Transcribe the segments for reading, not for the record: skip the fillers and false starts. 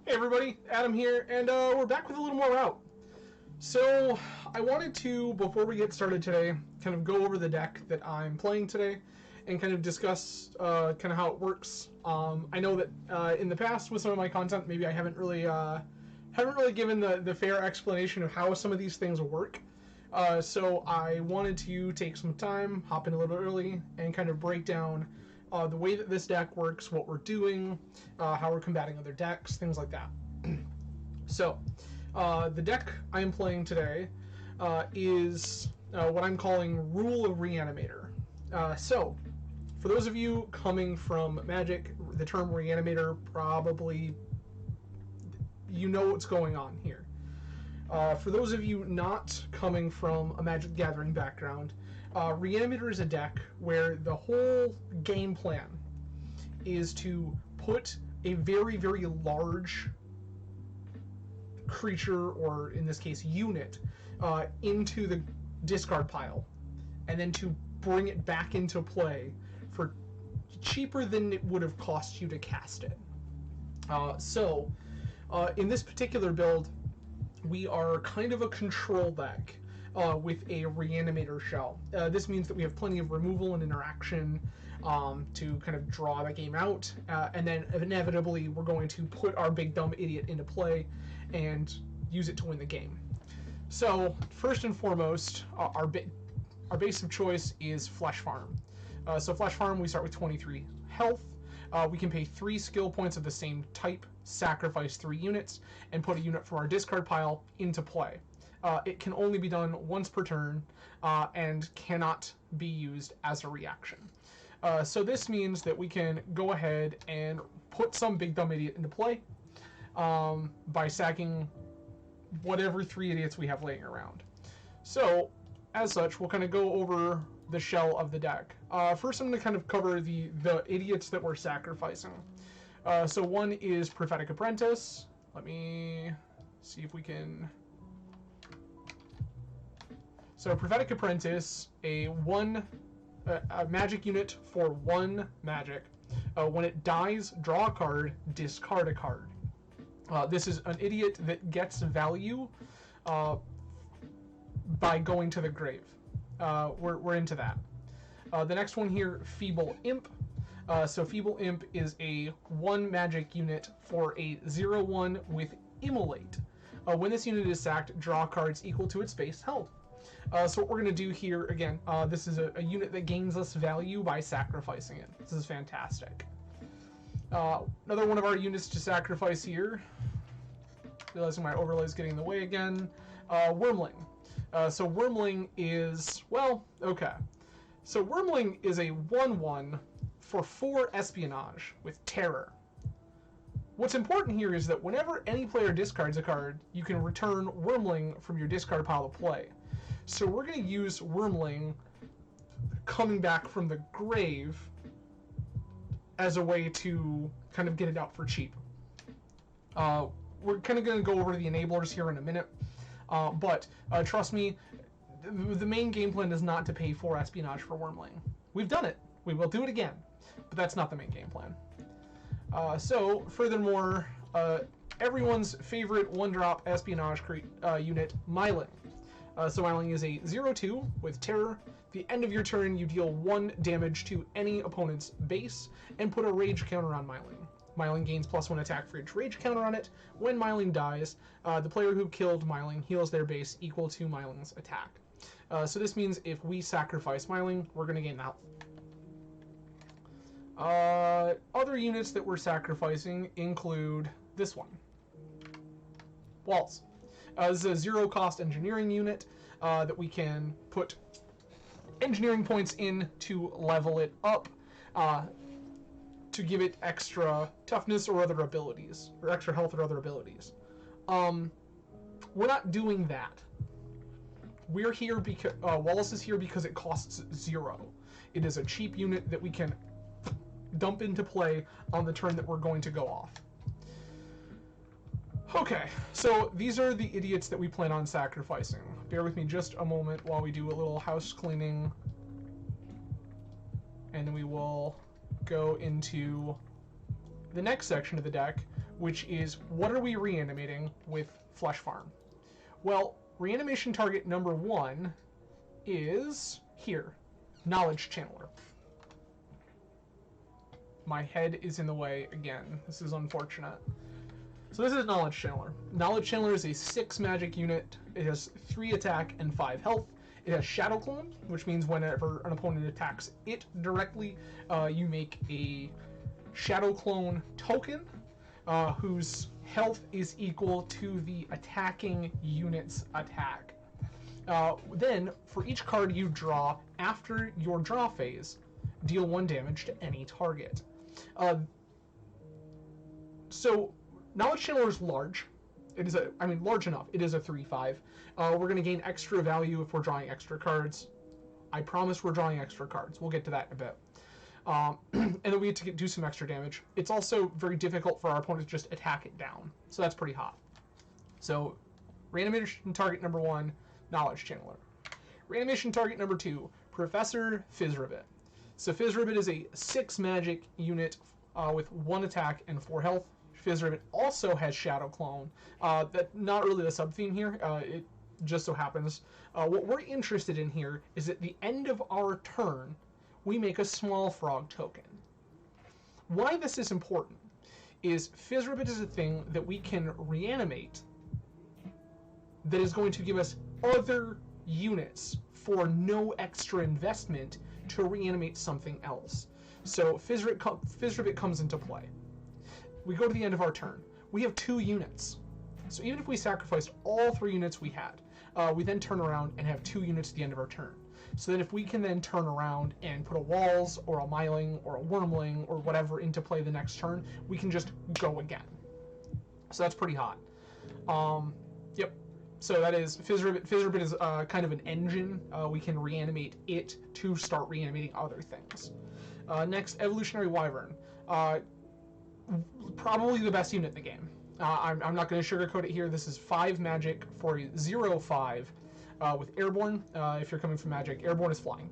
Hey everybody, Adam here, and we're back with a little more Rout. So, I wanted to, before we get started today, kind of go over the deck that I'm playing today, and kind of discuss kind of how it works. I know that in the past with some of my content, maybe I haven't really given the fair explanation of how some of these things work. So I wanted to take some time, hop in a little bit early, and kind of break down the way that this deck works, what we're doing, how we're combating other decks, things like that. So, the deck I am playing today is what I'm calling Rule of Reanimator. So, for those of you coming from Magic, the term Reanimator probably, you know what's going on here. For those of you not coming from a Magic the Gathering background, Reanimator is a deck where the whole game plan is to put a very, very large creature, or in this case unit, into the discard pile, and then to bring it back into play for cheaper than it would have cost you to cast it. So, in this particular build, we are kind of a control deck with a Reanimator shell. This means that we have plenty of removal and interaction to kind of draw the game out, and then inevitably we're going to put our big dumb idiot into play and use it to win the game. So first and foremost, our base of choice is Flesh Farm. So Flesh Farm, we start with 23 health. We can pay 3 skill points of the same type, sacrifice 3 units, and put a unit from our discard pile into play. It can only be done once per turn, and cannot be used as a reaction. So this means that we can go ahead and put some big dumb idiot into play by sacking whatever 3 idiots we have laying around. So, as such, we'll kind of go over the shell of the deck. First, I'm going to kind of cover the idiots that we're sacrificing. So one is Prophetic Apprentice. Let me see if we can... So Prophetic Apprentice, a magic unit for 1 magic. When it dies, draw a card, discard a card. This is an idiot that gets value by going to the grave. We're into that. The next one here, Feeble Imp. So Feeble Imp is a 1 magic unit for a 0/1 with Immolate. When this unit is sacked, draw cards equal to its base held. So what we're going to do here, again, this is a unit that gains us value by sacrificing it. This is fantastic. Another one of our units to sacrifice here, realizing my overlay is getting in the way again, Wormling. So Wormling is, well, okay. So Wormling is a 1/1 for 4 Espionage with Terror. What's important here is that whenever any player discards a card, you can return Wormling from your discard pile to play. So we're going to use Wormling coming back from the grave as a way to kind of get it out for cheap. We're kind of going to go over the enablers here in a minute, but trust me, the main game plan is not to pay 4 Espionage for Wormling. We've done it. We will do it again, but that's not the main game plan. So, furthermore, everyone's favorite 1-drop Espionage unit, Myling. So Myling is a 0/2 with Terror. At the end of your turn, you deal 1 damage to any opponent's base and put a rage counter on Myling. Myling gains +1 attack for each rage counter on it. When Myling dies, the player who killed Myling heals their base equal to Myling's attack. So this means if we sacrifice Myling, we're going to gain that. Other units that we're sacrificing include this one, Walls. This is a 0-cost engineering unit that we can put engineering points in to level it up, to give it extra toughness or other abilities, or extra health or other abilities. We're not doing that. We're here because Wallace is here because it costs 0. It is a cheap unit that we can dump into play on the turn that we're going to go off. Okay, so these are the idiots that we plan on sacrificing. Bear with me just a moment while we do a little house cleaning, and then we will go into the next section of the deck, which is what are we reanimating with Flesh Farm? Well, reanimation target number 1 is here, Knowledge Channeler. My head is in the way again. This is unfortunate. So this is Knowledge Channeler. Knowledge Channeler is a 6 magic unit. It has 3 attack and 5 health. It has Shadow Clone, which means whenever an opponent attacks it directly, you make a Shadow Clone token whose health is equal to the attacking unit's attack. Then, for each card you draw after your draw phase, deal 1 damage to any target. So, Knowledge Channeler is large. It is large enough. It is a 3/5. We're going to gain extra value if we're drawing extra cards. I promise we're drawing extra cards. We'll get to that in a bit. And then we get to do some extra damage. It's also very difficult for our opponent to just attack it down. So that's pretty hot. So, Reanimation target number 1, Knowledge Channeler. Reanimation target number 2, Professor Fizzribbit. So Fizzribbit is a 6 magic unit with 1 attack and 4 health. Fizzribbit also has Shadow Clone. That's not really the sub-theme here. It just so happens. What we're interested in here is at the end of our turn, we make a small frog token. Why this is important is Fizzribbit is a thing that we can reanimate that is going to give us other units for no extra investment to reanimate something else. So Fizzribbit comes into play. We go to the end of our turn. We have 2 units. So even if we sacrificed all 3 units we had, we then turn around and have 2 units at the end of our turn. So that if we can then turn around and put a Walls or a Myling or a Wormling or whatever into play the next turn, we can just go again. So that's pretty hot. Yep. So that is Fizzribbit. Fizzribbit is kind of an engine. We can reanimate it to start reanimating other things. Next, Evolutionary Wyvern. Probably the best unit in the game. I'm not going to sugarcoat it here. This is 5 magic for a 0/5 with Airborne. If you're coming from Magic, Airborne is flying.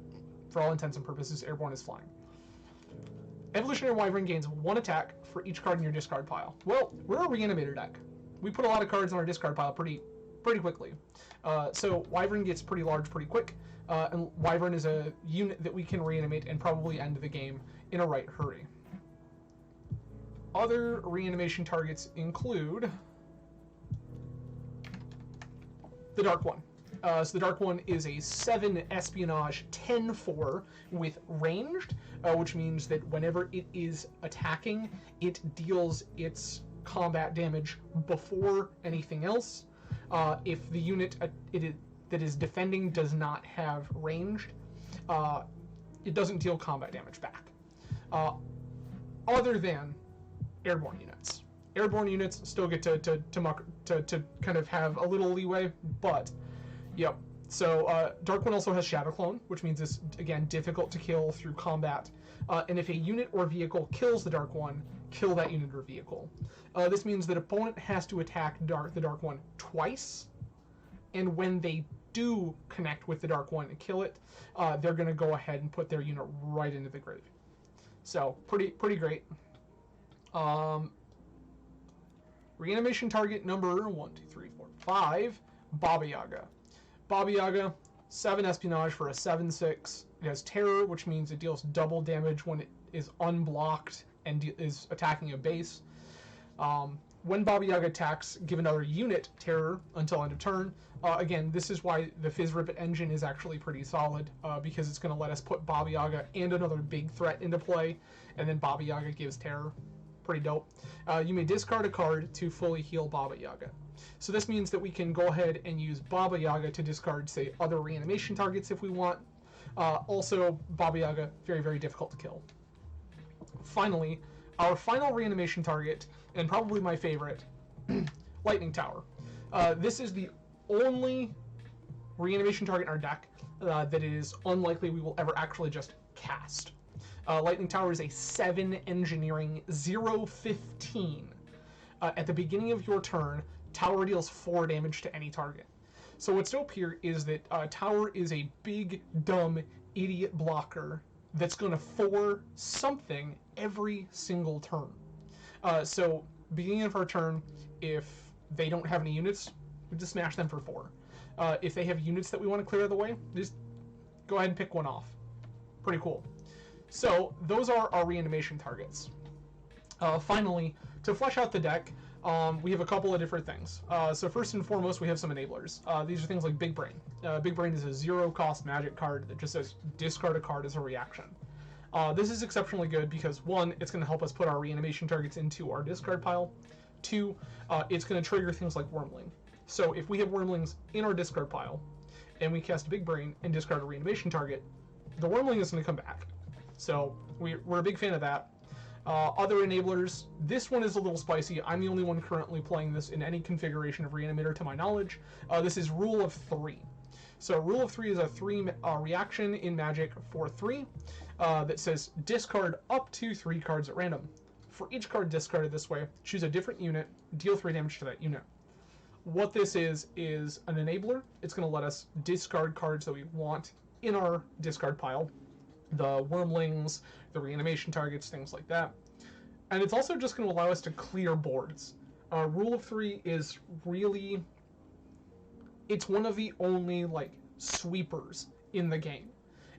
For all intents and purposes, Airborne is flying. Evolutionary Wyvern gains 1 attack for each card in your discard pile. Well, we're a Reanimator deck. We put a lot of cards on our discard pile pretty quickly. So Wyvern gets pretty large pretty quick. And Wyvern is a unit that we can reanimate and probably end the game in a right hurry. Other reanimation targets include the Dark One. So the Dark One is a 7 espionage 10/4 with ranged, which means that whenever it is attacking, it deals its combat damage before anything else. If the unit that is defending does not have ranged, it doesn't deal combat damage back. Other than Airborne units. Airborne units still get to kind of have a little leeway, but yep. So Dark One also has Shadow Clone, which means it's again difficult to kill through combat. And if a unit or vehicle kills the Dark One, kill that unit or vehicle. This means that opponent has to attack the Dark One twice, and when they do connect with the Dark One and kill it, they're going to go ahead and put their unit right into the grave. So pretty great. Reanimation target number 1, 2, 3, 4, 5, Baba Yaga. Baba Yaga, 7 espionage for a 7/6. It has terror, which means it deals double damage when it is unblocked and is attacking a base. When Baba Yaga attacks, give another unit terror until end of turn. Again, this is why the Fizzribbit engine is actually pretty solid, because it's going to let us put Baba Yaga and another big threat into play, and then Baba Yaga gives terror. Pretty dope. You may discard a card to fully heal Baba Yaga. So this means that we can go ahead and use Baba Yaga to discard, say, other reanimation targets if we want. Also, Baba Yaga, very difficult to kill. Finally, our final reanimation target, and probably my favorite, Lightning Tower. This is the only reanimation target in our deck that is unlikely we will ever actually just cast. Lightning Tower is a 7 engineering 0/15. At the beginning of your turn, Tower deals 4 damage to any target. So what's dope here is that Tower is a big, dumb, idiot blocker that's going to 4 something every single turn. So beginning of our turn, if they don't have any units, we just smash them for 4. If they have units that we want to clear out of the way, just go ahead and pick one off. Pretty cool. So those are our reanimation targets. Finally, to flesh out the deck, we have a couple of different things. So first and foremost, we have some enablers. These are things like Big Brain. Big Brain is a 0-cost magic card that just says discard a card as a reaction. This is exceptionally good because 1, it's going to help us put our reanimation targets into our discard pile. 2, it's going to trigger things like Wormling. So if we have Wormlings in our discard pile, and we cast a Big Brain and discard a reanimation target, the Wormling is going to come back. So we're a big fan of that. Other enablers, this one is a little spicy. I'm the only one currently playing this in any configuration of Reanimator to my knowledge. This is Rule of 3. So Rule of 3 is a 3 reaction in Magic for 3 that says discard up to 3 cards at random. For each card discarded this way, choose a different unit, deal 3 damage to that unit. What this is an enabler. It's going to let us discard cards that we want in our discard pile. The Wormlings, the reanimation targets, things like that. And it's also just going to allow us to clear boards. Rule of 3 is really... it's one of the only, like, sweepers in the game.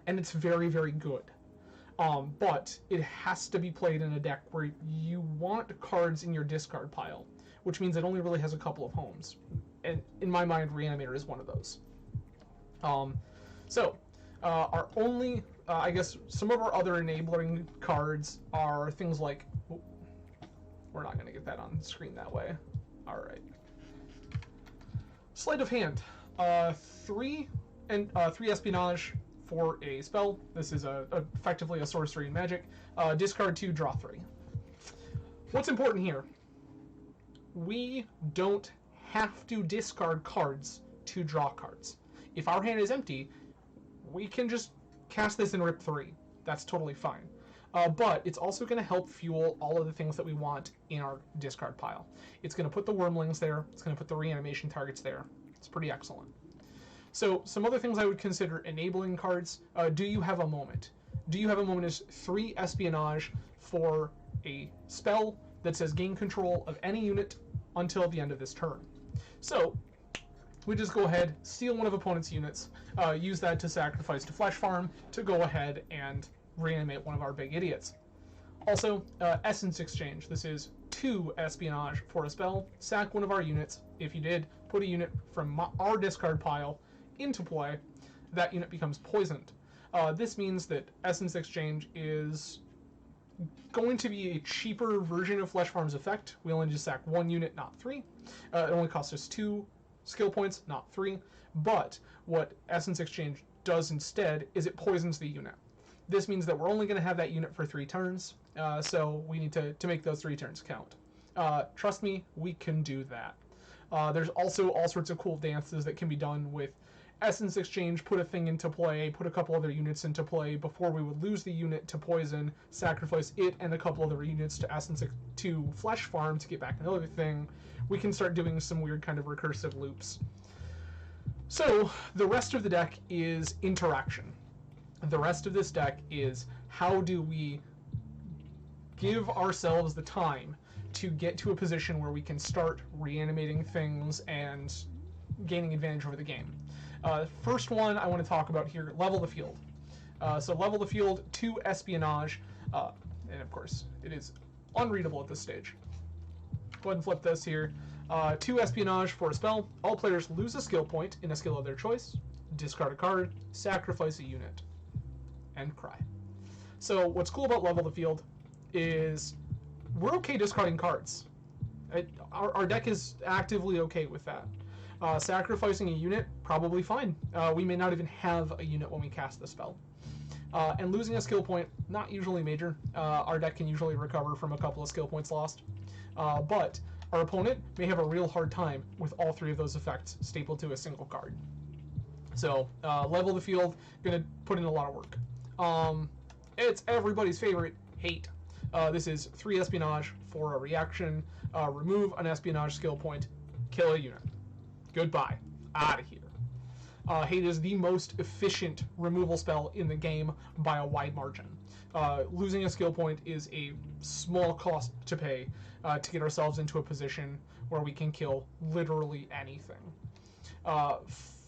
And it's very, very good. But it has to be played in a deck where you want cards in your discard pile, which means it only really has a couple of homes. And in my mind, Reanimator is one of those. Our only... I guess some of our other enabling cards are things like... oh, we're not going to get that on screen that way. Alright. Sleight of Hand. 3 Espionage for a spell. This is effectively a sorcery in Magic. Discard 2, draw 3. What's important here? We don't have to discard cards to draw cards. If our hand is empty, we can just cast this and rip 3. That's totally fine. But it's also going to help fuel all of the things that we want in our discard pile. It's going to put the Wormlings there. It's going to put the reanimation targets there. It's pretty excellent. So some other things I would consider enabling cards. Do you have a moment? Do you have a moment is 3 Espionage for a spell that says gain control of any unit until the end of this turn. So we just go ahead, steal one of opponent's units, use that to sacrifice to Flesh Farm to go ahead and reanimate one of our big idiots. Also, Essence Exchange. This is 2 Espionage for a spell. Sack one of our units. If you did, put a unit from our discard pile into play. That unit becomes poisoned. This means that Essence Exchange is going to be a cheaper version of Flesh Farm's effect. We only just sack 1 unit, not 3. It only costs us 2 skill points, not 3. But what Essence Exchange does instead is it poisons the unit. This means that we're only going to have that unit for 3 turns, so we need to make those 3 turns count. Trust me, we can do that. There's also all sorts of cool dances that can be done with Essence Exchange, put a thing into play, put a couple other units into play before we would lose the unit to poison, sacrifice it and a couple other units to Flesh Farm to get back another thing. We can start doing some weird kind of recursive loops. So the rest of the deck is interaction. The rest of this deck is how do we give ourselves the time to get to a position where we can start reanimating things and gaining advantage over the game. First one I want to talk about here, level the field. So level the field, 2 Espionage, and of course it is unreadable at this stage. Go ahead and flip this here. 2 Espionage for a spell. All players lose a skill point in a skill of their choice. Discard a card, sacrifice a unit, and cry. So what's cool about level the field is we're okay discarding cards. Our deck is actively okay with that. Sacrificing a unit, probably fine. We may not even have a unit when we cast the spell. And losing a skill point, not usually major. Our deck can usually recover from a couple of skill points lost. But our opponent may have a real hard time with all 3 of those effects stapled to a single card. So, level the field, gonna put in a lot of work. It's everybody's favorite, Hate. This is 3 Espionage for a reaction, remove an Espionage skill point, kill a unit. Goodbye. Out of here. Hate is the most efficient removal spell in the game by a wide margin. Losing a skill point is a small cost to pay to get ourselves into a position where we can kill literally anything.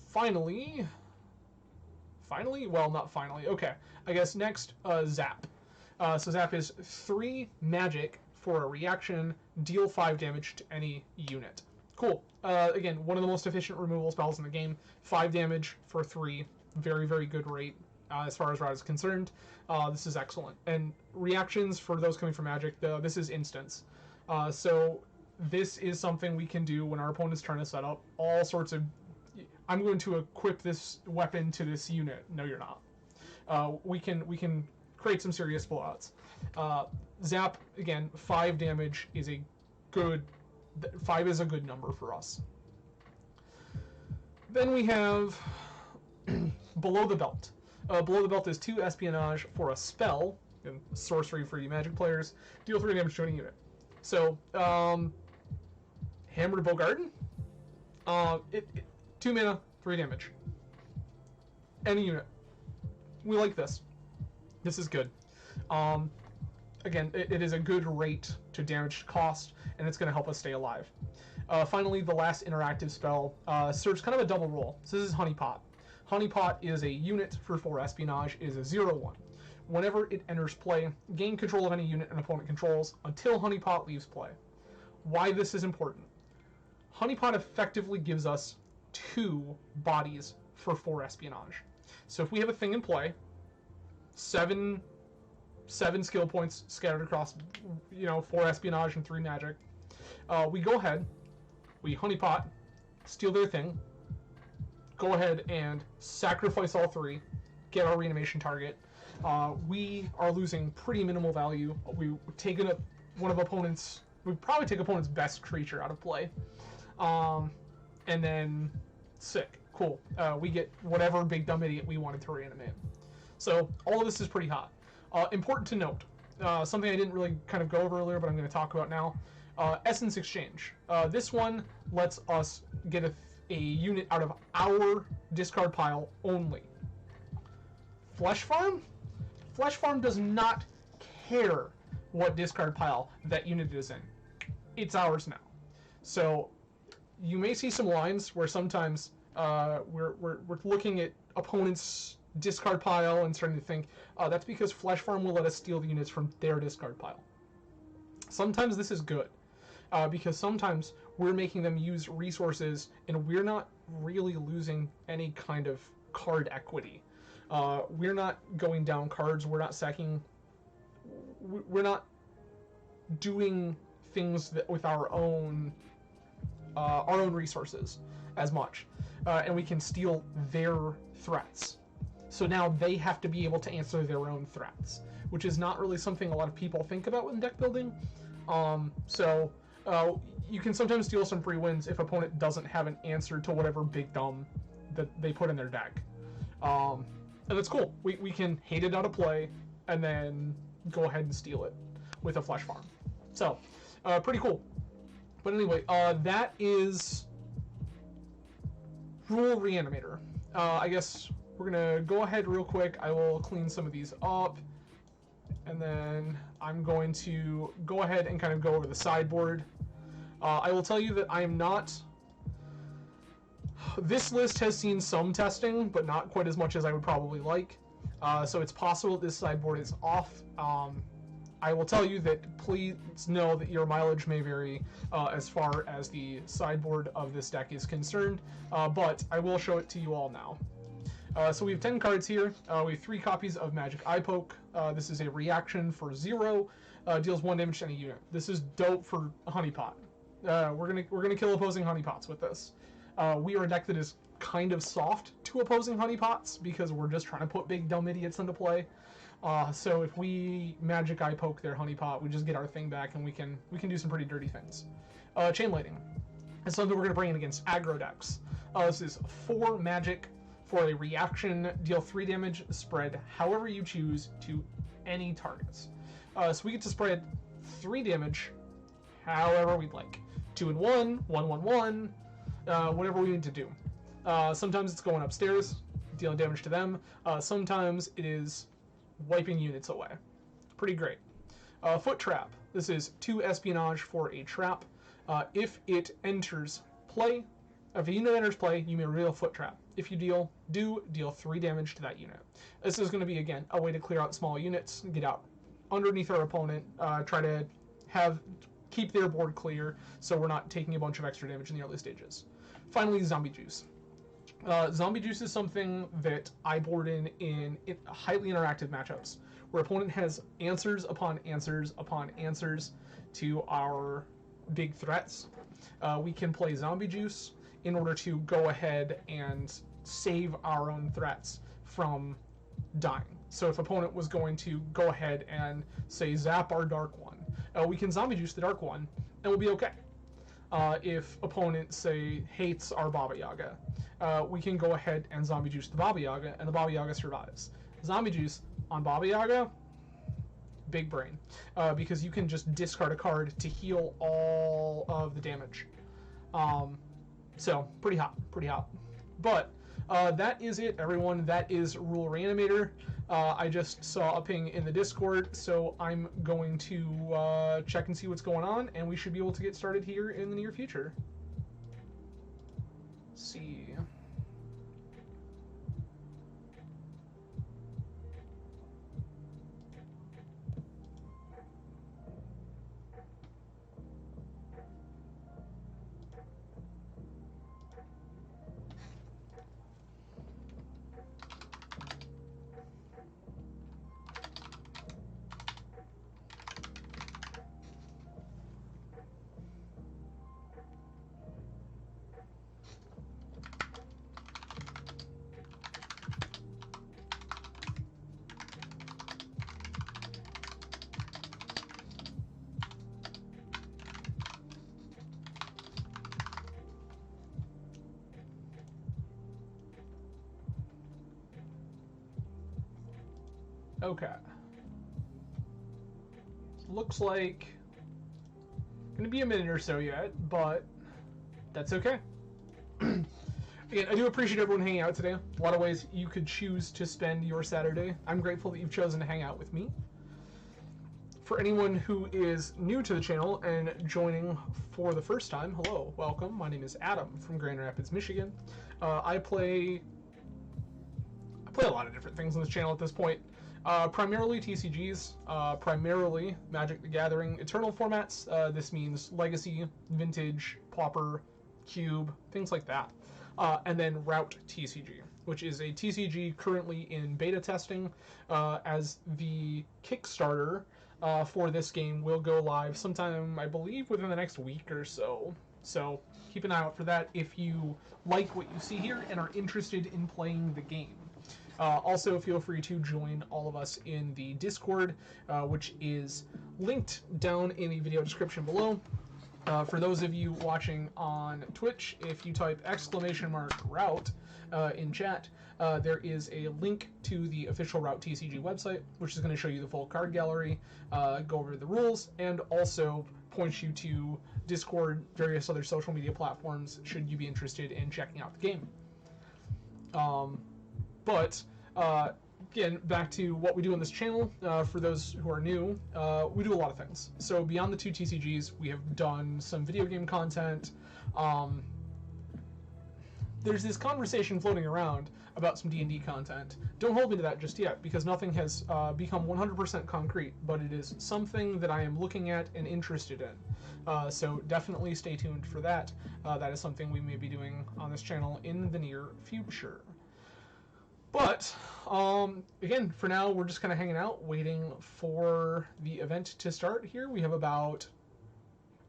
Finally, well, not finally. Okay, I guess next, Zap. So Zap is 3 magic for a reaction, deal 5 damage to any unit. Cool. Again, one of the most efficient removal spells in the game. 5 damage for 3. Very, very good rate as far as Rout is concerned. This is excellent. And reactions, for those coming from Magic, this is instants. So this is something we can do when our opponent's trying to set up all sorts of... I'm going to equip this weapon to this unit. No, you're not. We can create some serious blowouts. Zap, again, 5 damage is a good... 5 is a good number for us. Then we have Below the Belt. Below the Belt is 2 espionage for a spell, sorcery for you Magic players, deal 3 damage to any unit. So, Hammer to Bogarden, 2 mana, 3 damage. Any unit. We like this. This is good. Again, it is a good rate to damage cost, and it's going to help us stay alive. Finally, the last interactive spell serves kind of a double role. So this is Honeypot. Honeypot is a unit for 4 espionage. It is a 0/1. Whenever it enters play, gain control of any unit an opponent controls until Honeypot leaves play. Why this is important. Honeypot effectively gives us 2 bodies for 4 espionage. So if we have a thing in play, 7 skill points scattered across, 4 espionage and 3 magic. We go ahead, we honeypot, steal their thing, go ahead and sacrifice all 3, get our reanimation target. We are losing pretty minimal value. We've taken up one of opponent's, we'd probably take opponent's best creature out of play. And then, sick, cool. We get whatever big dumb idiot we wanted to reanimate. So all of this is pretty hot. Important to note, something I didn't really kind of go over earlier, but I'm going to talk about now. Essence Exchange. This one lets us get a unit out of our discard pile only. Flesh Farm? Flesh Farm does not care what discard pile that unit is in. It's ours now. So you may see some lines where sometimes we're looking at opponents' discard pile and starting to think, that's because Flesh Farm will let us steal the units from their discard pile. Sometimes this is good, because sometimes we're making them use resources and we're not really losing any kind of card equity. We're not going down cards, we're not sacking, we're not doing things that with our own resources as much, and we can steal their threats. So now they have to be able to answer their own threats, which is not really something a lot of people think about when deck building. You can sometimes steal some free wins if opponent doesn't have an answer to whatever big dumb that they put in their deck. And that's cool. We can hate it out of play and then go ahead and steal it with a Flesh Farm. So, pretty cool. But anyway, that is Rule Reanimator. I guess we're going to go ahead real quick. I will clean some of these up. And then I'm going to go ahead and kind of go over the sideboard. I will tell you that I am not... This list has seen some testing, but not quite as much as I would probably like. So it's possible this sideboard is off. I will tell you that please know that your mileage may vary as far as the sideboard of this deck is concerned, but I will show it to you all now. So we have 10 cards here. We have 3 copies of Magic Eye Poke. This is a reaction for 0, deals 1 damage to any unit. This is dope for Honeypot. We're gonna kill opposing Honeypots with this. We are a deck that is kind of soft to opposing Honeypots because we're just trying to put big dumb idiots into play. So if we Magic Eye Poke their Honeypot, we just get our thing back and we can do some pretty dirty things. Chain Lightning is something we're gonna bring in against aggro decks. This is 4 magic for a reaction, deal 3 damage, spread however you choose to any targets. So we get to spread 3 damage however we'd like. 2 and 1, 1, 1, 1, whatever we need to do. Sometimes it's going upstairs, dealing damage to them. Sometimes it is wiping units away. Pretty great. Foot trap. This is 2 espionage for a trap. If it enters play, if a unit enters play, you may reveal a foot trap. If you deal 3 damage to that unit. This is going to be, again, a way to clear out small units, get out underneath our opponent, try to keep their board clear so we're not taking a bunch of extra damage in the early stages. Finally, zombie juice. Zombie juice is something that I board in highly interactive matchups, where opponent has answers upon answers upon answers to our big threats. We can play zombie juice in order to go ahead and save our own threats from dying. So if opponent was going to go ahead and, say, zap our Dark One, we can zombie juice the Dark One, and we'll be okay. If opponent, say, hates our Baba Yaga, we can go ahead and zombie juice the Baba Yaga, and the Baba Yaga survives. Zombie juice on Baba Yaga, big brain, because you can just discard a card to heal all of the damage. So, pretty hot, pretty hot. But that is it, everyone. That is Rule Reanimator. I just saw a ping in the Discord, so I'm going to check and see what's going on, and we should be able to get started here in the near future. Let's see. Okay. Looks like gonna be a minute or so yet, but that's okay. Again, I do appreciate everyone hanging out today. A lot of ways you could choose to spend your Saturday. I'm grateful that you've chosen to hang out with me. For anyone who is new to the channel and joining for the first time, hello, welcome. My name is Adam from Grand Rapids, Michigan. I play a lot of different things on this channel at this point. Primarily TCGs, primarily Magic the Gathering Eternal formats. This means Legacy, Vintage, Pauper, Cube, things like that. And then Rout TCG, which is a TCG currently in beta testing, as the Kickstarter for this game will go live sometime, I believe, within the next week or so. So keep an eye out for that if you like what you see here and are interested in playing the game. Also, feel free to join all of us in the Discord, which is linked down in the video description below. For those of you watching on Twitch, if you type !Rout in chat, there is a link to the official Rout TCG website, which is going to show you the full card gallery, go over the rules, and also point you to Discord, various other social media platforms, should you be interested in checking out the game. But again, back to what we do on this channel, for those who are new, we do a lot of things. So beyond the 2 TCGs, we have done some video game content. There's this conversation floating around about some D&D content. Don't hold me to that just yet, because nothing has become 100% concrete, but it is something that I am looking at and interested in. So definitely stay tuned for that. That is something we may be doing on this channel in the near future. But, again, for now, we're just kind of hanging out, waiting for the event to start here. We have about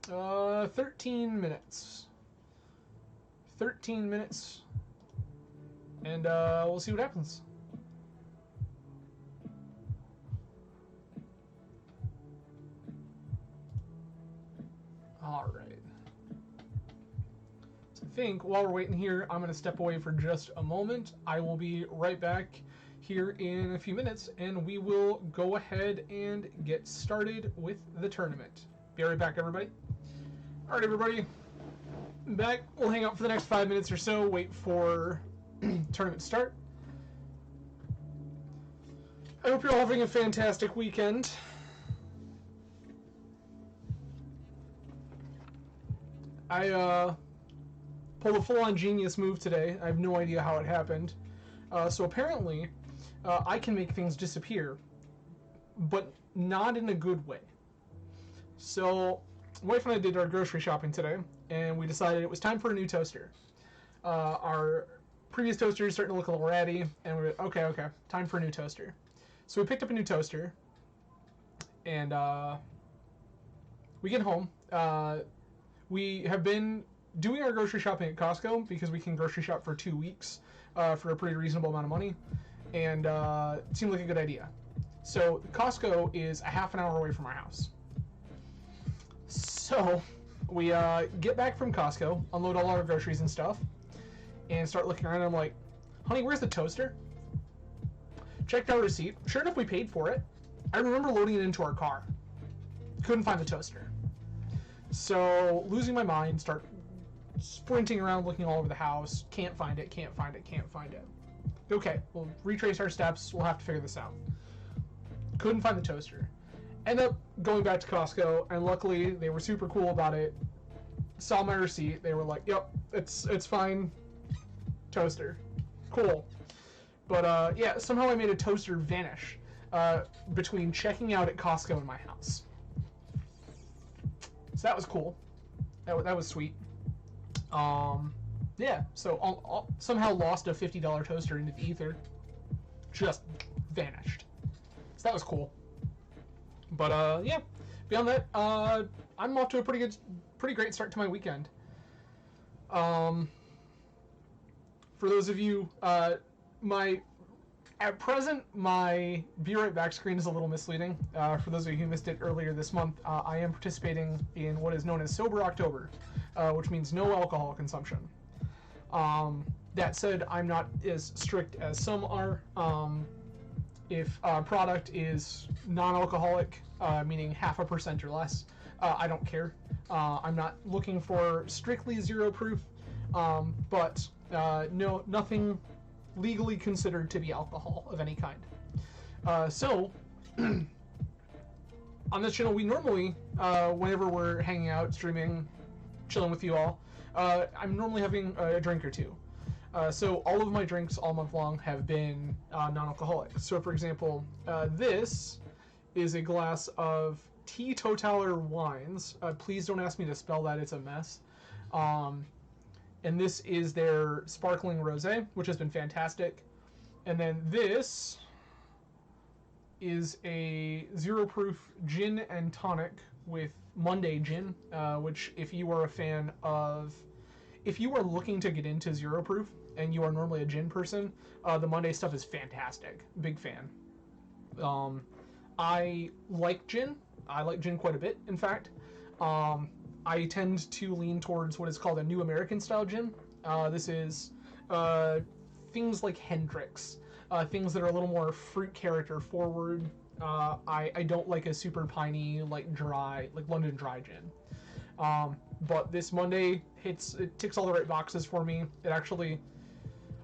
13 minutes. 13 minutes. And we'll see what happens. All right. I think while we're waiting here, I'm going to step away for just a moment. I will be right back here in a few minutes, and we will go ahead and get started with the tournament. Be right back, everybody. All right, everybody. Back. We'll hang out for the next 5 minutes or so, wait for tournament start. I hope you're all having a fantastic weekend. I pulled a full-on genius move today. I have no idea how it happened. So apparently, I can make things disappear, but not in a good way. So, my wife and I did our grocery shopping today, and we decided it was time for a new toaster. Our previous toaster is starting to look a little ratty, and we're okay, time for a new toaster. So we picked up a new toaster, and we get home. We have been doing our grocery shopping at Costco because we can grocery shop for 2 weeks for a pretty reasonable amount of money, and it seemed like a good idea. So Costco is a half an hour away from our house. So we get back from Costco, unload all our groceries and stuff, and start looking around. And I'm like, honey, where's the toaster? Checked our receipt. Sure enough, we paid for it. I remember loading it into our car. Couldn't find the toaster. So, losing my mind, start sprinting around looking all over the house. Can't find it. Okay, we'll retrace our steps. We'll have to figure this out. Couldn't find the toaster. Ended up going back to Costco, and luckily they were super cool about it. Saw my receipt. They were like, yep, it's fine. Toaster. Cool. But yeah, somehow I made a toaster vanish between checking out at Costco and my house. So that was cool. That was sweet. Yeah, so I'll somehow lost a $50 toaster into the ether. Just vanished. So that was cool. But yeah, beyond that, I'm off to a pretty great start to my weekend. For those of you, at present, my Be Right Back screen is a little misleading. For those of you who missed it earlier this month, I am participating in what is known as Sober October, which means no alcohol consumption. That said, I'm not as strict as some are. If a product is non-alcoholic, meaning 0.5% or less, I don't care. I'm not looking for strictly zero proof, but no, nothing legally considered to be alcohol of any kind. So, on this channel, we normally, whenever we're hanging out, streaming, chilling with you all, I'm normally having a drink or two. So all of my drinks all month long have been non-alcoholic. So for example, this is a glass of teetotaler wines. Please don't ask me to spell that, it's a mess. And this is their sparkling rosé, which has been fantastic. And then this is a zero proof gin and tonic with Monday gin, which if you are looking to get into zero proof and you are normally a gin person, the Monday stuff is fantastic. Big fan. I like gin. I like gin quite a bit, in fact. I tend to lean towards what is called a New American style gin. This is things like Hendrix, things that are a little more fruit character forward. I don't like a super piney, like dry, like London Dry gin. But this Monday it ticks all the right boxes for me. It actually,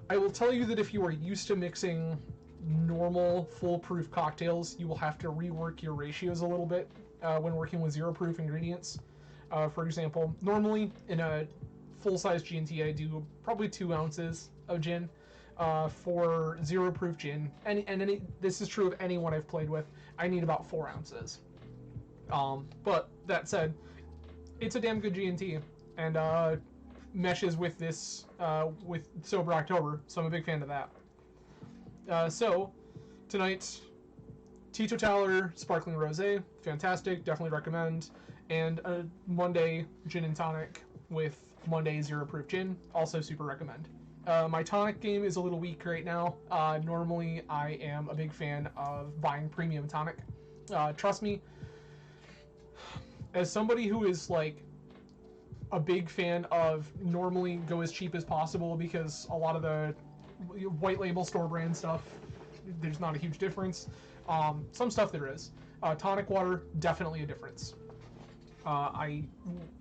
I will tell you that if you are used to mixing normal foolproof cocktails, you will have to rework your ratios a little bit when working with zero proof ingredients. For example, normally in a full-size G&T, I do probably 2 ounces of gin. For zero proof gin, and this is true of anyone I've played with, I need about 4 ounces. But that said, it's a damn good G&T, and meshes with this with Sober October, so I'm a big fan of that. So tonight, teetotaler sparkling rosé, fantastic, definitely recommend. And a Monday gin and tonic with Monday zero proof gin, also super recommend. My tonic game is a little weak right now. Normally I am a big fan of buying premium tonic. Trust me, as somebody who is like a big fan of normally go as cheap as possible, because a lot of the white label store brand stuff, there's not a huge difference. Some stuff there is. Tonic water, definitely a difference. I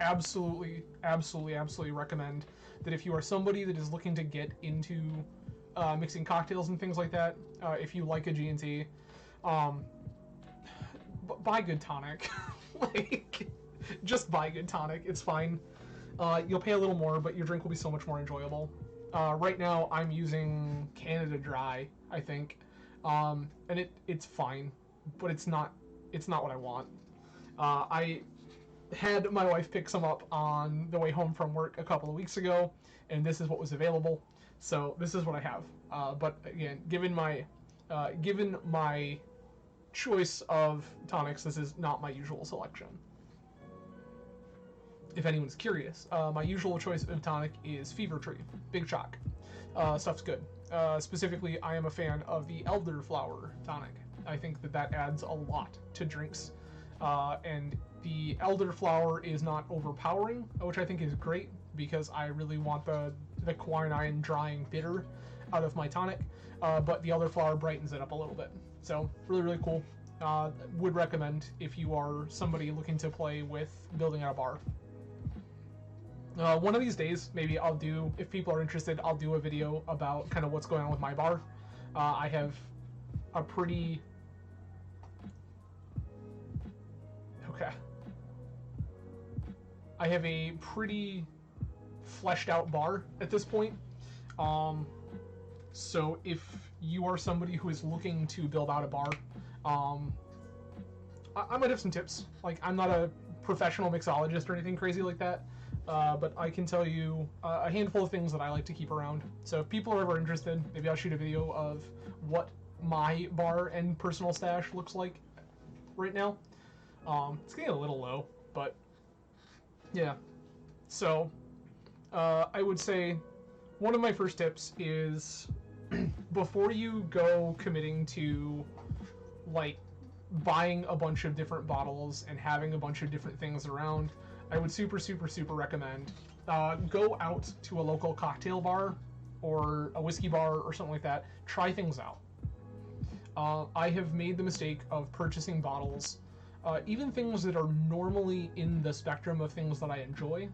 absolutely recommend that if you are somebody that is looking to get into mixing cocktails and things like that, if you like a G&T, Um, buy good tonic. Like, just buy good tonic. It's fine. You'll pay a little more, but your drink will be so much more enjoyable. Right now, I'm using Canada Dry, I think, and it's fine, but it's not what I want. I had my wife pick some up on the way home from work a couple of weeks ago, and this is what was available. So this is what I have. But again, given my choice of tonics, this is not my usual selection. If anyone's curious, my usual choice of tonic is Fever Tree, Big Shock. Stuff's good. Specifically, I am a fan of the elderflower tonic. I think that adds a lot to drinks, and the elderflower is not overpowering, which I think is great because I really want the quinine drying bitter out of my tonic, but the elderflower brightens it up a little bit. So really, really cool. Would recommend if you are somebody looking to play with building out a bar. One of these days, maybe I'll do, if people are interested, I'll do a video about kind of what's going on with my bar. I have a pretty... Okay. I have a pretty fleshed out bar at this point. So if you are somebody who is looking to build out a bar, I might have some tips. Like, I'm not a professional mixologist or anything crazy like that. But I can tell you a handful of things that I like to keep around. So if people are ever interested, maybe I'll shoot a video of what my bar and personal stash looks like right now. It's getting a little low, but yeah. So I would say one of my first tips is before you go committing to like buying a bunch of different bottles and having a bunch of different things around, I would super recommend go out to a local cocktail bar or a whiskey bar or something like that. Try things out. I have made the mistake of purchasing bottles, even things that are normally in the spectrum of things that I enjoy,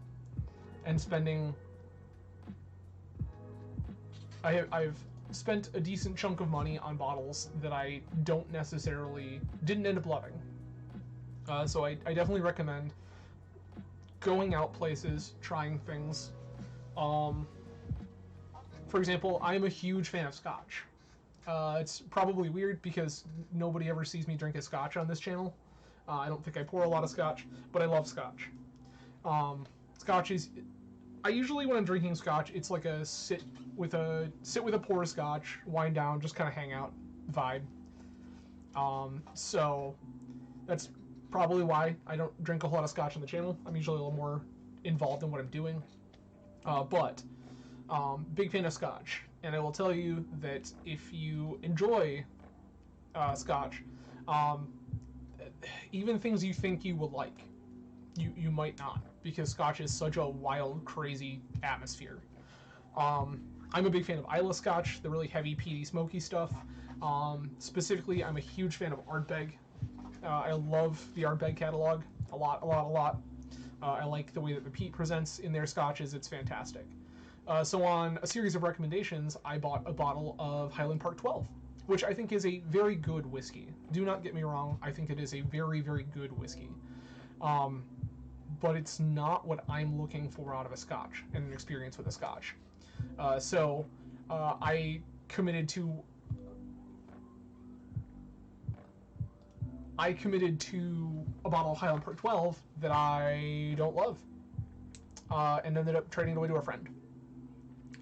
and spending... I've spent a decent chunk of money on bottles that I didn't end up loving. So I definitely recommend going out places, trying things. For example, I'm a huge fan of scotch. It's probably weird because nobody ever sees me drink a scotch on this channel. I don't think I pour a lot of scotch, but I love scotch. Scotch is... I usually, when I'm drinking scotch, it's like a sit with a pour of scotch, wind down, just kind of hang out vibe. So that's probably why I don't drink a whole lot of scotch on the channel. I'm usually a little more involved in what I'm doing. But big fan of scotch. And I will tell you that if you enjoy scotch, even things you think you would like, you might not, because scotch is such a wild, crazy atmosphere. I'm a big fan of Isla Scotch, the really heavy, peaty, smoky stuff. Specifically, I'm a huge fan of Ardbeg. I love the Ardbeg catalog a lot. I like the way that the peat presents in their scotches. It's fantastic. So on a series of recommendations, I bought a bottle of Highland Park 12, which I think is a very good whiskey. Do not get me wrong, I think it is a very, very good whiskey. But it's not what I'm looking for out of a scotch and an experience with a scotch. So I committed to a bottle of Highland Park 12 that I don't love, and ended up trading it away to a friend.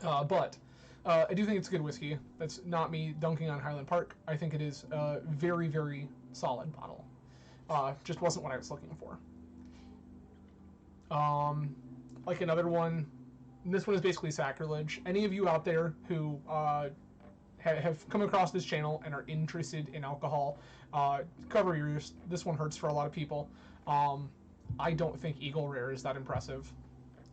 But I do think it's good whiskey. That's not me dunking on Highland Park. I think it is a very, very solid bottle. Just wasn't what I was looking for. Like another one, this one is basically sacrilege. Any of you out there who have come across this channel and are interested in alcohol, cover your ears. This one hurts for a lot of people. I don't think Eagle Rare is that impressive.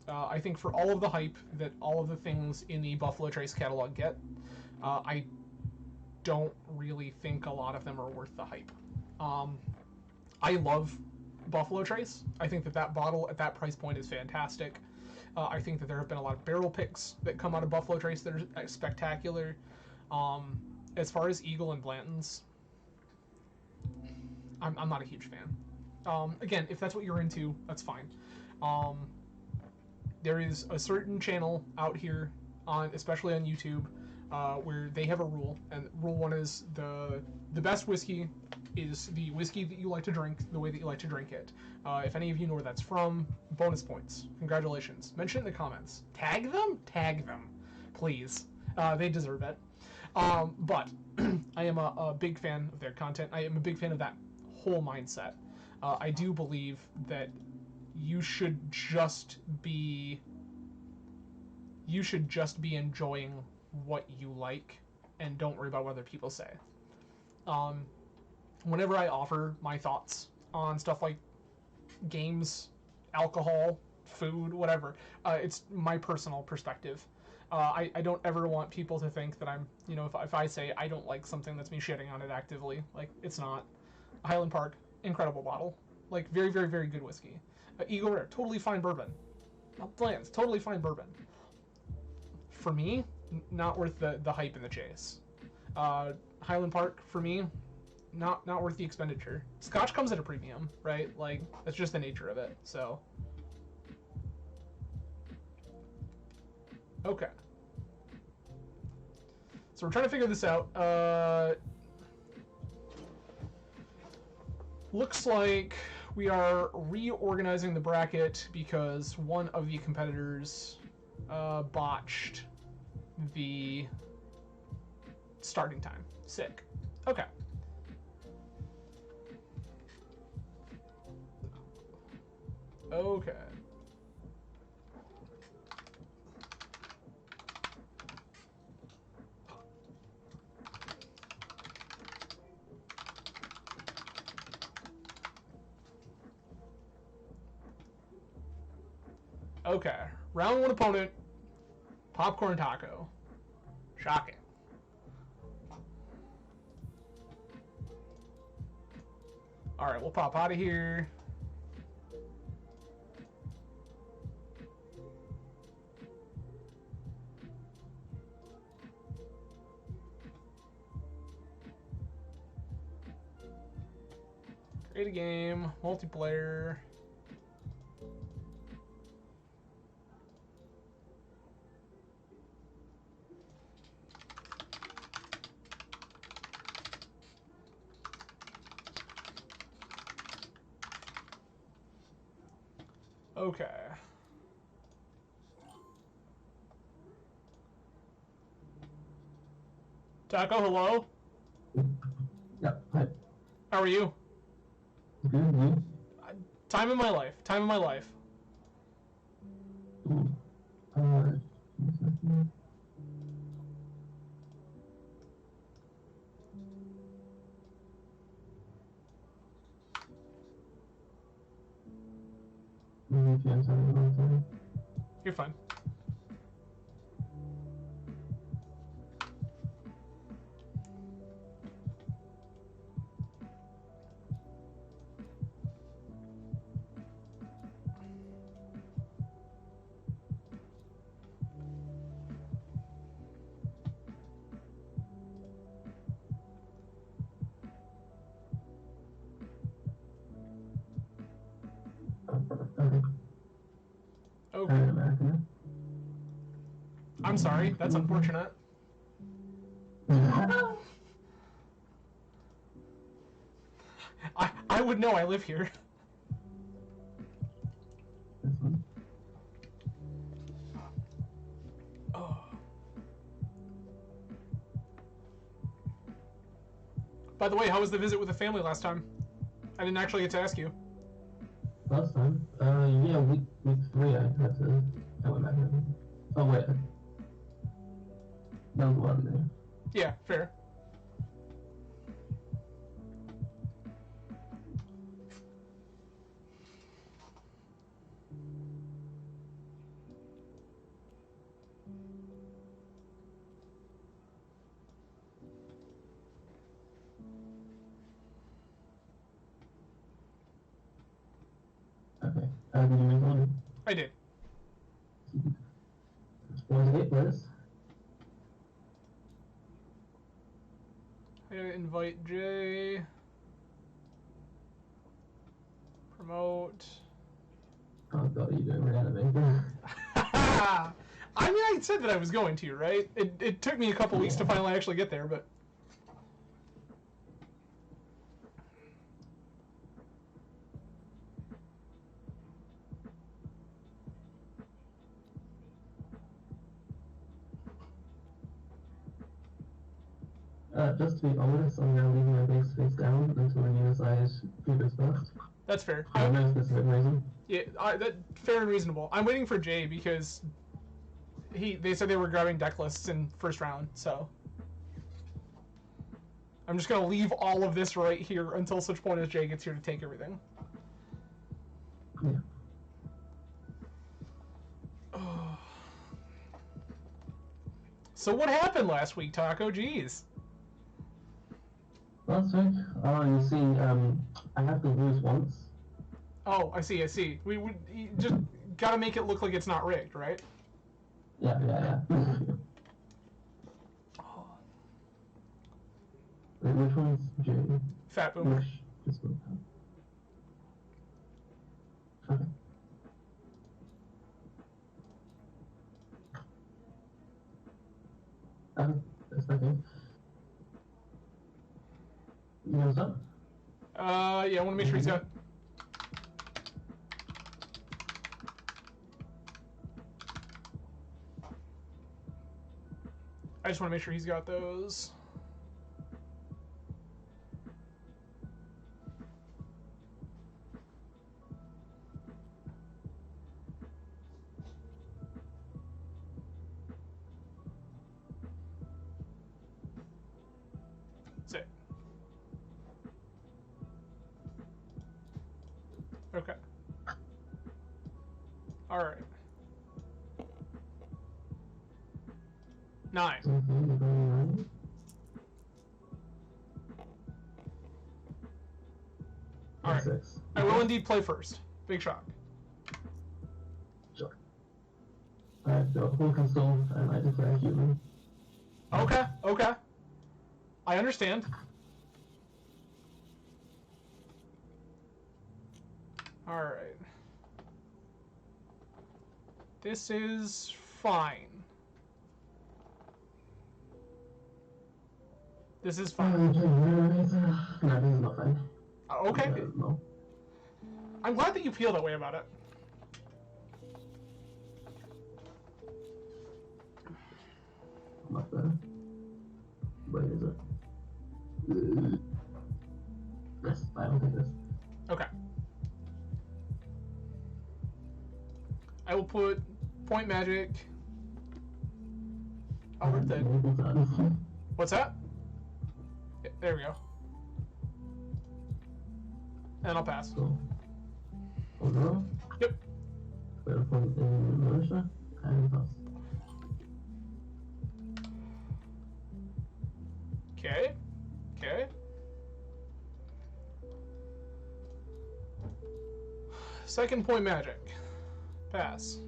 I think for all of the hype that all of the things in the Buffalo Trace catalog get, I don't really think a lot of them are worth the hype. I love Buffalo Trace. I think that bottle at that price point is fantastic. I think that there have been a lot of barrel picks that come out of Buffalo Trace that are spectacular. As far as Eagle and Blanton's, I'm not a huge fan. Again, if that's what you're into, that's fine. There is a certain channel out here, especially on YouTube, where they have a rule, and rule one is the best whiskey is the whiskey that you like to drink the way that you like to drink it. If any of you know where that's from, bonus points. Congratulations. Mention it in the comments. Tag them? Tag them. Please. They deserve it. But I am a big fan of their content. I am a big fan of that whole mindset. I do believe that you should just be enjoying what you like and don't worry about what other people say. Whenever I offer my thoughts on stuff like games, alcohol, food, whatever, it's my personal perspective. I don't ever want people to think that I'm, if I say I don't like something, that's me shitting on it actively. Like, it's not. Highland Park, incredible bottle. Like, very, very, very good whiskey. Eagle Rare, totally fine bourbon. Bland's, totally fine bourbon. For me, not worth the hype and the chase. Highland Park, for me, not worth the expenditure. Scotch comes at a premium, right? Like, that's just the nature of it, so. Okay. So we're trying to figure this out. Looks like we are reorganizing the bracket because one of the competitors botched the starting time. Sick. Okay. Okay. Okay. Round one opponent, Popcorn Taco. Shocking. Alright, we'll pop out of here. Create a game, multiplayer. Okay. Taco, hello? Yeah, hi. How are you? Good. Time of my life. Time of my life. You're fine. Okay. I'm sorry. That's unfortunate. I would know. I live here. Oh. By the way, how was the visit with the family last time? I didn't actually get to ask you. Last time? Yeah, week 3 I had to... I went back in. Oh, wait. That was one day. Yeah, fair. Okay. Did you make one? I did. What was it, Liz? I gotta invite Jay. Promote. Oh god, are you doing Reanimator? I mean, I said that I was going to, right? It took me a couple weeks to finally actually get there, but... Just to be honest, I'm gonna leave my base face down until the new side previous first. That's fair. For no specific reason. Yeah, that fair and reasonable. I'm waiting for Jay because they said they were grabbing deck lists in first round, so I'm just gonna leave all of this right here until such point as Jay gets here to take everything. Yeah. So what happened last week, Taco? Jeez. Last week, you see, I have to lose once. Oh, I see. We you just gotta make it look like it's not rigged, right? Yeah. Wait, which one's J? Fat Boomer. This one. Okay. That's okay. You know what's up? Yeah, I want to make sure he's got... I just want to make sure he's got those. That's it. Okay. All right. 9. All right. 6. I will indeed play first. Big shock. Sure. I have the whole console and I declare human. Okay. I understand. All right. This is fine. This is fine. No, this is not fine. Okay. No. I'm glad that you feel that way about it. Much better. Wait, is it? Yes, I don't think this. Okay. I will put point magic. Oh, we're dead. What's that? Yeah, there we go. And I'll pass. So, overall? Yep. Put a point in militia and pass. Okay. Second point magic. Pass.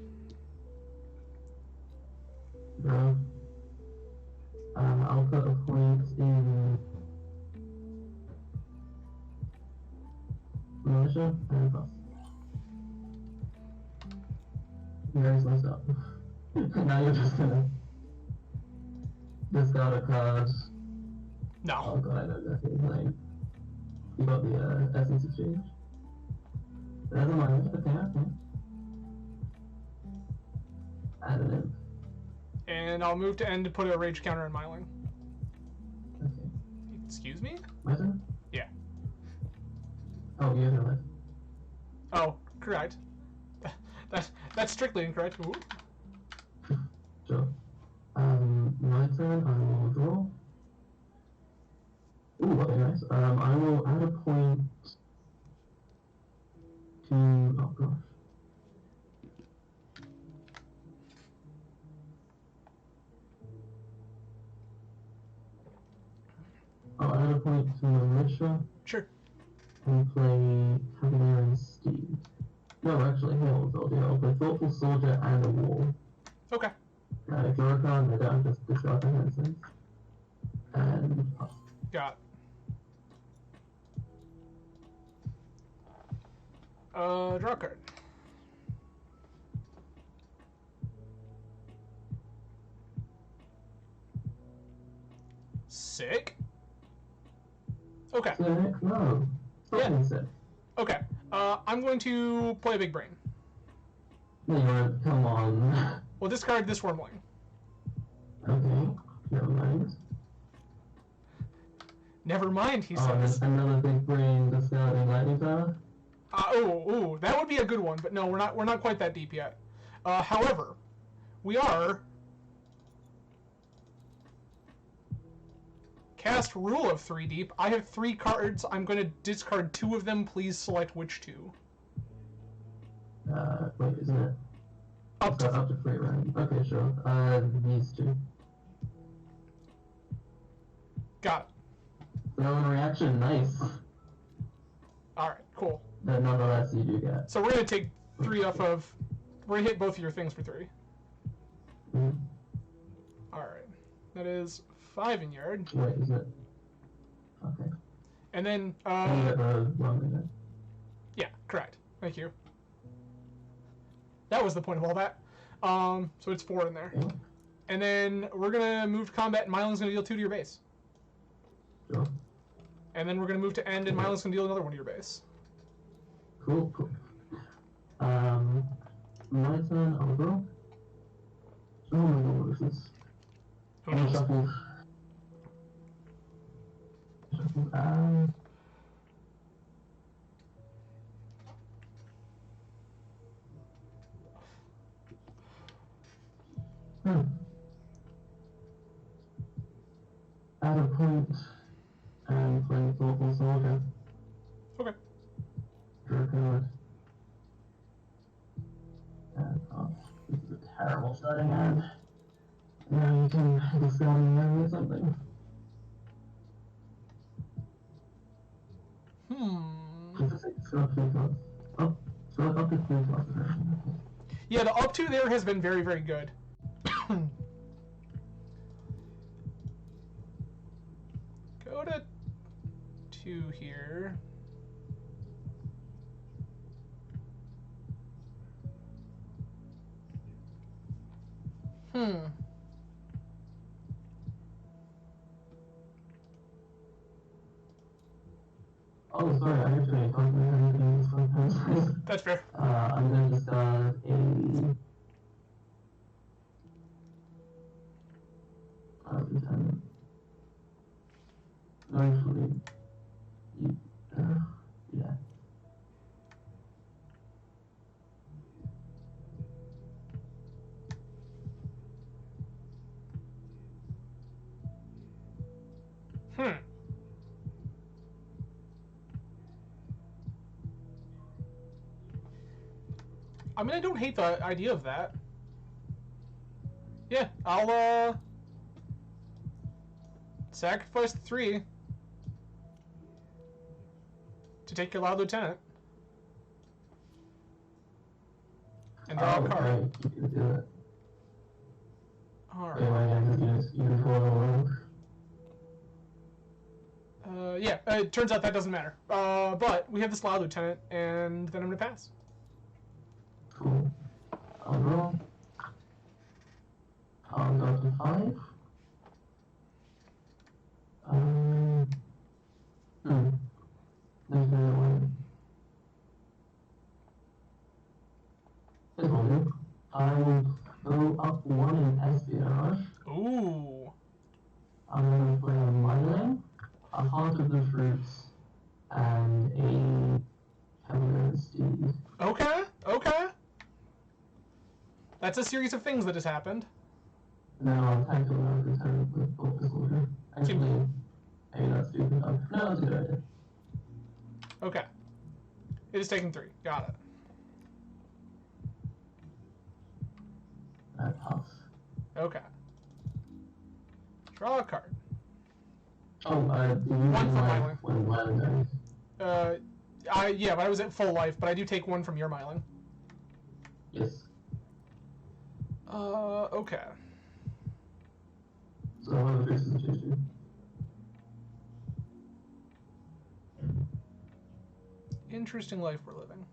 Bro. I'll put a point in militia and pass. There's no stop. Now you're just gonna discard a card. No. Oh god, I know exactly what you're playing. You got the Essence Exchange. Never mind, okay. Add it in. And I'll move to end to put a rage counter in Myling. Okay. Excuse me? My turn? Yeah. Oh, you have no life. Oh, correct. That's strictly incorrect. Ooh. Sure. My turn, I will draw. Ooh, okay, nice. I will add a point to... oh gosh. I'll add a point to militia. Sure. And play Cavalier and Steed. No, actually, here I'll do. I'll play Thoughtful Soldier and a Wall. Okay. If you're a card, I don't just discard the nonsense. And pass. Got it. Draw a card. Sick. Okay. Sick? No. Something sick. Okay. I'm going to play a big brain. No, you want come on. We'll discard this Wormling. Okay. Never mind. Never mind, he Oh, says. another big brain discarding lightning power? Ooh, that would be a good one, but no, we're not quite that deep yet. However, we are cast Rule of 3 deep. I have 3 cards. I'm going to discard 2 of them. Please select which 2. Wait, isn't it? Up to Up to 3, right? Okay, sure. These 2. Got it. No reaction, nice. Alright, cool. But nonetheless, you do get. So we're going to take 3 off of... We're going to hit both of your things for 3. Mm. Alright. That is 5 in yard. Wait, is it? Okay. And then, You get the 1 minute. yeah, correct. Thank you. That was the point of all that. So it's 4 in there. Okay. And then we're going to move to combat, and Mylan's going to deal 2 to your base. Sure. And then we're going to move to end, and Mylan's going to deal another 1 to your base. Cool, cool. My turn, I'll go. Oh my god, what is this? Who knows? Shuffle. Shuffle, Add a point and play Thoughtful Soldier. Okay. Draw a card. And, this is a terrible starting hand. Now you can discard and with something. Up to 3 cards. Yeah, the up 2 there has been very, very good. Go to 2 here. Oh, sorry, I actually comprehend these sometimes. That's fair. I'm going to discard a lieutenant. Actually, yeah. I mean, I don't hate the idea of that. Yeah, I'll, sacrifice 3 to take your Loud Lieutenant. And draw a card. Okay, you can do it. Alright. Yeah, it turns out that doesn't matter. But we have this Loud Lieutenant, and then I'm gonna pass. Cool. I'll roll. I'll go to 5. There's no one. This will do. I will go up 1 in espionage. Ooh. I'm going to play a Myling, a Heart of the Fruits, and a Cavalier Steed. Okay, okay. That's a series of things that has happened. Now I'm taking around the turn with Focus Order. Actually, hey, that's stupid. No, that's a good idea. Okay. It is taking 3. Got it. Tough. Okay. Draw a card. Oh, you One from life when legendary. Yeah, but I was at full life, but I do take 1 from your Myling. Yes. Okay. So one of the fixes is 2-2. Interesting life we're living.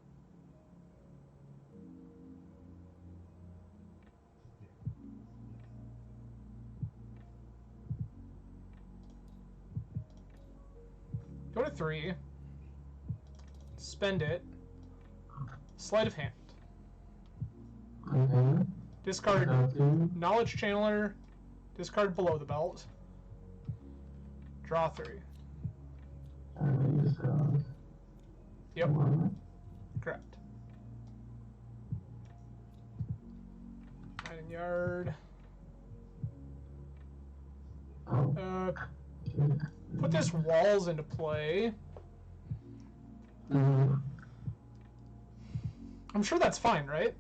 Go to 3. Spend it. Sleight of hand. Okay. Discard Two. Knowledge Channeler. Discard Below the Belt. Draw 3. And then you discard. Yep. One. Correct. 9 yard. Oh. Put this walls into play. Mm-hmm. I'm sure that's fine, right?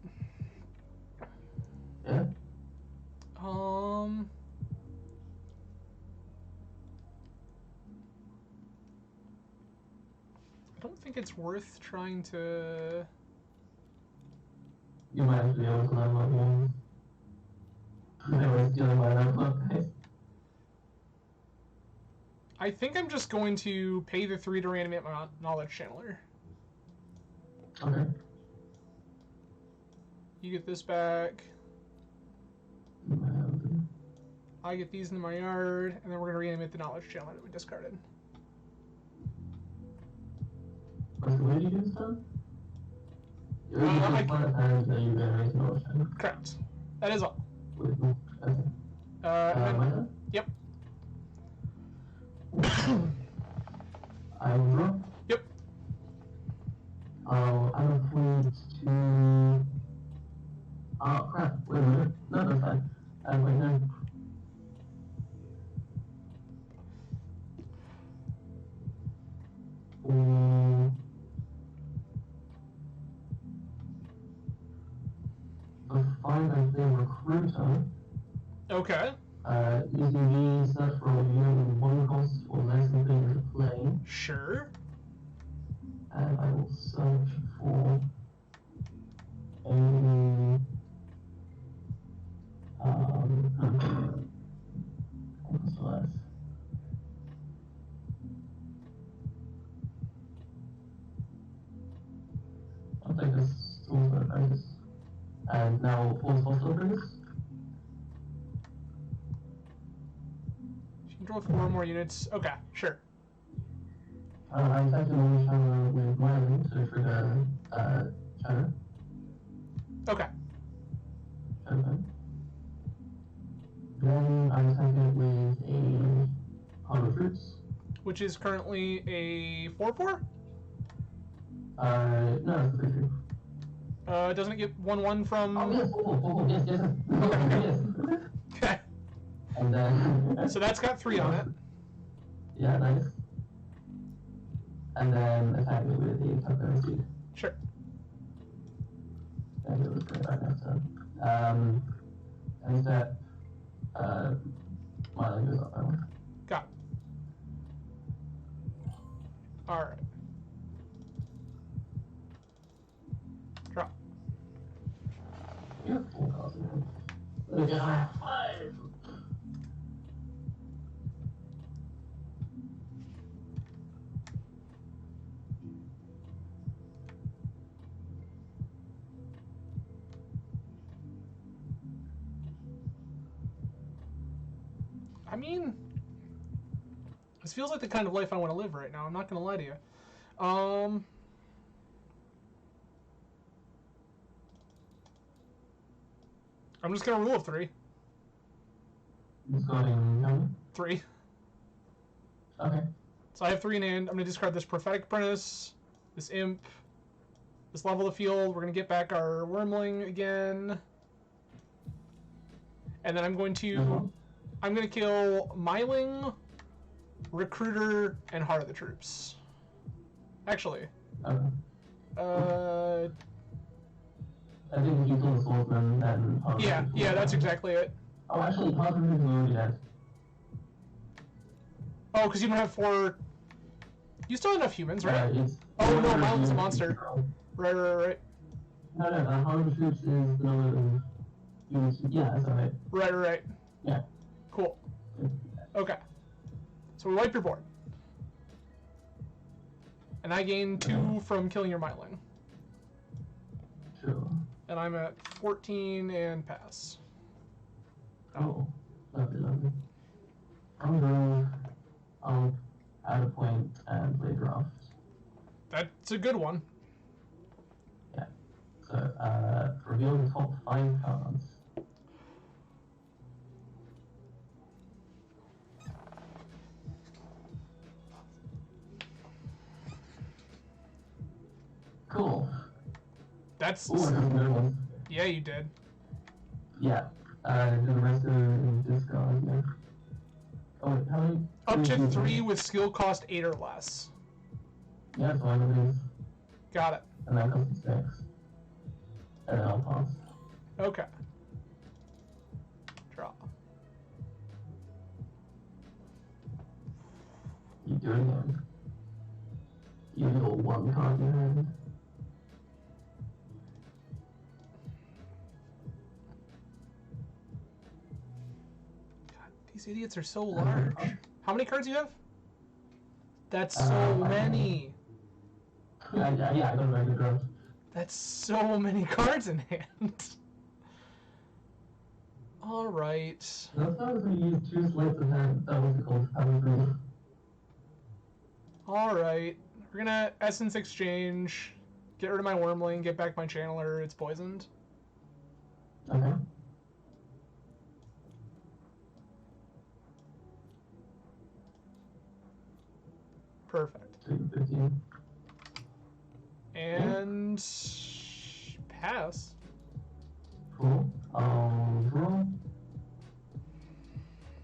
Yeah. I don't think it's worth trying to. You might actually be able to level up one. I was dealing with level up, guys. I think I'm just going to pay the 3 to reanimate my Knowledge Channeler. Okay. You get this back. I get these in my yard, and then we're going to reanimate the Knowledge Channeler that we discarded. What's the way you do this done? You just want to hand that you generate knowledge. Correct. That is all. Okay. Yep. I draw. Yep. I'll allocate to. Oh crap! Wait a minute. No, that's fine. Wait no. Find and play recruiter. Okay. TCG set for a year with 1 cost or less than thing to play. Sure. And I will search for a what's less? I'll take this tool for practice. And now pause hostile triggers. You can draw 4 more units. Okay, sure. I expect an only channel with Myling to trigger channel. Okay. Okay. Then I attack it with a Harbor Fruits. Which is currently a 4/4? No, it's a 3/3. Doesn't it get 1/1 from? Oh yes, yes. Okay. Okay. And then. So that's got 3 on it. Yeah, nice. And then attack it with the attack speed. Sure. And it was great right next turn. And that Myling goes up by 1. Got it. Alright. Drop. You have 4 cards in hand. Look at that. 5. I mean, this feels like the kind of life I want to live right now. I'm not going to lie to you. I'm just going to rule of 3. Just going how many? 3. Okay. So I have 3 in hand. I'm going to discard this Prophetic Apprentice, this Imp, this Level the Field. We're going to get back our Wormling again. And then I'm going to... I'm going to kill Myling, Recruiter, and Heart of the Troops. Actually. Okay. I think you kill the Swordsman and... Yeah, that's exactly it. Oh, actually, Heart of the Troops is already dead. Oh, because you don't have 4... You still have enough humans, right? It's... Oh, no, Myling's a monster. Right. No, Heart of the Troops is the number of humans... Yeah, that's alright. Right. Yeah. Cool. Okay. So we wipe your board. And I gain 2 from killing your Myling. Sure. And I'm at 14 and pass. Oh, lovely. I'll add a point and play It's a good one. Yeah. So, reveal the top 5 cards. Cool. That's... Ooh, I got a good one. Yeah, you did. Yeah. The rest of it in discard, yeah. Oh, wait, how many? Up to 3 with skill cost 8 or less. Yeah, that's fine, it is. Got it. And that costs 6. And then I'll pass. Okay. Draw. You do it again. You got 1 card in your hand. God, these idiots are so large. How many cards do you have? That's so many. Yeah, I got a very good draft. That's so many cards in hand. Alright. That's why I was going to use 2 sleights of hand. What's it called? Power 3. Alright. We're gonna Essence Exchange, get rid of my Wormling, get back my Channeler, it's poisoned. Okay. Perfect. 15. And... pass. Cool. I'll draw.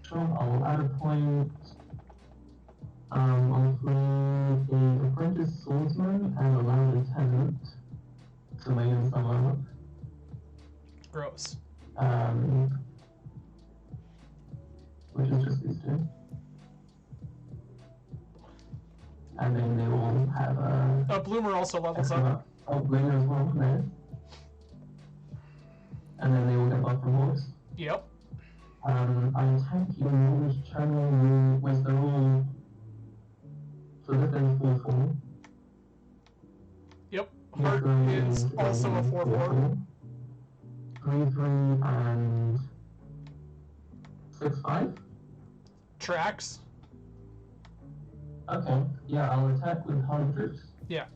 Sure, I'll add a point. I'll play the Apprentice Swordsman and allow the Lieutenant to main someone up. Gross. Which is just these 2. And then they will have a... Bloomer also levels up. Oh, Bloomer as well, nice. And then they will get buff from Horse. Yep. I attack your knowledge channel with the rule. So this is 4/4. Yep. Heart is also a 4/4. 3/3 and 6/5. Tracks. Okay. Yeah, I'll attack with hard troops. Yeah.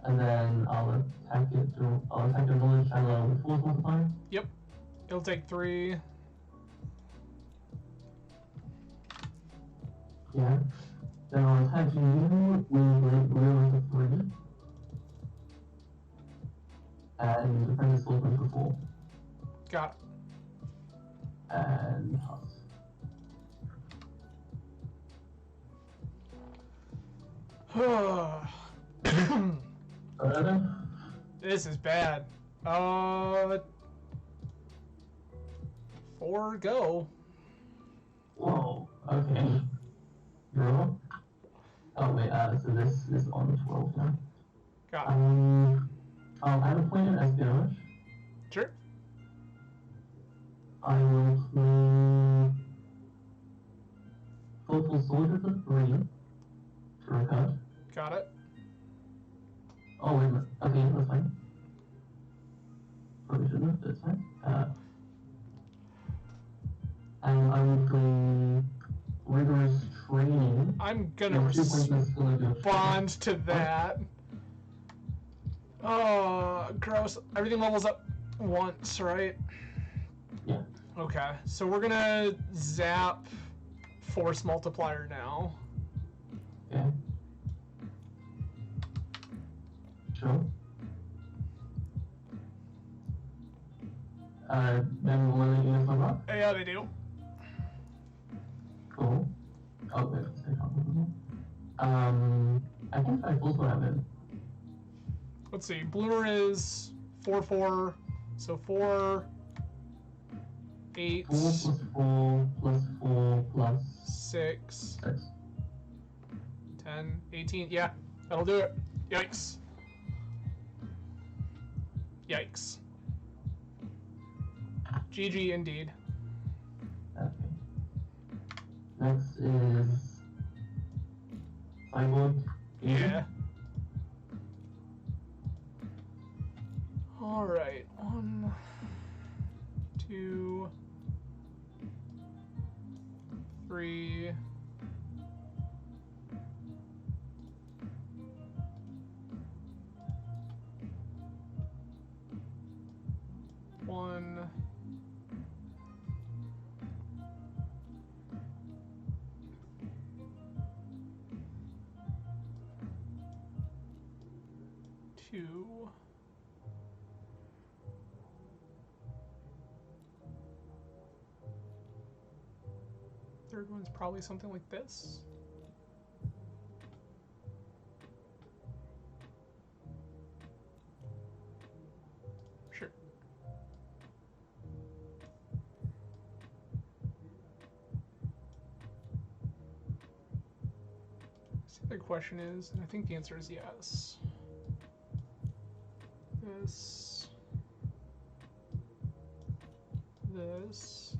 And then I'll attack the knowledge channel with force multiplier. Yep. It'll take 3. Yeah. Then I'll attack you with blue for 3. And Apprentice Swordsman for 4. Got And pass. it. This is bad. 4 go. Whoa, okay. Draw. Oh wait, so this is on 12 now. Got it. I'll add a point in espionage. Sure. I will play Thoughtful Soldier for 3. For a card. Got it. Oh wait a minute. Okay, that's fine. Probably shouldn't have, but it's fine. And I will play Rigorous Training. I'm gonna respond to that. Oh, gross. Everything levels up once, right? Yeah. Okay, so we're gonna zap Force Multiplier now. Okay. Sure. Then will they use my rock? Yeah, they do. Cool. Oh, wait, let's take off I think I also have it. Let's see. Bloomer is 4/4, so 4, 8, 4 plus 4 plus 4 plus 6, 6. 10, 18. Yeah, that'll do it. Yikes. Yikes. GG indeed. Okay. Next is Cyborg. Yeah. Alright. 1, 2, 3, 2. Third one's probably something like this. Sure. So the question is, and I think the answer is yes. This. This.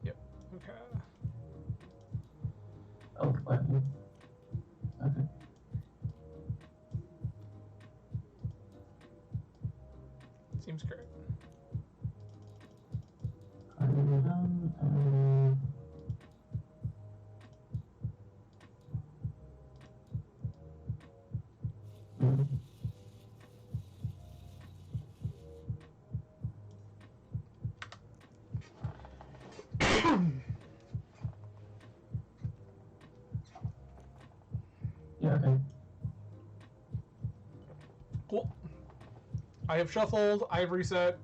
Yep. Okay. Oh, button. Okay. Seems great. Yeah, okay. Cool. I have shuffled. I have reset.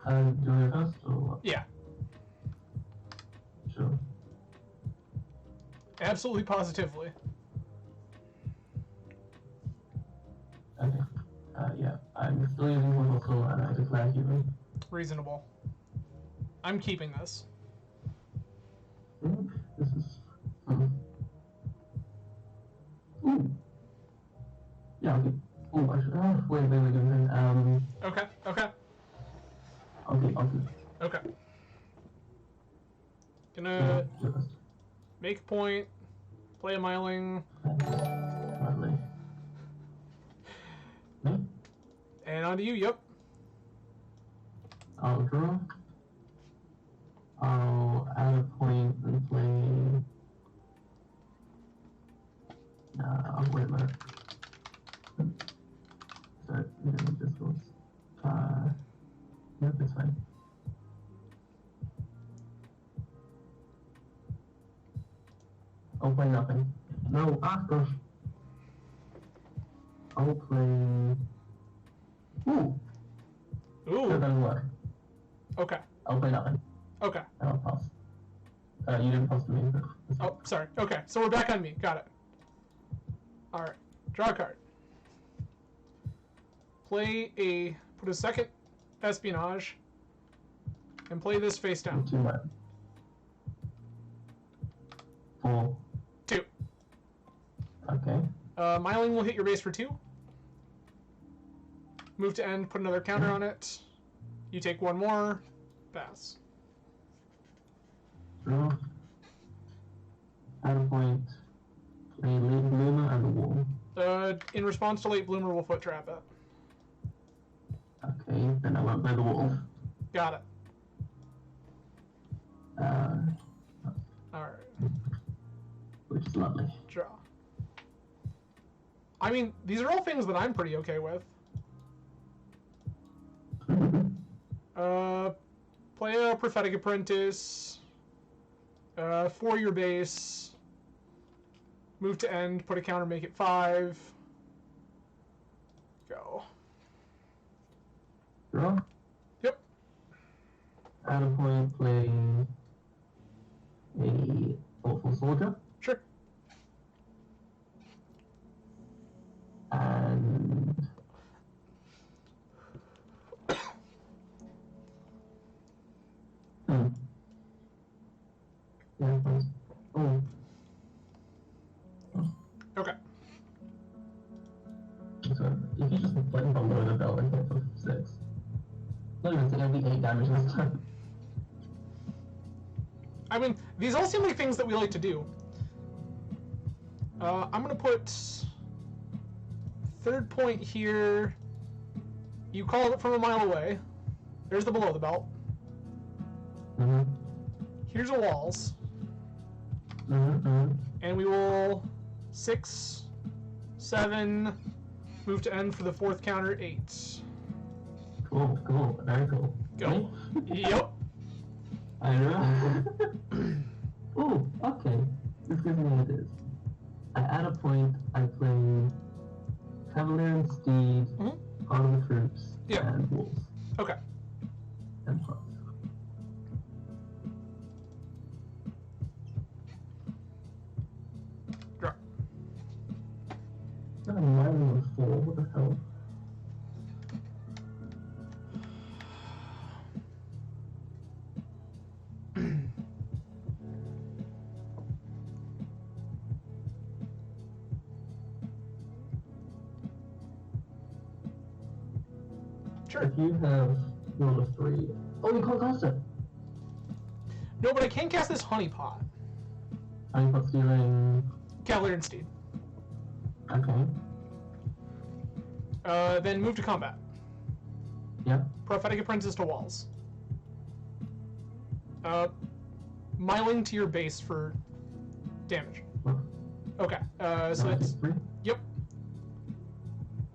Do you want to first or what? Yeah. Sure. Absolutely, positively. Okay. Yeah. I'm still using one muscle and I declare human. Reasonable. I'm keeping this. This is fun. Ooh. Yeah, okay. Oh, I should. Oh, wait. Okay. Okay. Okay. Okay. Gonna Just. make a point. Play a miling. Lovely. Me? And on to you. Yep. I'll draw. I'll add a point and play. Wait a minute. Sorry, this was. Nope, it's fine. I'll play nothing. No, gosh. I'll play. Ooh! That Ooh. doesn't work. Okay. I'll play nothing. Okay. And I'll pass. You didn't pass to me. Oh, sorry. Okay. So we're back on me. Got it. All right. Draw a card. Put a second espionage, and play this face down. Too much. 4. 2. Okay. Miling will hit your base for 2. Move to end, put another counter on it. You take 1 more. Pass. Draw. Add a point. Play Late Bloomer and a wall. In response to Late Bloomer, we'll foot trap it. Okay, then I won't play the wall. Got it. Alright. Which is lovely. Draw. I mean, these are all things that I'm pretty okay with. Play a Prophetic Apprentice. For your base. Move to end, put a counter, make it 5. Go. Draw. Yep. Add a point, play a Awful Soldier. Sure. And yeah, oh. Okay. So if you just like below the belt and hit for 6. Not even saying it'll be 8 damage this time. I mean, these all seem like things that we like to do. I'm gonna put third point here. You called it from a mile away. There's the below the belt. Here's the walls. And we will 6, 7, move to end for the 4th counter, 8. Cool, very cool. Go. Yep. I know. Oh, okay. This gives me ideas. I add a point, I play Cavalier and Steed, Part of the Troops, and Wolves. Okay. And plus. Draw. I'm mining on 4, what the hell? Sure. If you have roll of 3. Oh, you can't cast it! No, but I can cast this honeypot. Honeypot stealing. Cavalier and Steed. Okay. Then move to combat. Yep. Prophetic Apprentice to walls. Miling to your base for damage. What? Okay. So that's 3? yep.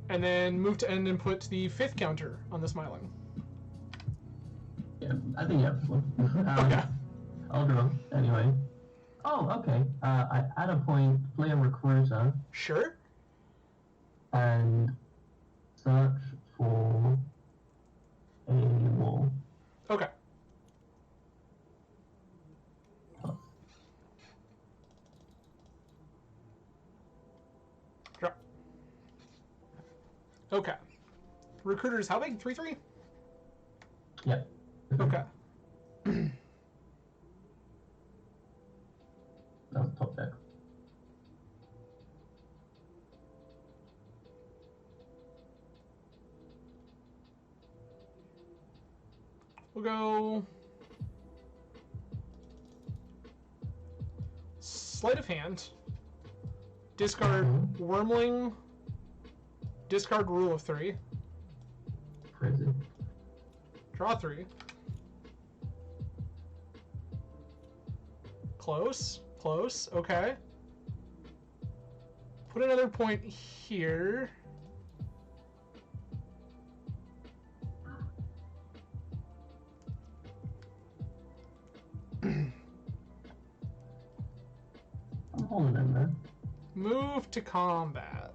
And then move to end and put the 5th counter on this Miling. Yeah, I think you have this one. Okay. I'll draw. Anyway. Oh, okay. I add a point, play a recruiter, Sure. and search for a wall. Okay. Plus. Draw. Okay. Recruiters, how big? 3/3? Yep. Okay. That was top deck. We'll go sleight of hand, discard Wormling, discard Rule of 3, Crazy. draw 3. Close, close, okay. Put another point here. I'm holding in there. Move to combat.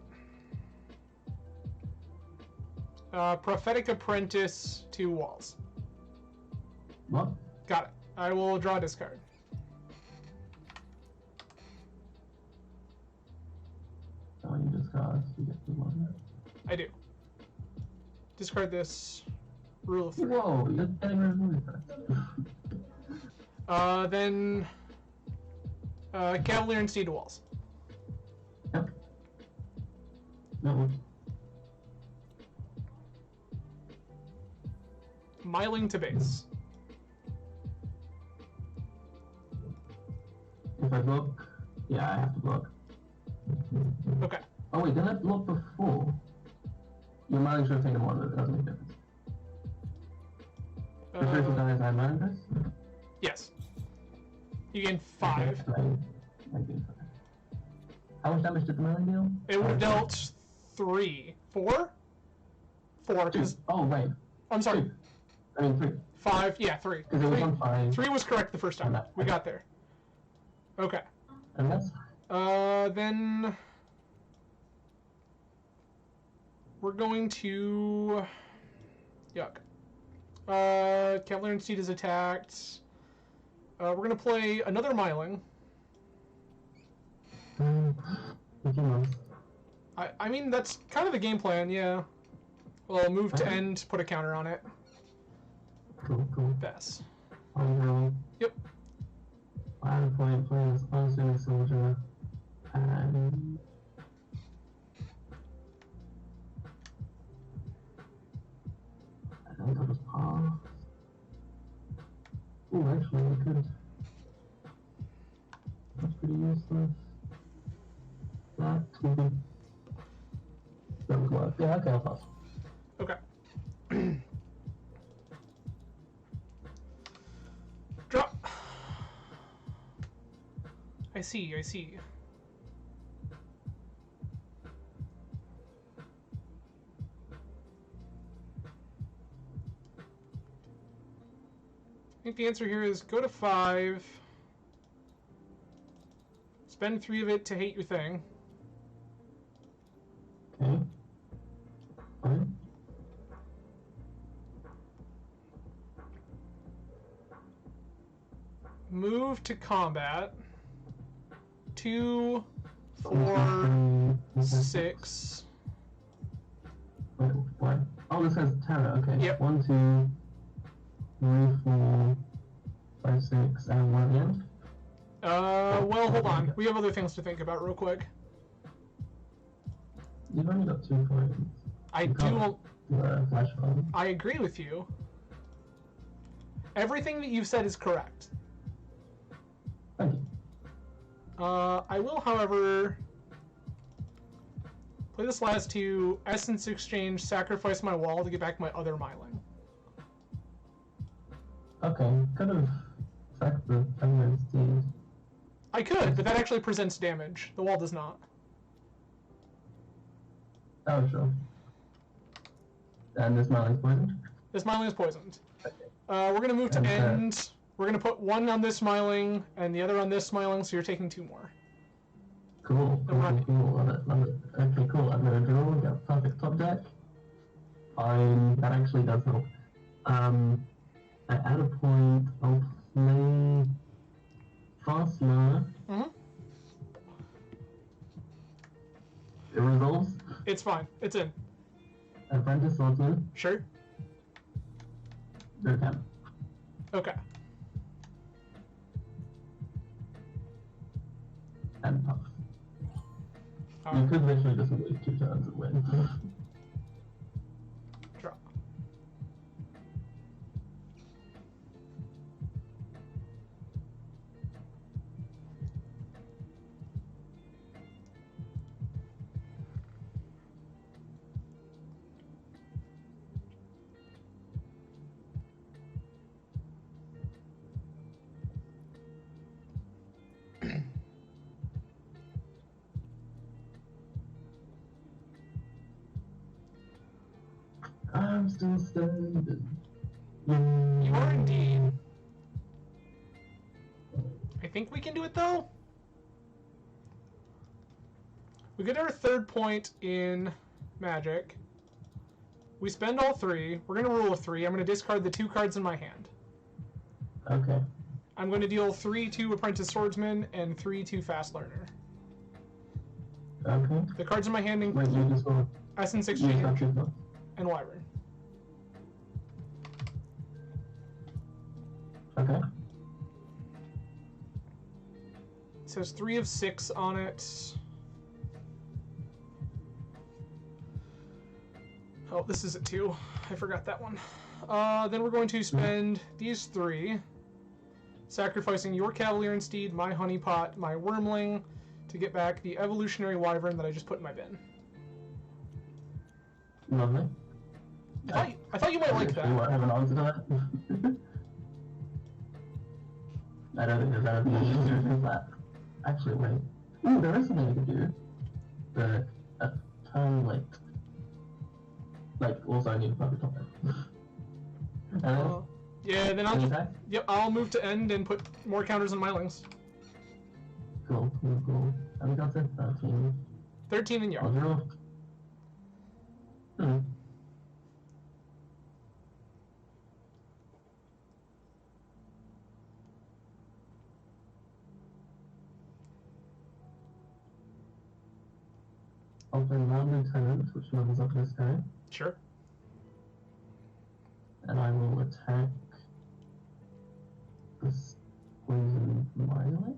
Prophetic Apprentice to walls. What? Got it. I will draw a discard. Oh, you discard. You get the one. I do. Discard this. Rule of 3. Whoa, you're getting rid of movie cards. Then Cavalier and Steed to walls. Yep. No. Miling to base. If I block, yeah, I have to block. Okay. Oh wait, did I block before? Your mind should have taken one of it, it doesn't make a difference. The first dies, I mind this? Yes. You gain 5. How much damage did the melee deal? It would have dealt 3. 4? 4, because... Oh, right. I'm sorry. 2. I mean 3. 5, yeah, 3. Because it was on 5. 3 was correct the first time. Okay. We got there. Okay. And that's... Then... We're going to... Yuck. Cavalier and Steed is attacked. We're going to play another Miling. I mean, that's kind of the game plan, yeah. Well, I'll move to end, put a counter on it. Cool. Pass. Yep. I have a point, play this unassuming soldier, and... I think I'll just pass. Oh, actually, I could... That's pretty useless. That would be... That would work. Yeah, okay, I'll pass. Okay. Drop. I see. I think the answer here is go to 5. Spend 3 of it to hate your thing. Okay. Fine. Move to combat. 2, 4, 6. Wait, what? Oh, this has terror. Okay. Yep. 1, 2, 3, 4, 5, 6, and 1 at the end. Well, hold on. We have other things to think about real quick. You've only got 2 coins. I You can't do. flash bomb. I agree with you. Everything that you've said is correct. Thank you. I will, however, play this last 2, Essence Exchange, sacrifice my wall to get back my other Myling. Okay, could have sacked the Feminine Steed. I could, but that actually presents damage. The wall does not. Oh, sure. And this Myling's poisoned? This Myling is poisoned. Okay. We're going to move to And, end. We're going to put 1 on this Myling and the other on this Myling, so you're taking 2 more. Cool. Love it. Okay, cool. I'm gonna draw and get perfect top deck. Fine. That actually does help. At a point, I'll play Fastener. It resolves. It's fine. It's in. Apprentice Swordsman. Sure. Go camp. Okay. And puff. You could literally just wait 2 turns and win. Draw. I'm still standing. You are indeed. I think we can do it though. We get our 3rd point in Magic. We spend all 3. We're going to roll a 3. I'm going to discard the 2 cards in my hand. Okay. I'm going to deal 3 to Apprentice Swordsman and 3 to Fast Learner. Okay. The cards in my hand Wait, you just want Essence to Exchange and Wyvern. Okay. It says 3 of 6 on it. Oh, this is it too. I forgot that one. Then we're going to spend these 3, sacrificing your Cavalier and Steed, my Honeypot, my Wormling, to get back the Evolutionary Wyvern that I just put in my bin. Lovely. I thought you might like that. You have an answer to that? I don't think there's anything easier than that. Actually, wait. Ooh, there is something you can do. But a turn late. Like, also I need a perfect top deck. Yeah, then I'll attack? Yep, I'll move to end and put more counters on Mylings. Cool. And we got to 13. 13 in I'll yard. draw. I'll play Lord Lieutenant, which levels up this guy. Sure. And I will attack this poison Myling.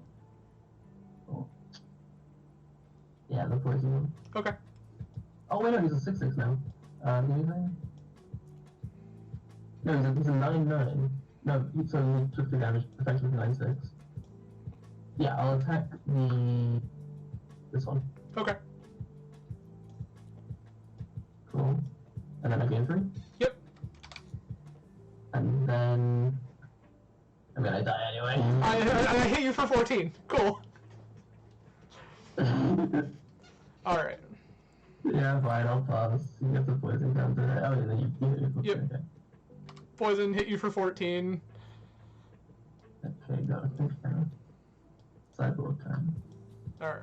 Oh. Yeah, the poison one. Okay. Oh wait, no, he's a 6/6 now. Anything? No, he's a 9/9. No, so he took 3 damage, effectively 9/6. Yeah, I'll attack this one. Okay. Cool. And then I gain 3? Yep. And then I mean I die anyway. I hit you for 14. Cool. Alright. Yeah, fine, I'll pass. You get the poison counter. Oh, and then you hit your Yep. Okay. Poison hit you for 14. Okay, got a 6 now. Sideboard turn. All right.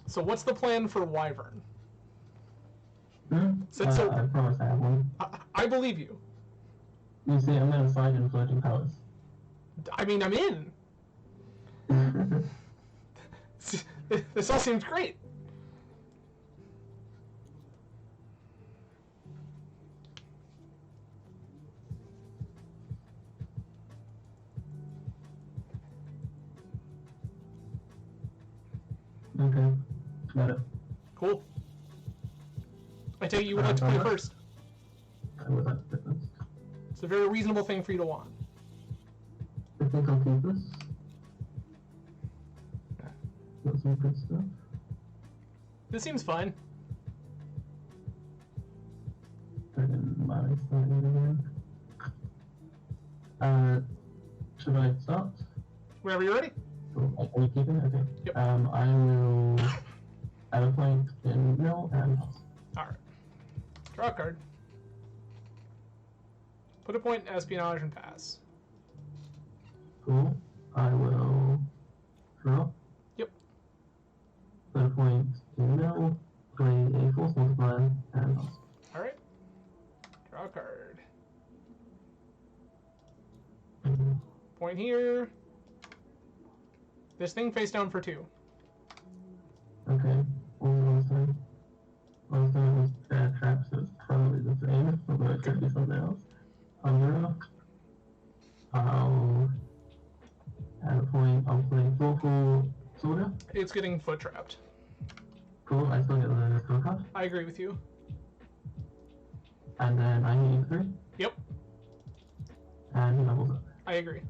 So what's the plan for Wyvern? So I promise I have one. I believe you. You see, I'm gonna find in Floating Palace. I mean, I'm in. This all seems great. Okay, got it. Cool. I take it you would like to play first. I would like to play first. It's a very reasonable thing for you to want. I think I'll keep this. Got some good stuff. This seems fine. I didn't mind starting again. Should I start? Whenever you're ready. Are you keeping it? Okay. Yep. I will add a point in mill and pass. Alright. Draw a card. Put a point in espionage and pass. Cool. I will draw. Yep. Put a point in mill, play a force multiplier, and pass. Alright. Draw a card. Point here. This thing face down for 2. Okay. What was I saying? Last time was trap, so it's probably the same, although it could be something else. I'll add a point. I'll play Thoughtful Soldier. It's getting foot trapped. Cool, I still get the skill card. I agree with you. And then I need 3. Yep. And he levels up. I agree.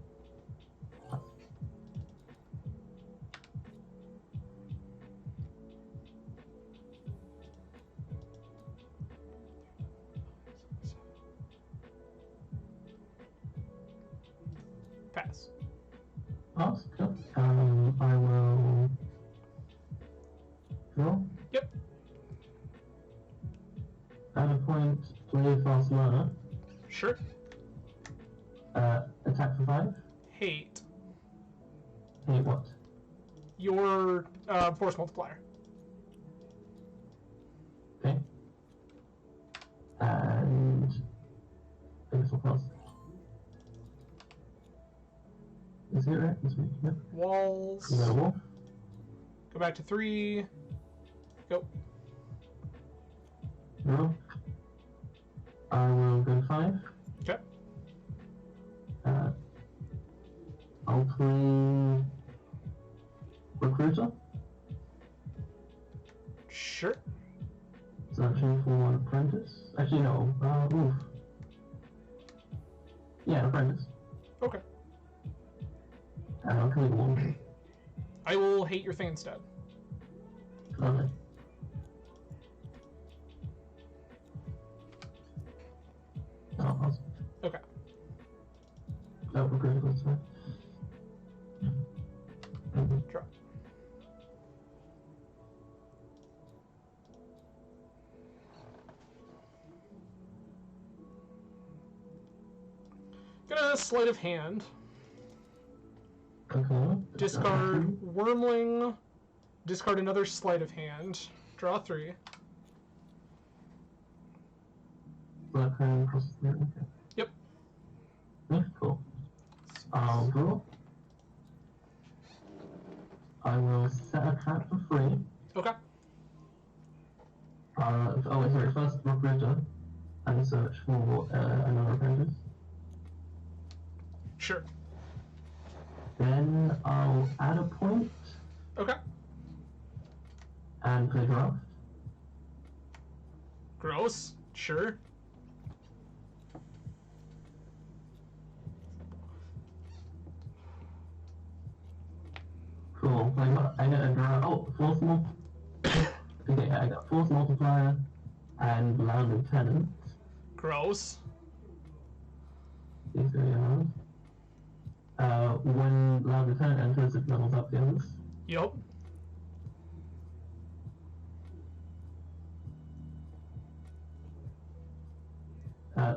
Pass. Pass, cool. I will draw. Yep. Add a point, play fast learner. Sure. Attack for 5. Hate. Hey, what? Your force multiplier. Okay. And this will pass. Is it right? This week, yep. Walls. You got a wall? Go back to 3. Go. No. I will go to 5. Okay. I'll play Recruiter. Sure. Searching for an apprentice. Actually, no. Oof. Yeah, an apprentice. Okay. And I'll kill one. I will hate your thing instead. Okay. Oh, awesome. Okay. That would be great, that's fine. Draw. Gonna sleight of hand. Okay. Discard Wormling. Discard another sleight of hand. Draw 3. Black hand across the okay. Yep. Yeah, cool. I'll draw. I will set a trap for 3. Okay. Oh wait, sorry, first Recruiter and search for another apprentice. Sure. Then I'll add a point Okay. and play draft. Gross. Sure. Cool. I get a draw. Oh, force multiplier. Okay, I got force multiplier and loud lieutenant. Gross. These three are. When loud lieutenant enters, it levels up the others. Yup.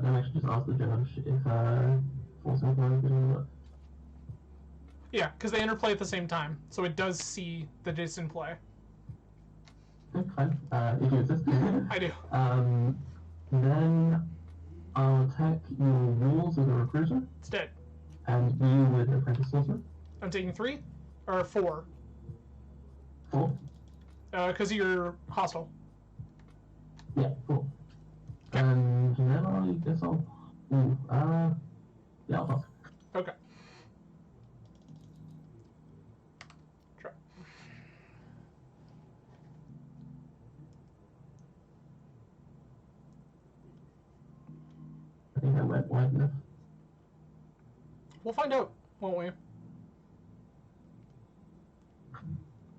Then I should just ask the judge if force multiplier is going to work. Yeah, because they interplay at the same time, so it does see the dis in play. Okay, fine. If you insist. I do. Then I'll attack your rules with a recruiter, It's dead. and you with apprentice sorcerer. I'm taking 3 or 4 4. because you're hostile. Yeah, 4. And then I guess I'll. Yeah, I'll pass. Okay. Try. I think I went wide enough. We'll find out, won't we?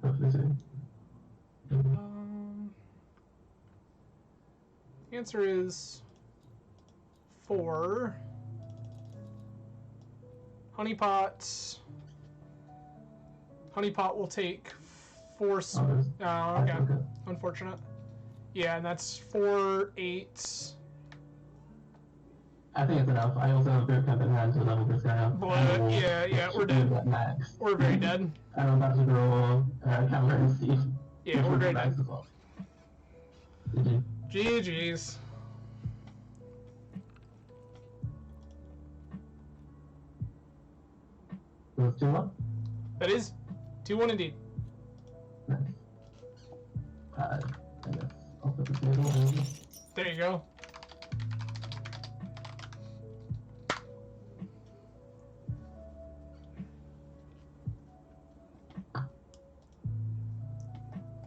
Hopefully soon. Answer is 4. Honeypot. Honeypot will take 4. Oh, okay. Unfortunate. Yeah, and that's 4, 8. I think it's enough. I also have boot camp in hand to level this guy up. But, yeah, we're dead. Max. We're very dead. And I'm about to draw Cameron and Steve. Yeah, we're very dead. As well. GG. GG's. Was 2-1? That is 2-1 indeed. Nice. I guess I'll put the table in. There you go.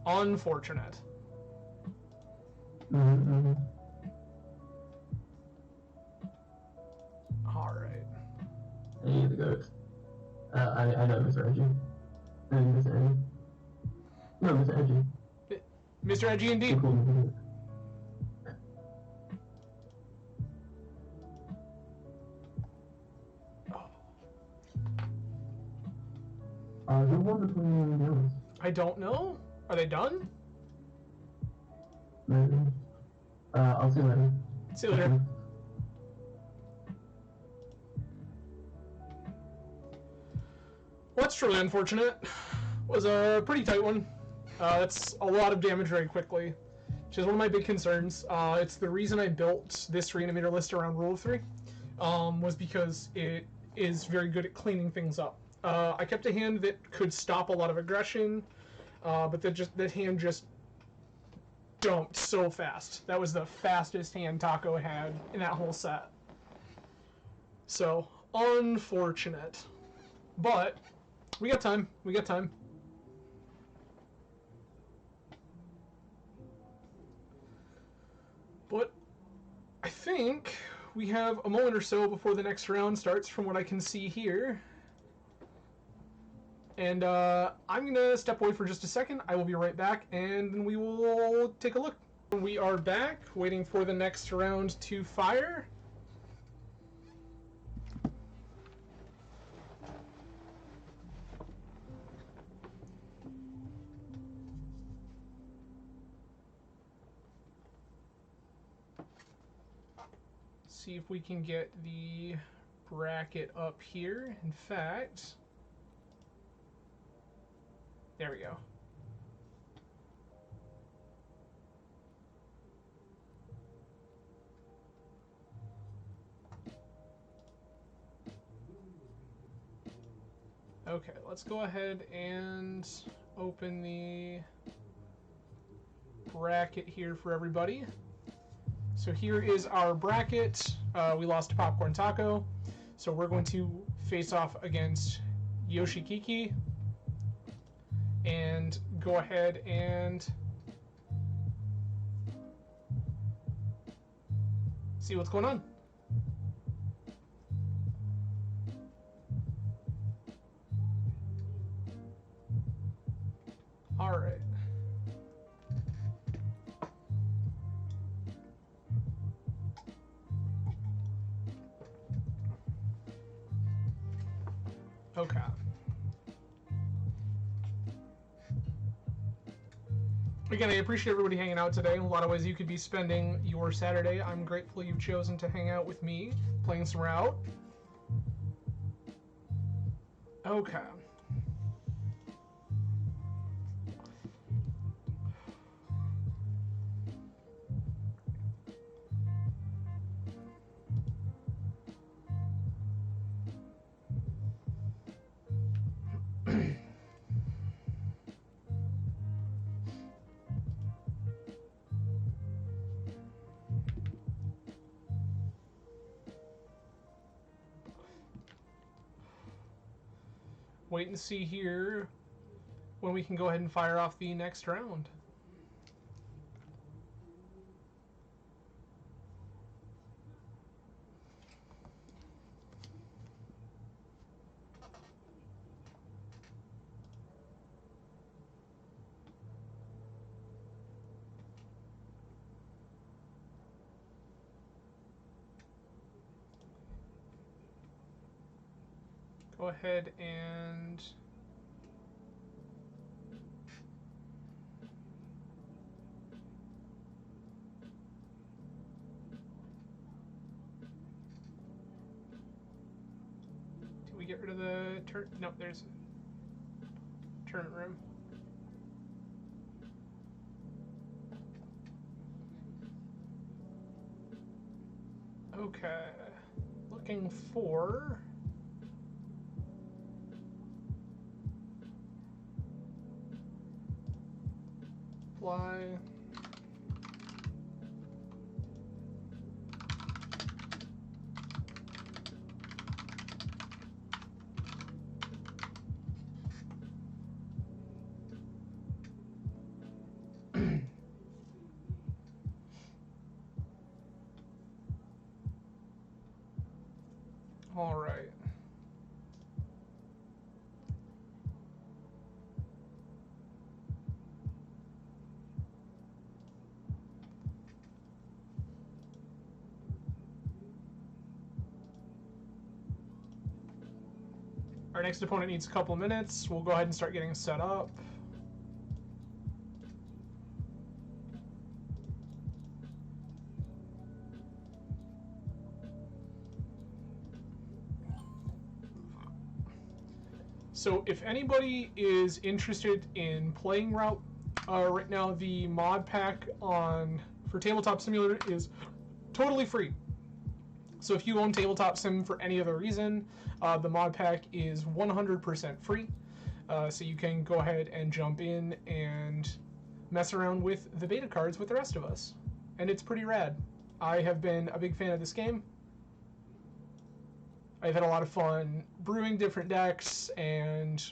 Unfortunate. Mm-hmm. Alright. Hey, the goat. I know Mr. Edgy. Mr. Edgy. No, Mr. Edgy. Mr. Edgy indeed. Who won between the others? I don't know. Are they done? Maybe. I'll see you later. See you later. Well, that's truly unfortunate. Was a pretty tight one. That's a lot of damage very quickly, which is one of my big concerns. It's the reason I built this Reanimator list around Rule of 3, was because it is very good at cleaning things up. I kept a hand that could stop a lot of aggression, but that hand just dumped so fast. That was the fastest hand Taco had in that whole set. So, unfortunate. But, we got time. We got time. But, I think we have a moment or so before the next round starts from what I can see here. And I'm going to step away for just a second. I will be right back, and then we will take a look. We are back, waiting for the next round to fire. See if we can get the bracket up here. In fact, there we go. Okay, let's go ahead and open the bracket here for everybody. So here is our bracket. We lost to Popcorn Taco, so we're going to face off against Yoshikiki and go ahead and see what's going on. All right. Okay. Again, I appreciate everybody hanging out today. In a lot of ways you could be spending your Saturday. I'm grateful you've chosen to hang out with me, playing some Rout. Okay. Wait and see here when we can go ahead and fire off the next round. Go ahead and do we get rid of the no, there's tournament room. Okay, looking for fly. All right. Our next opponent needs a couple minutes. We'll go ahead and start getting set up. So if anybody is interested in playing Rout, right now the mod pack for Tabletop Simulator is totally free. So if you own Tabletop Sim for any other reason, the mod pack is 100% free. So you can go ahead and jump in and mess around with the beta cards with the rest of us. And it's pretty rad. I have been a big fan of this game. I've had a lot of fun brewing different decks and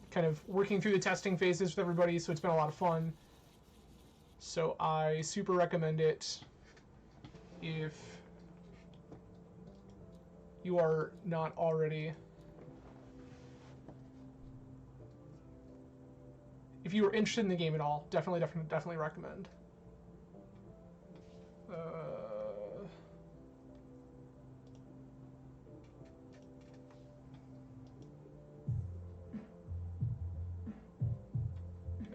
kind of working through the testing phases with everybody, so it's been a lot of fun. So I super recommend it if you are not already. If you are interested in the game at all, definitely recommend.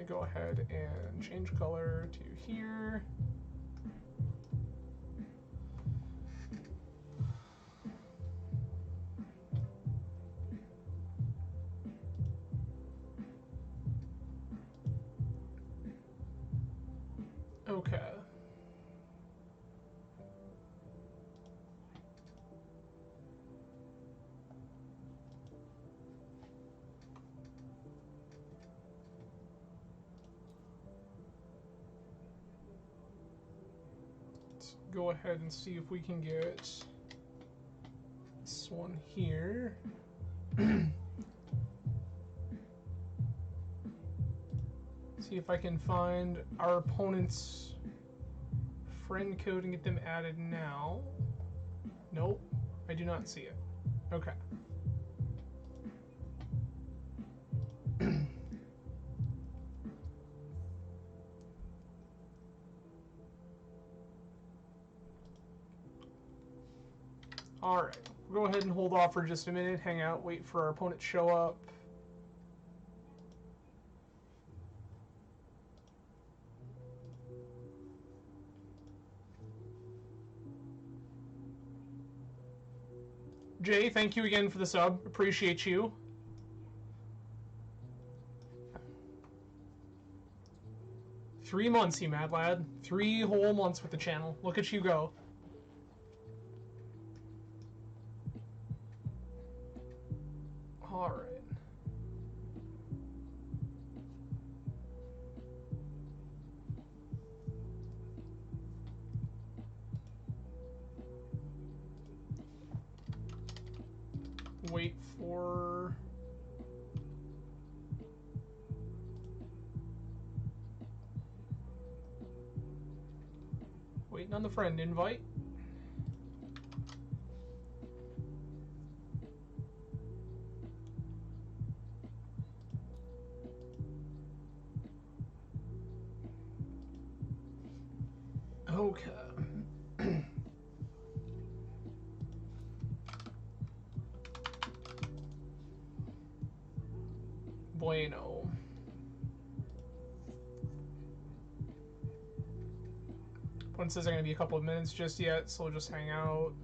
Go ahead and change color to here. Okay. Go ahead and see if we can get this one here. See if I can find our opponent's friend code and get them added now. Nope, I do not see it. Okay. Alright, we'll go ahead and hold off for just a minute, hang out, wait for our opponent to show up. Jay, thank you again for the sub. Appreciate you. Three months, you mad lad. 3 whole months with the channel. Look at you go. Alright. Wait for... Waiting on the friend invite. Okay. Bueno. One says they're going to be a couple of minutes just yet, so we'll just hang out.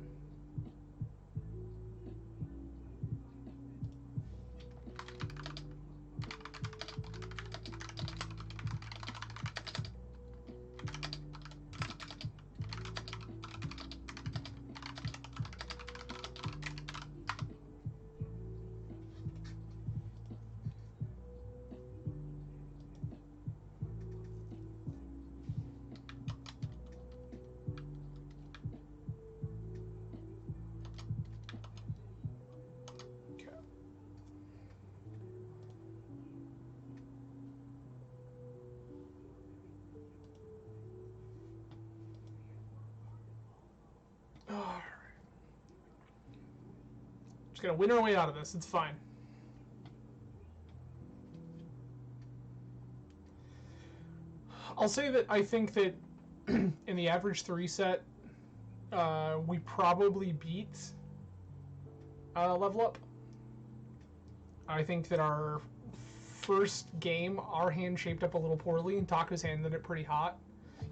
Just gonna win our way out of this. It's fine. I'll say that I think that in the average 3 set, we probably beat Level Up. I think that our first game, our hand shaped up a little poorly, and Taku's hand did it pretty hot,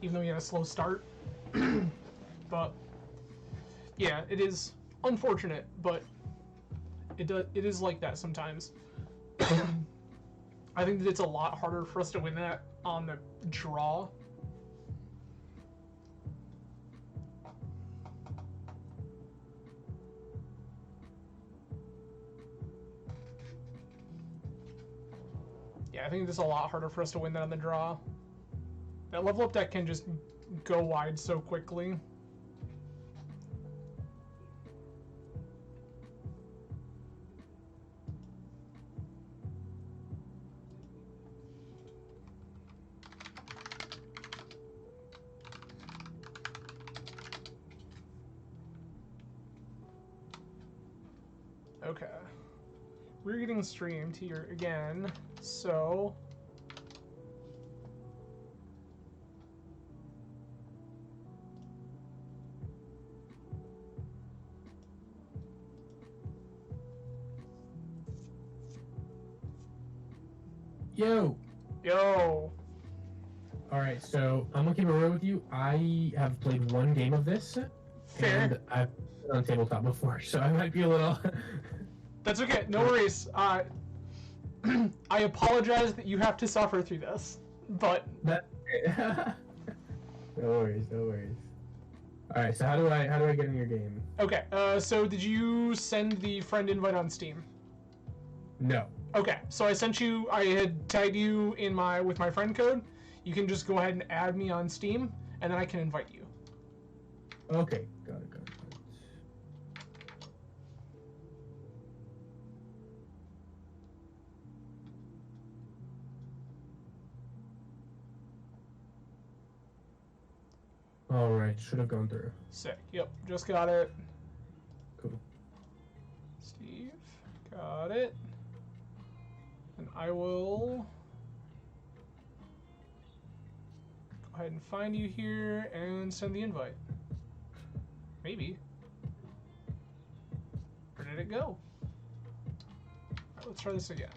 even though he had a slow start. But yeah, it is unfortunate, but it is like that sometimes. I think that it's a lot harder for us to win that on the draw. Yeah, I think it's a lot harder for us to win that on the draw. That level up deck can just go wide so quickly. Okay. We're getting streamed here again, so... Yo! Yo! Alright, so I'm gonna keep it real with you. I have played 1 game of this, Fair. and I've played on tabletop before, so I might be a little... That's okay, no worries. I apologize that you have to suffer through this, but... No worries, no worries. Alright, so how do I get in your game? Okay, so did you send the friend invite on Steam? No. Okay, so I had tagged you in with my friend code. You can just go ahead and add me on Steam, and then I can invite you. Okay, got it. All right, should have gone through. Sick. Yep, just got it. Cool. Steve, got it. And I will go ahead and find you here and send the invite. Maybe. Where did it go? All right, let's try this again.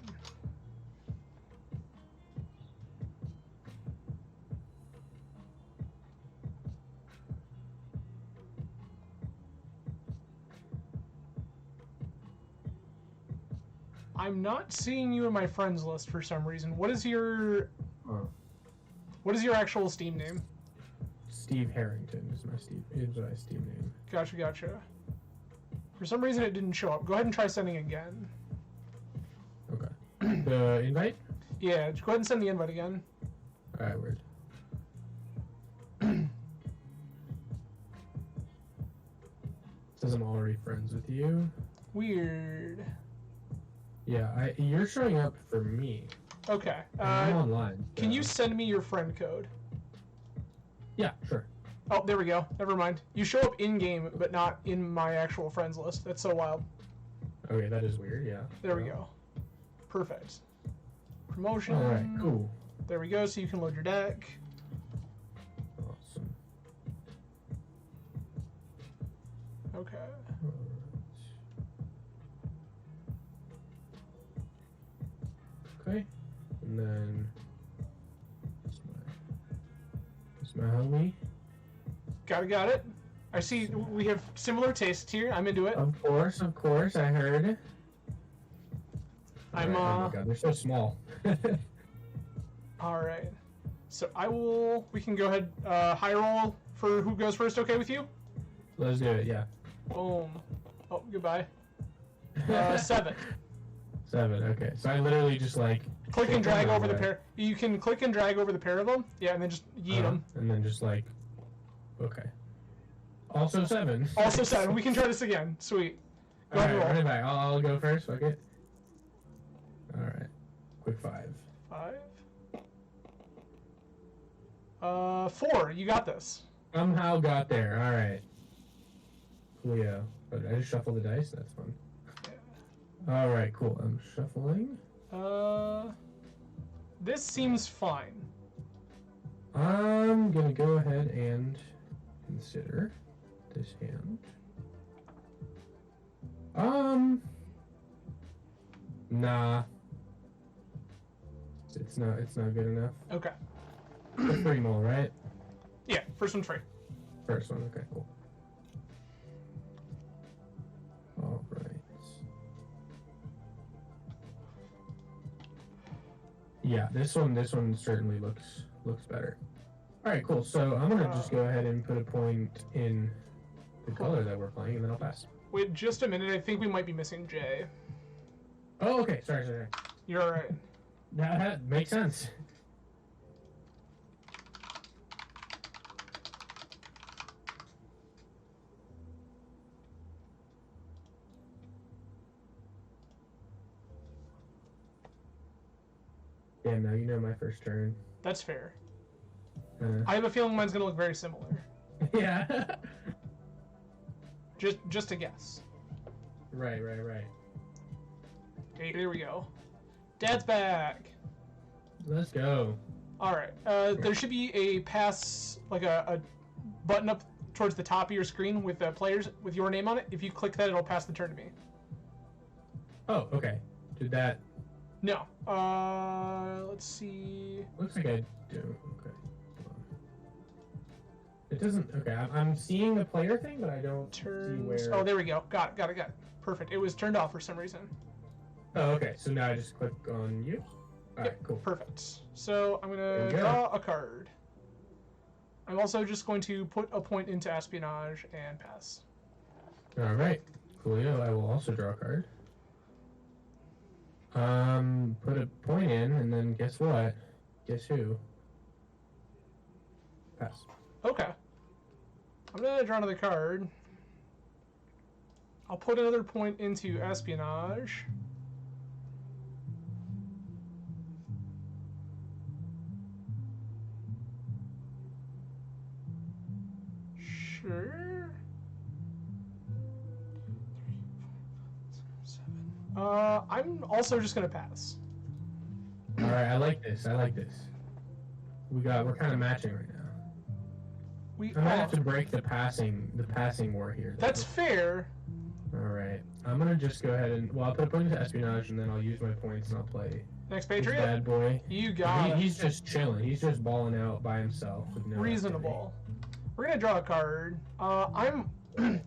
I'm not seeing you in my friends list for some reason. What is your actual Steam name? Steve Harrington is my Steam name. Gotcha, gotcha. For some reason it didn't show up. Go ahead and try sending again. Okay. The invite? Yeah, go ahead and send the invite again. Alright, weird. Says I'm already friends with you. Weird. Yeah, you're showing up for me. Okay. I'm online. So. Can you send me your friend code? Yeah, sure. Oh, there we go. Never mind. You show up in-game, but not in my actual friends list. That's so wild. Okay, that is weird, yeah. There we go. Perfect. Promotion. Alright, cool. There we go, so you can load your deck. Awesome. Okay. Okay. And then it's my homie. Got it. I see we have similar tastes here. I'm into it. Of course, I heard. I'm Oh my god, they're so small. Alright. So we can go ahead, high roll for who goes first, okay with you? Let's do it, yeah. Boom. Oh, goodbye. 7. 7, okay. So I literally just like... Click and drag over the pair. You can click and drag over the pair of them. Yeah, and then just yeet them. And then just like... Okay. Also 7. Also 7. We can try this again. Sweet. Go ahead and roll. Run it back. I'll go first, fuck it. Alright. Quick 5. 5. 4. You got this. Somehow got there. Alright. Coolio. But I just shuffle the dice. That's fun. Yeah. Alright, cool. I'm shuffling. This seems fine. I'm gonna go ahead and consider this hand. Nah. It's not good enough. Okay. It's 3 more, right? Yeah, first one's free. First one, okay, cool. All right. Yeah, this one certainly looks better. All right, cool. So I'm gonna just go ahead and put a point in the color that we're playing, and then I'll pass. Wait, just a minute. I think we might be missing J. Oh, okay. Sorry. You're all right. That makes sense. Yeah, now you know my first turn. That's fair. I have a feeling mine's gonna look very similar. Yeah. Just a guess. Right. Okay, here we go. Dad's back. Let's go. All right. There should be a pass, like a button up towards the top of your screen with players with your name on it. If you click that, it'll pass the turn to me. Oh, okay. Did that? No. Let's see. Looks like I do. Okay. It doesn't. Okay, I'm seeing the player thing, but I don't see where. Oh, there we go. Got it. Perfect. It was turned off for some reason. Oh, okay. So now I just click on you. All right, cool. Perfect. So I'm gonna draw a card. I'm also just going to put a point into espionage and pass. All right, coolio. I will also draw a card. Put a point in, and then guess what? Guess who? Pass. Okay. I'm gonna draw another card. I'll put another point into espionage. Sure. 3, 5, 6, 7. I'm also just gonna pass. All right, I like this. I like this. We're kind of matching right now. I might have to break the passing war here. That's fair. All right, I'm gonna just go ahead and I'll put a point into espionage, and then I'll use my points and I'll play. Next This Patriot. bad boy. You got it. He's just chilling. He's just balling out by himself. With no Reasonable. We're gonna draw a card. I'm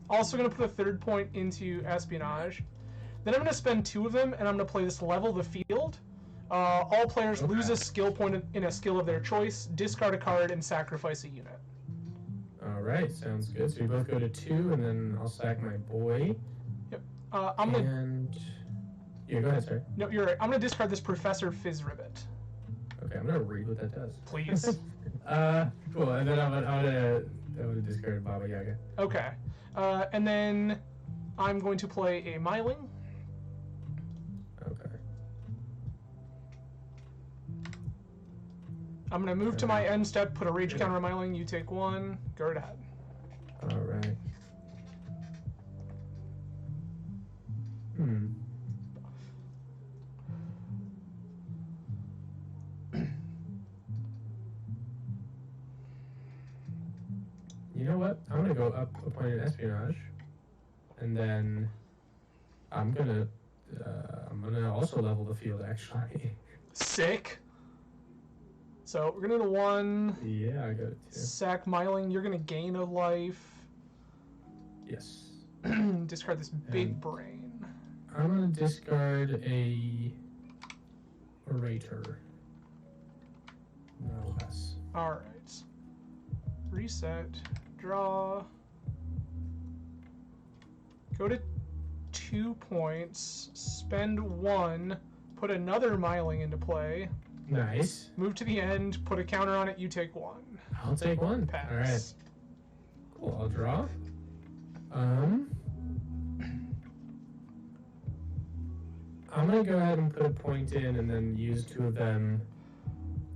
also gonna put a third point into espionage. Then I'm gonna spend 2 of them, and I'm gonna play this level the field. All players lose a skill point in a skill of their choice, discard a card, and sacrifice a unit. All right, sounds good. So we both go to 2, and then I'll sack my boy. Yep. I'm gonna. And yeah, go ahead, sir. No, you're right. I'm gonna discard this Professor Fizzribbit. Okay, I'm gonna read what that does. Please. Cool. And then I'm gonna discard Baba Yaga. Okay. And then I'm going to play a Myling. Okay. I'm gonna move to my end step, put a rage counter on Myling. You take 1. Go right ahead. All right. You know what? I'm gonna go up a point in espionage, and then I'm gonna also level the field actually. Sick. So we're gonna do 1. Yeah, I got it too. Sack Myling. You're gonna gain a life. Yes. Discard this big And- brain. I'm gonna discard a orator. No less. All right. Reset. Draw. Go to 2 points. Spend 1. Put another Myling into play. Nice. Move to the end. Put a counter on it. You take 1. I'll take 1. Pass. All right. Cool. I'll draw. I'm gonna go ahead and put a point in, and then use 2 of them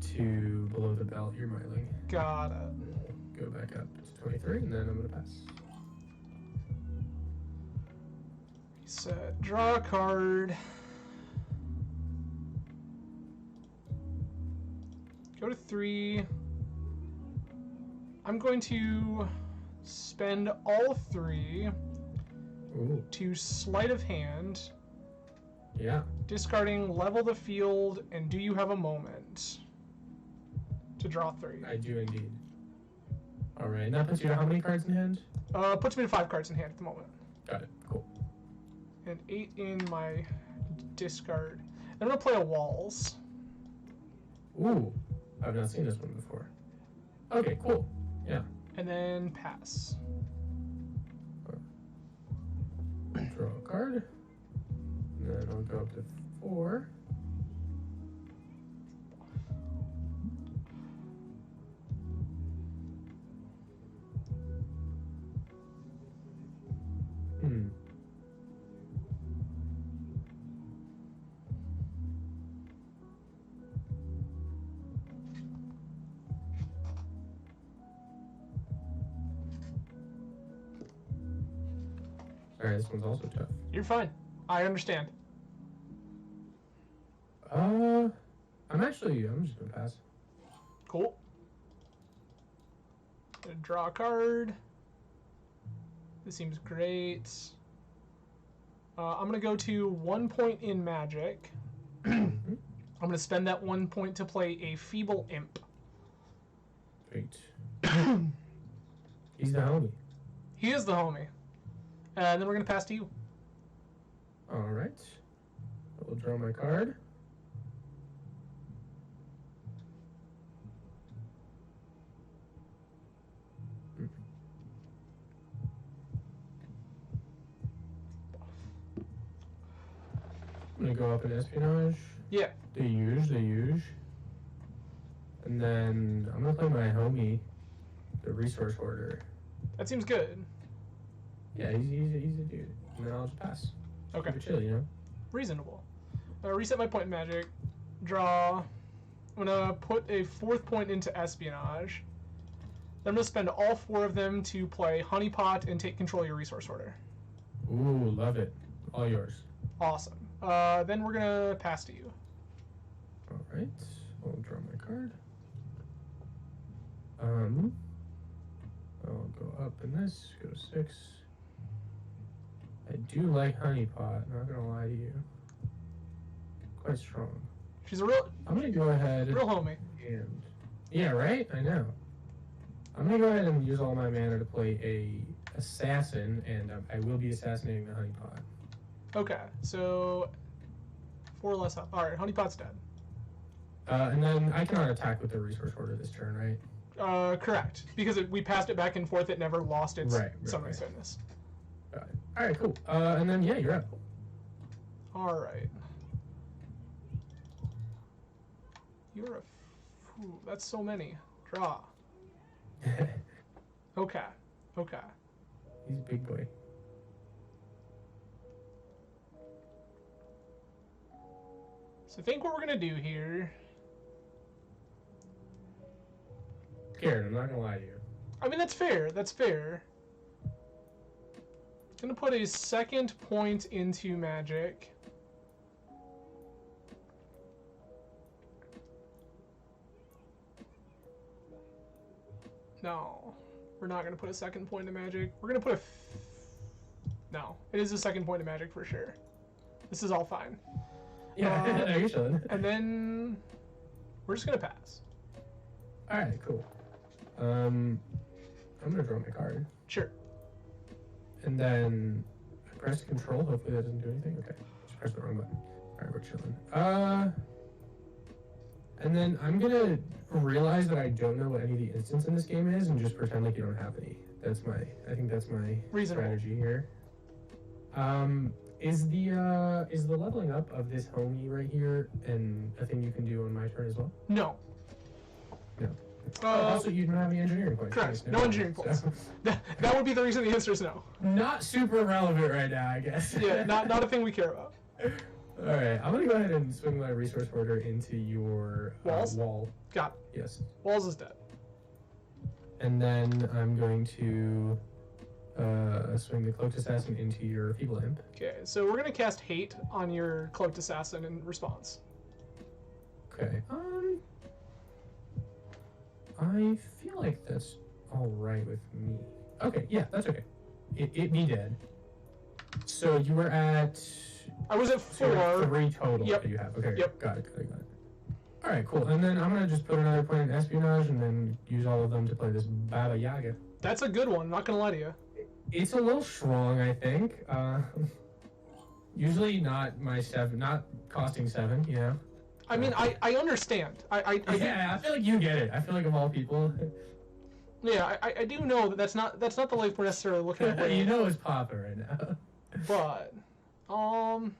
to below the belt. You're Myling. Got it. Go back up to 23, and then I'm gonna pass. Reset. Draw a card. Go to 3. I'm going to spend all 3 Ooh. to sleight of hand, Yeah. discarding level the field, and do you have a moment to draw 3? I do indeed. All right. Now puts you how many cards in hand? Puts me to 5 cards in hand at the moment, Got it. Cool. and 8 in my discard. I'm gonna play a walls. Ooh. I've not seen this one before. Okay. Cool. Yeah. And then pass. Draw a card. And then I'll go up to 4. Sorry, this one's also tough. You're fine. I understand. I'm just gonna pass. Cool. Gonna draw a card. This seems great. I'm gonna go to 1 point in magic. I'm gonna spend that 1 point to play a feeble imp. Great. He's the homie. He is the homie. And then we're gonna pass to you. All right. I will draw my card. I'm gonna go up in espionage. Yeah. The huge. And then I'm gonna play my homie, the resource hoarder. That seems good. Yeah, he's a dude. And then I'll just pass. Okay. Keep it chill, you know? Reasonable. Reset my point in magic. Draw. I'm gonna put a 4th point into espionage. I'm going to spend all 4 of them to play Honeypot and take control of your resource order. Ooh, love it. All yours. Awesome. Then we're going to pass to you. All right. I'll draw my card. I'll go up in this. Go 6. I do like Honeypot. Not gonna lie to you. Quite strong. She's a real. I'm gonna go ahead. Real homie. And yeah, right. I know. I'm gonna go ahead and use all my mana to play a assassin, and I will be assassinating the Honeypot. Okay, so 4 less up. All right, Honeypot's dead. And then I cannot attack with the resource order this turn, right? Correct. Because we passed it back and forth, it never lost its summoning fitness. Got it. All right, cool. And then yeah, you're up. All right. You're a. Ooh, that's so many. Draw. Okay. Okay. He's a big boy. So I think what we're gonna do here. Scared, I'm not gonna lie to you. I mean, that's fair. That's fair. Gonna put a second point into Magic. No, we're not gonna put a second point into Magic. We're gonna put a. No, it is a second point of Magic for sure. This is all fine. Yeah, you should. And then we're just gonna pass. All right, cool. I'm gonna draw my card. Sure. And then I press control. Hopefully that doesn't do anything. Okay, just press the wrong button. All right, we're chilling. And then I'm gonna realize that I don't know what any of the instants in this game is, and just pretend like you don't have any. I think that's my strategy here. Is the leveling up of this homie right here and a thing you can do on my turn as well? No. No. Also, you don't have any engineering points. Correct. No engineering points. That would be the reason the answer is no. Not super relevant right now, I guess. Yeah, not a thing we care about. All right, I'm gonna go ahead and swing my resource order into your wall. Got it. Yes. Walls is dead. And then I'm going to swing the Cloaked Assassin into your Feeble Imp. Okay, so we're gonna cast Hate on your Cloaked Assassin in response. Okay. I feel like that's all right with me. Okay, yeah, that's okay. It be dead. So you were at. I was at 4. 3 total Yep. that you have. Okay, Yep. got it. All right, cool. And then I'm gonna just put another point in Espionage, and then use all of them to play this Baba Yaga. That's a good one. Not gonna lie to you. It's a little strong, I think. Usually not costing 7. You know. I mean, I understand. I feel like you get it. I feel like of all people. Yeah, I do know that that's not the life we're necessarily looking at. You know it's popping right now. But, oh,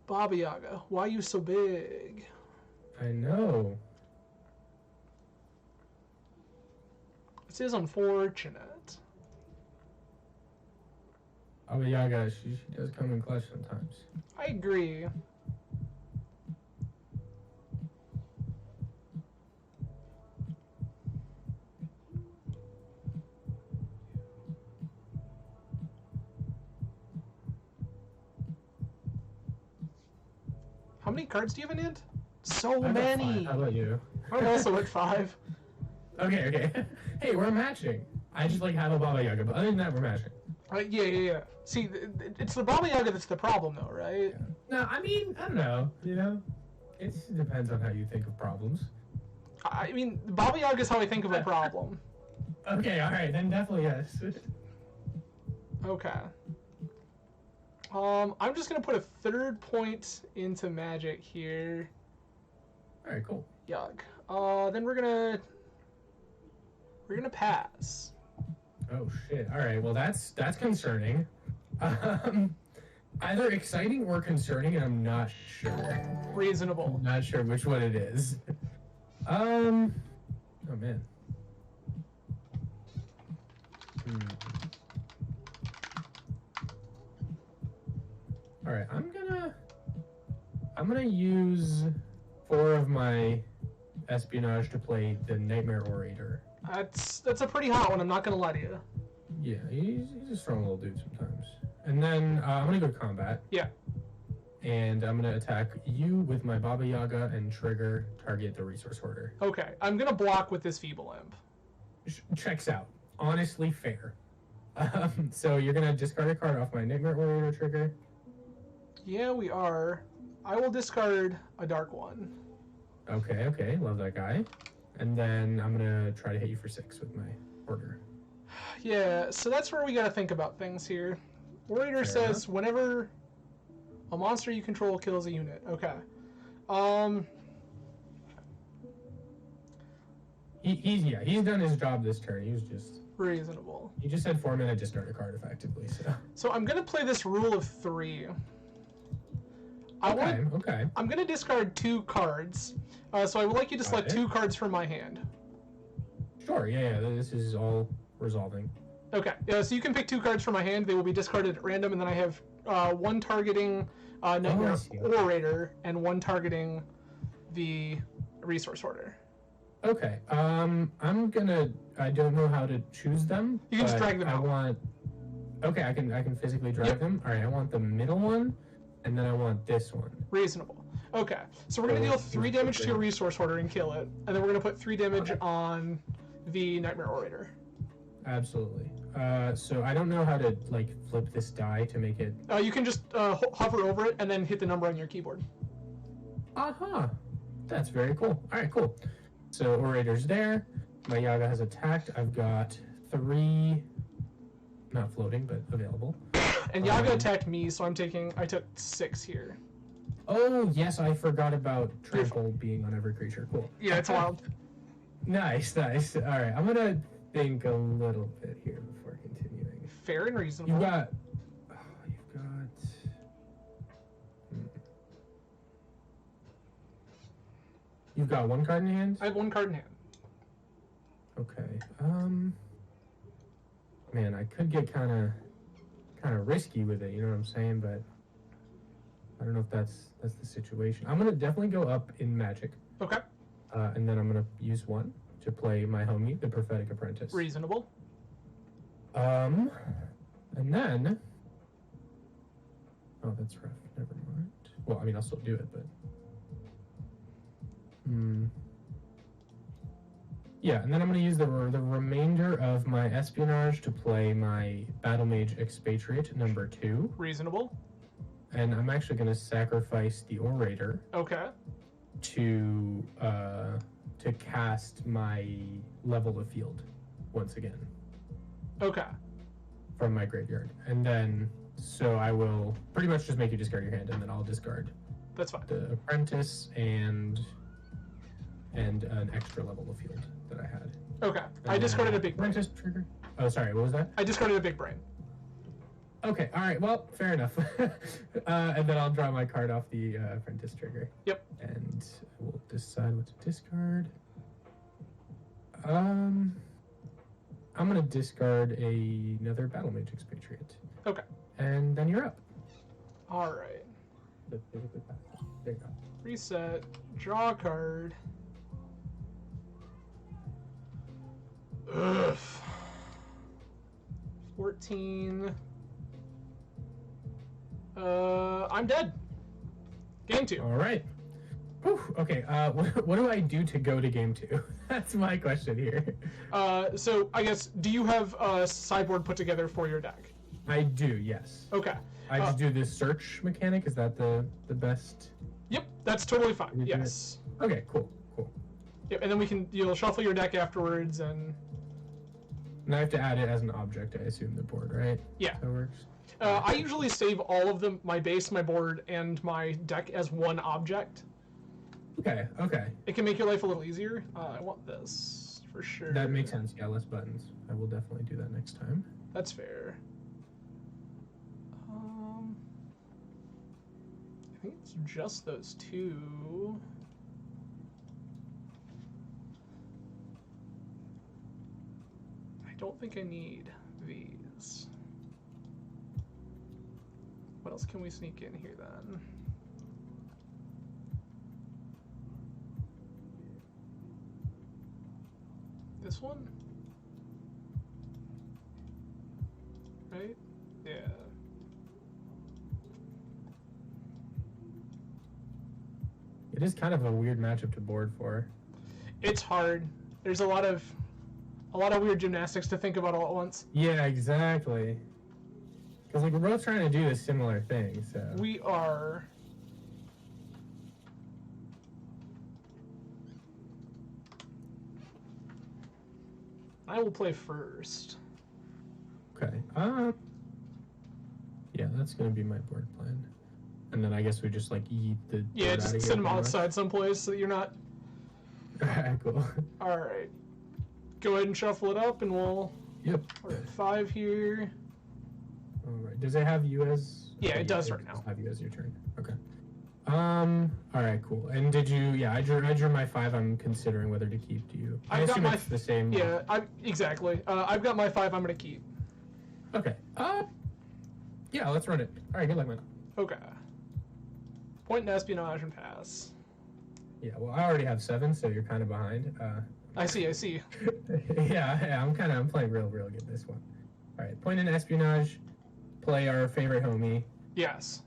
Baba Yaga, why are you so big? I know. This is unfortunate. Baba Yaga, she does come in clutch sometimes. I agree. How many cards do you have in hand? So many. How about you? I'm also at 5. Okay. Hey, we're matching. I just have a Baba Yaga, but other than that, we're matching. Yeah. See, it's the Baba Yaga that's the problem, though, right? Yeah. No, I mean, I don't know. You know, it depends on how you think of problems. I mean, Baba Yaga is how I think of a problem. Okay, all right, then definitely yes. Okay. I'm just gonna put a 3rd point into Magic here. All right, cool. Yuck. Then we're gonna pass. Oh shit! All right, well that's concerning. Either exciting or concerning, and I'm not sure. Reasonable. I'm not sure which one it is. Oh man. All right, I'm gonna I'm gonna use 4 of my espionage to play the Nightmare Orator. That's a pretty hot one. I'm not gonna lie to you. Yeah, he's a strong little dude sometimes. And then I'm gonna go combat. Yeah. And I'm gonna attack you with my Baba Yaga and trigger target the resource hoarder. Okay, I'm gonna block with this Feeble Imp. Checks out. Honestly fair. So you're gonna discard a card off my Nightmare Orator trigger. Yeah, we are. I will discard a Dark One. Okay, love that guy. And then I'm gonna try to hit you for 6 with my order. Yeah, so that's where we gotta think about things here. Orator says whenever a monster you control kills a unit. Okay. He's done his job this turn. He was just reasonable. He just said 4 mana discard a card effectively. So I'm gonna play this rule of 3. Okay. I'm gonna discard 2 cards. So I would like you to select 2 cards from my hand. Sure. Yeah. This is all resolving. Okay. So you can pick 2 cards from my hand. They will be discarded at random, and then I have 1 targeting Nightmare Orator and 1 targeting the Resource Hoarder. Okay. I don't know how to choose them. You can just drag them out. Okay, I can physically drag them. All right, I want the middle one, and then I want this one. Reasonable. Okay, so we're gonna deal 3 damage to your Resource Hoarder and kill it, and then we're gonna put 3 damage on the Nightmare Orator. Absolutely. So I don't know how to flip this die to make it. You can just hover over it and then hit the number on your keyboard. That's very cool. All right, cool. So Orator's there. My Yaga has attacked. I've got 3, not floating, but available. And Yaga attacked me, so I took 6 here. Oh, yes, I forgot about Trample being on every creature. Cool. Yeah, it's wild. Nice. All right, I'm going to think a little bit here before continuing. Fair and reasonable. You've got 1 card in hand? I have 1 card in hand. Okay. Man, I could get kind of risky with it, you know what I'm saying? But I don't know if that's the situation. I'm gonna definitely go up in Magic. Okay. And then I'm gonna use 1 to play my homie, the Prophetic Apprentice. Reasonable. And then. Oh, that's rough. Never mind. Well, I mean, I'll still do it, but. Yeah, and then I'm going to use the remainder of my Espionage to play my Battle Mage Expatriate number 2. Reasonable. And I'm actually going to sacrifice the Orator. Okay. To cast my Level of Field once again. Okay. From my graveyard. And then, so I will pretty much just make you discard your hand, and then I'll discard. That's fine. The Apprentice and an extra level of field that I had. Okay. I discarded a big brain. Apprentice trigger. Oh, sorry. What was that? I discarded a big brain. Okay. All right. Well, fair enough. And then I'll draw my card off the Apprentice trigger. Yep. And we'll decide what to discard. I'm gonna discard another Battle Mage Expatriate. Okay. And then you're up. All right. There you go. Reset. Draw a card. Ugh. 14. I'm dead. Game 2. All right. Whew, okay. What do I do to go to game 2? That's my question here. So I guess, do you have a sideboard put together for your deck? I do. Yes. Okay. I just do this search mechanic. Is that the best? Yep, that's totally fine. Yes. Okay. Cool. Yep, and then you'll shuffle your deck afterwards, and I have to add it as an object, I assume, the board, right? Yeah. That works. I usually save all of them, my base, my board, and my deck as one object. Okay. It can make your life a little easier. I want this for sure. That makes sense. Yeah, less buttons. I will definitely do that next time. That's fair. I think it's just those 2. I don't think I need these. What else can we sneak in here then? this one? Right? Yeah. It is kind of a weird matchup to board for. It's hard. There's a lot of weird gymnastics to think about all at once. Yeah, exactly. Because like we're both trying to do a similar thing, so We are. I will play first. okay. Yeah, that's gonna be my board plan. And then I guess we just like eat the Yeah, board just outta send here them pretty outside someplace so that you're not. much. Cool. All right. Go ahead and shuffle it up, and we'll. Yep. We're at 5 here. All right. Does it have you as? Yeah, okay, it does it right does now. have you as your turn. Okay. All right. Cool. And did you? Yeah, I drew my 5. I'm considering whether to keep. Do you? I I've got assume my it's the same. Yeah, exactly. I've got my 5. I'm gonna keep. Okay. Yeah. Let's run it. All right. Good luck, man. Okay. Point in espionage and pass. Yeah. Well, I already have 7, so you're kind of behind. I see. yeah. I'm playing real good this one. All right. Point in espionage. Play our favorite homie. Yes.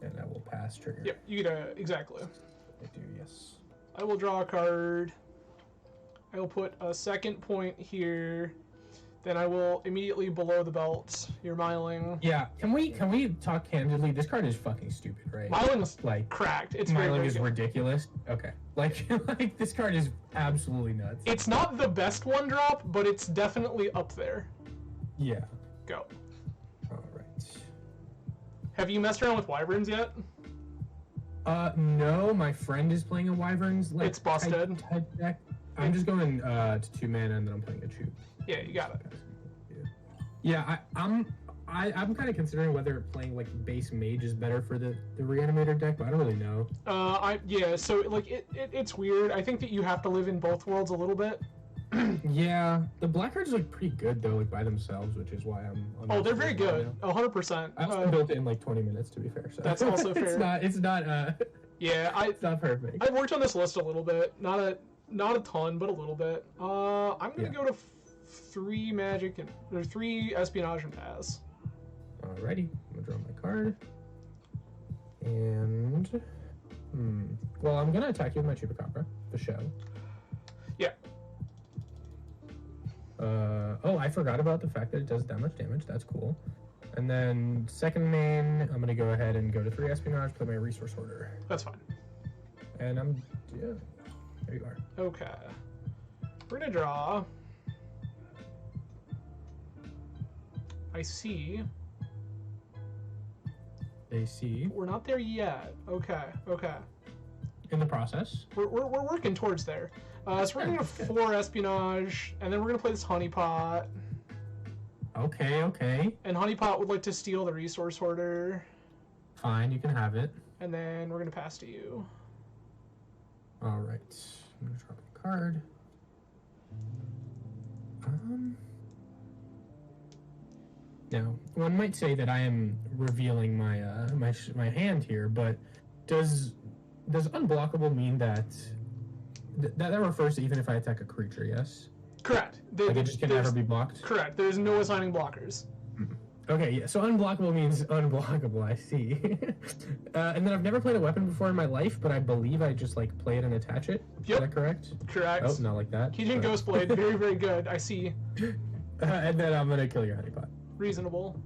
And I will pass trigger. Yep. You get exactly. I do. Yes. I will draw a card. I will put a second point here. Then I will immediately below the belt. You're miling. Yeah. Can we talk candidly? This card is fucking stupid, right? Miling's like cracked. It's very, Miling very is good. ridiculous. Okay. Like this card is absolutely nuts. It's not the best one drop, but it's definitely up there. Yeah. Go. All right. Have you messed around with Wyverns yet? No. My friend is playing a Wyverns. Like, It's busted. type deck. I'm just going to 2 mana and then I'm playing a Choop. Yeah, you got it. Yeah. I'm kind of considering whether playing like base mage is better for the Reanimator deck, but I don't really know. Yeah. So like it's weird. I think that you have to live in both worlds a little bit. Yeah, the black cards are like pretty good though, like by themselves, which is why I'm. Oh, they're very good. 100%. I also built it in like 20 minutes, to be fair. So That's also fair. It's not. Yeah, It's not perfect. I've worked on this list a little bit. Not a ton, but a little bit. I'm gonna go to 3 magic or 3 espionage and pass. Alrighty, I'm gonna draw my card. And well, I'm gonna attack you with my Chupacabra, the show. Yeah. Oh, I forgot about the fact that it does that much damage. That's cool. And then second main, I'm gonna go ahead and go to 3 espionage, play my resource order. That's fine. And there you are. Okay. We're gonna draw. I see. They see We're not there yet. Okay. in the process. We're working towards there. So we're gonna go 4 espionage, and then we're gonna play this honeypot. Okay. And honeypot would like to steal the resource order, Fine, you can have it. and then we're gonna pass to you. All right. I'm gonna draw my card. Now, one might say that I am revealing my my hand here, but does unblockable mean that that refers to even if I attack a creature? Yes. Correct. Like it just can never be blocked. Correct. There's no assigning blockers. Okay, yeah. So unblockable means unblockable. I see. And then I've never played a weapon before in my life, but I believe I just like play it and attach it. Yep. Is that correct? Correct. Oh, not like that. Kijin but- Ghostblade, very, very good. I see. And then I'm gonna kill your honeypot. Reasonable.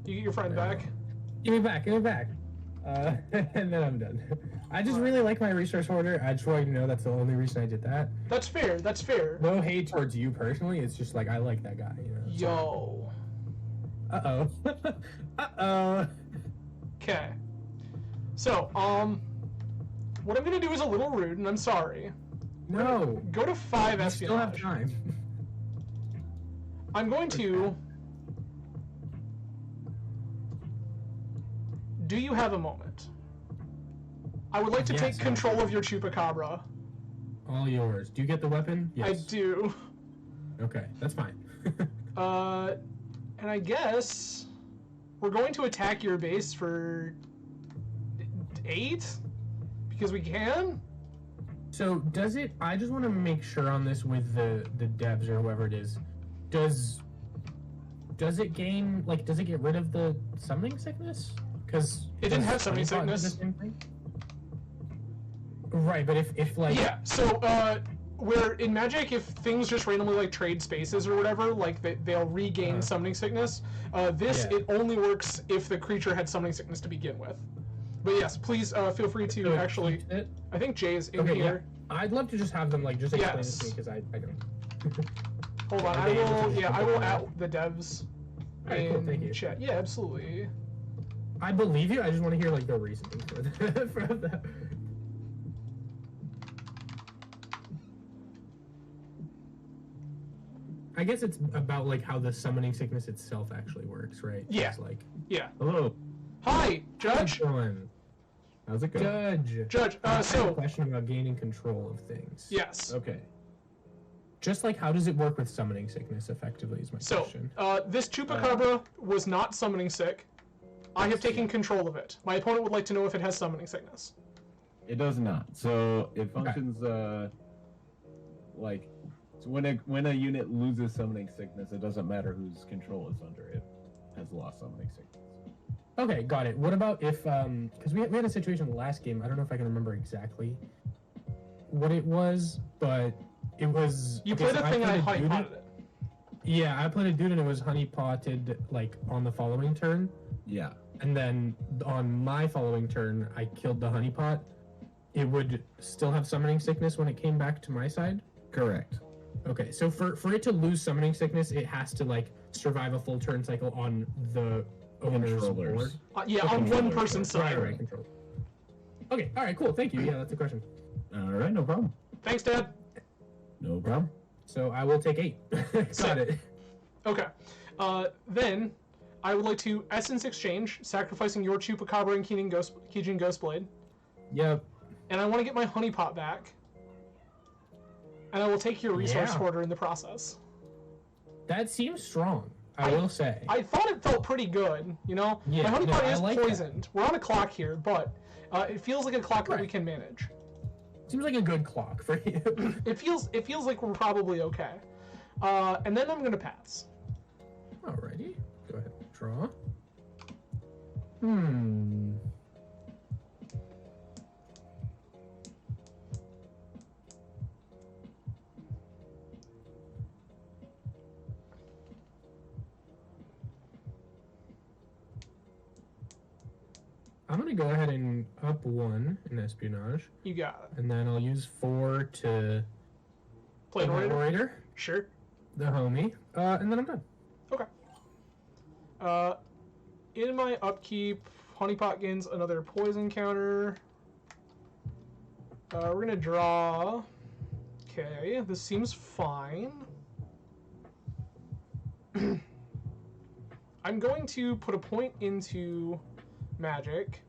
You get your friend back. Give me back. And then I'm done. I just really like my resource order. I just want you to know that's the only reason I did that. That's fair. No hate towards you personally. It's just like I like that guy. You know. Yo. Uh-oh. Uh-oh. Okay. So, what I'm gonna do is a little rude, and I'm sorry. No. Go to 5 I still have espionage. time. I'm going to. Do you have a moment? I would like to Yes, take control of your Chupacabra. All yours. Do you get the weapon? Yes. I do. Okay, that's fine. And I guess we're going to attack your base for 8 because we can. So does it? I just want to make sure on this with the devs or whoever it is. Does it gain like? Does it get rid of the summoning sickness? Because It didn't have summoning sickness. Right, but if like Yeah. So where in Magic, if things just randomly like trade spaces or whatever, like they'll regain summoning sickness. It only works if the creature had summoning sickness to begin with. But yes, please feel free to actually. I think Jay is in here. Yeah. I'd love to just have them like just explain it to me because I don't. Hold on, I will add the devs Alright, cool, thank you. chat. Yeah, absolutely. I believe you. I just want to hear like the reasoning for that. I guess it's about like how the summoning sickness itself actually works, right? Yeah. It's like Yeah. Hello. Hi, Judge. How's it going? Judge. I have a question about gaining control of things. Yes. Okay. Just like how does it work with summoning sickness effectively is my question. This Chupacabra was not summoning sick. I have taken control of it. My opponent would like to know if it has summoning sickness. It does not. So it functions like so when a unit loses summoning sickness, it doesn't matter whose control is under it has lost summoning sickness. Okay, got it. What about if because we had a situation in the last game. I don't know if I can remember exactly what it was, but it was. You played a thing and I honey potted it. Yeah, I played a dude and it was honey potted like on the following turn. Yeah. And then on my following turn, I killed the honey pot. It would still have summoning sickness when it came back to my side? Correct. Okay, so for it to lose summoning sickness, it has to like survive a full turn cycle on the owner's board. Yeah, on one person's side. Right, control. Okay, all right, cool. Thank you. Yeah, that's the question. All right, no problem. Thanks, Dad. No problem. So I will take 8. Got it. Okay. Then I would like to Essence Exchange, sacrificing your Chupacabra and Kijin Ghostblade. Yep. And I want to get my honey pot back. And I will take your resource hoarder in the process. That seems strong, I will say. I thought it felt pretty good, you know? Yeah, my honey pot is like poisoned. That. We're on a clock here, but it feels like a clock that we can manage. Seems like a good clock for you. It feels like we're probably okay. And then I'm gonna pass. Alrighty. Go ahead and draw. I'm gonna go ahead and up 1 in espionage. You got it. And then I'll use 4 to play an orator. Sure. The homie. And then I'm done. Okay. In my upkeep, honeypot gains another poison counter. We're gonna draw. Okay, this seems fine. I'm going to put a point into Magic.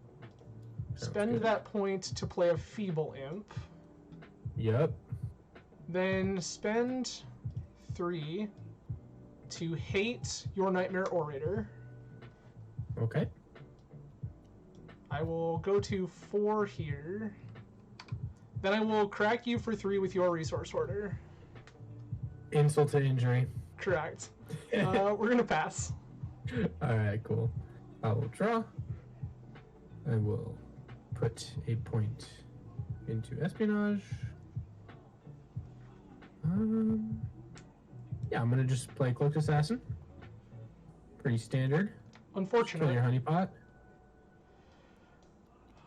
Spend that point to play a Feeble Imp. Yep. Then spend 3 to hate your Nightmare Orator. Okay. I will go to 4 here. Then I will crack you for 3 with your Resource Hoarder. Insult to injury. Correct. We're gonna pass. Alright, cool. I will draw. I will put a point into espionage. Yeah, I'm gonna just play Cloaked Assassin. Pretty standard. Unfortunately. Kill your honeypot.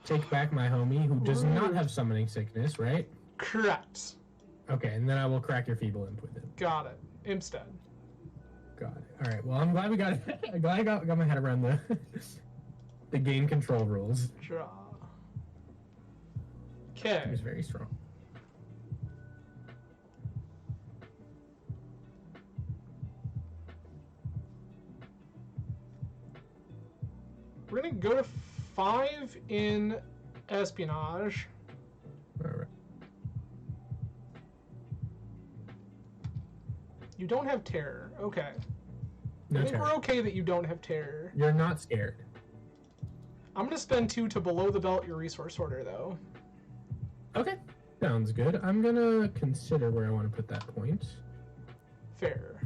Take back my homie, who does not have summoning sickness, right? Correct. Okay, and then I will crack your Feeble Imp with it. Got it. Impstead. Got it. All right. Well, I'm glad we got it. I'm glad I got my head around the game control rules. Draw. Okay. It was very strong. We're gonna go to 5 in espionage. All right. You don't have terror. Okay. No I think terror. we're okay that you don't have terror. You're not scared. I'm gonna spend 2 to below the belt your Resource Hoarder, though. Okay. Sounds good. I'm gonna consider where I want to put that point. Fair.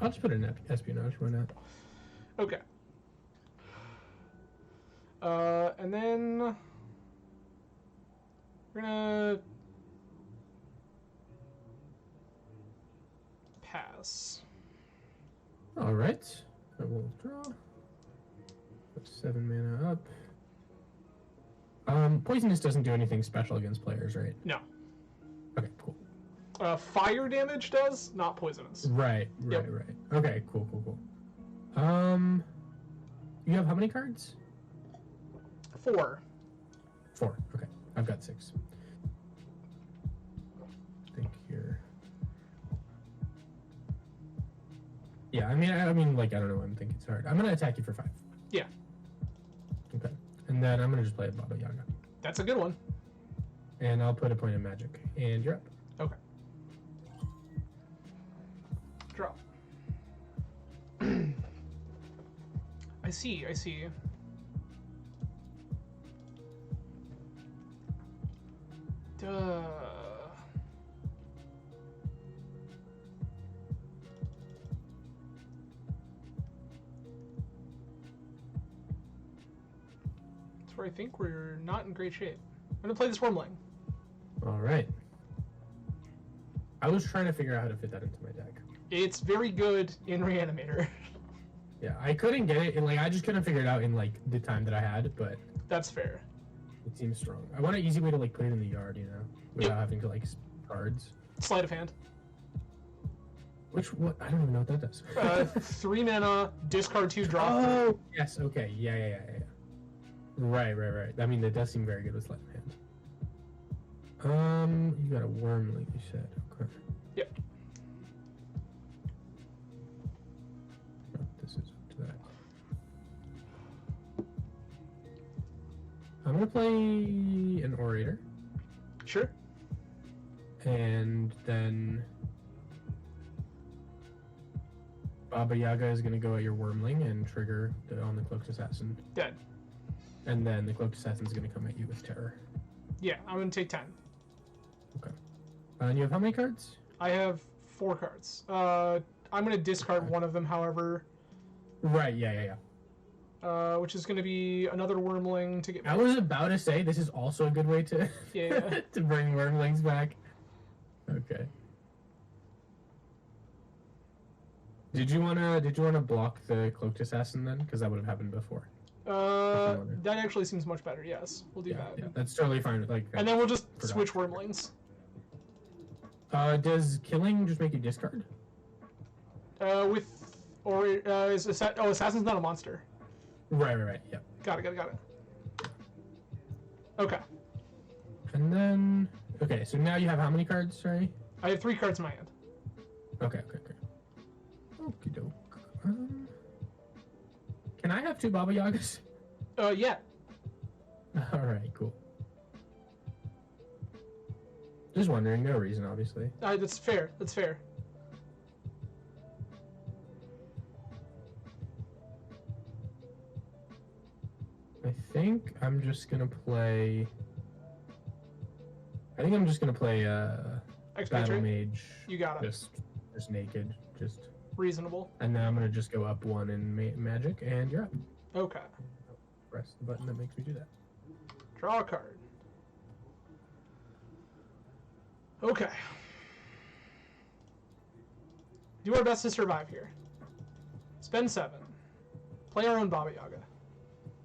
I'll just put it in espionage. Why not? Okay. And then we're gonna pass. All right. I will draw. Put 7 mana up. Poisonous doesn't do anything special against players, right? No. Okay, cool. Fire damage does, not poisonous. Right. Yep. Okay, cool. You have how many cards? 4. 4. Okay, I've got 6. Think here. Yeah, I mean, like, I don't know. I'm thinking it's hard. I'm gonna attack you for 5. Yeah. Okay, and then I'm gonna just play a Baba Yaga, That's a good one. and I'll put a point of magic, and you're up. Okay. Draw. I see. Duh. That's where I think we're not in great shape. I'm gonna play this Wormling. All right. I was trying to figure out how to fit that into my deck. It's very good in Reanimator. Yeah, I couldn't get it, and like I just couldn't figure it out in like the time that I had, but That's fair. it seems strong. I want an easy way to like put it in the yard, you know, without having to like cards. Sleight of hand. What? I don't even know what that does. 3 mana, discard 2, draw 3. Oh, yes. Okay. Yeah. Right. I mean, that does seem very good with sleight of hand. You got a worm, like you said. Okay. Yep. Oh, this is up to that. I'm gonna play an orator, Sure. and then Baba Yaga is gonna go at your wormling and trigger on the cloaked assassin, Dead. and then the cloaked assassin is gonna come at you with terror. Yeah, I'm gonna take 10. Okay. And you have how many cards? I have 4 cards. I'm gonna discard Okay. one of them, however, Right. Yeah. which is gonna be another Wormling to get I was about to say this is also a good way to Yeah. to bring wormlings back. Okay. Did you wanna block the cloaked assassin then? Because that would have happened before. That actually seems much better. Yes, we'll do that. Yeah, that's totally fine. Like, And then we'll just Forgot. switch Wormlings. does killing just make you discard? Assassin's not a monster. Right. Yep. Got it. Okay, And then so now you have how many cards? Sorry. I have 3 cards in my hand. Okay. Okie doke. Can I have 2 Baba Yagas? Yeah. All right. Cool. Just wondering. No reason, obviously. That's fair. I think I'm just gonna play Battle Expatriate. Mage. You got it. Just naked, just, Reasonable. and then I'm gonna just go up 1 in magic, and you're up. Okay. Press the button that makes me do that. Draw a card. Okay. Do our best to survive here. Spend 7. Play our own Baba Yaga.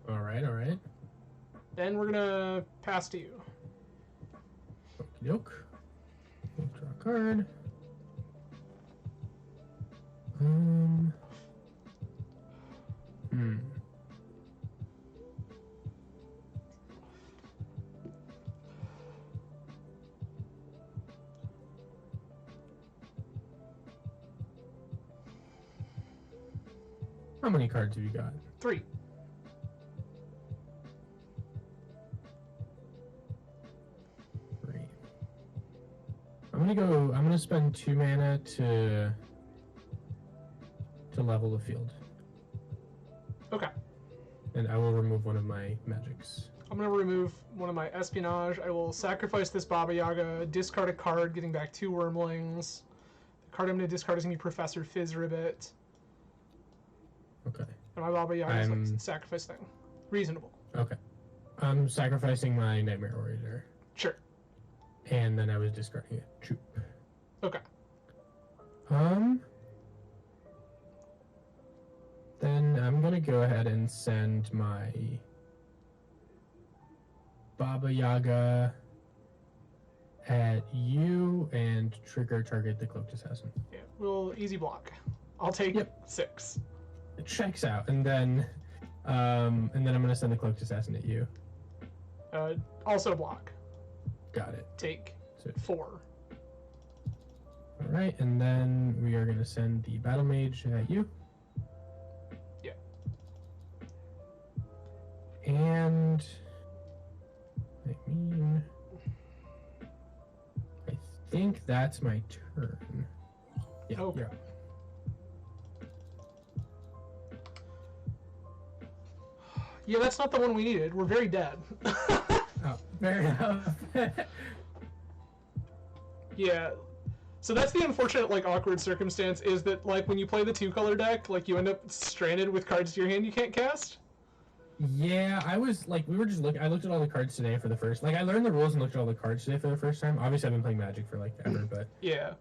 All right. Then we're gonna pass to you. Okie doke. We'll draw a card. How many cards have you got? 3. I'm gonna spend 2 mana to level the field. Okay. and I will remove one of my magics. I'm going to remove one of my espionage. I will sacrifice this Baba Yaga, discard a card, getting back 2 Wormlings. The card I'm going to discard is going to be Professor Fizzribbit. Okay. And my Baba Yaga is like sacrifice thing. Reasonable. Okay. I'm sacrificing my Nightmare Orator. Sure. And then I was discarding it. Troop. Okay. Then I'm gonna go ahead and send my Baba Yaga at you and trigger target the Cloaked Assassin. Yeah, we'll easy block. I'll take 6. It checks out, and then I'm gonna send the Cloaked Assassin at you. Also block. Got it. Take So, 4. all right, and then we are gonna send the Battle Mage at you. Yeah. And I think that's my turn. Yeah. Okay. Yeah. Yeah, that's not the one we needed. We're very dead. Oh, fair enough. Yeah. So that's the unfortunate, like, awkward circumstance is that, like, when you play the 2-color deck, like, you end up stranded with cards to your hand you can't cast. Yeah, I was like, we were just looking. I looked at all the cards today for the first. Like, I learned the rules and looked at all the cards today for the first time. Obviously, I've been playing Magic for like ever, but Yeah.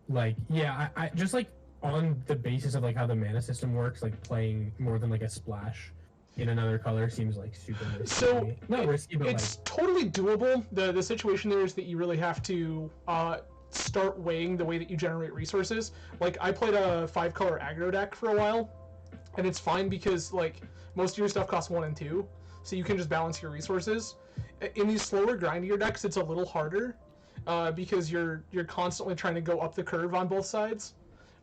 like, yeah, I just like on the basis of like how the mana system works, like playing more than like a splash in another color seems like super risky. So, to me. Not risky, but It's totally doable. The situation there is that you really have to start weighing the way that you generate resources. Like, I played a 5-color aggro deck for a while, and it's fine because, like, most of your stuff costs 1 and 2, so you can just balance your resources. In these slower, grindier decks, it's a little harder because you're constantly trying to go up the curve on both sides.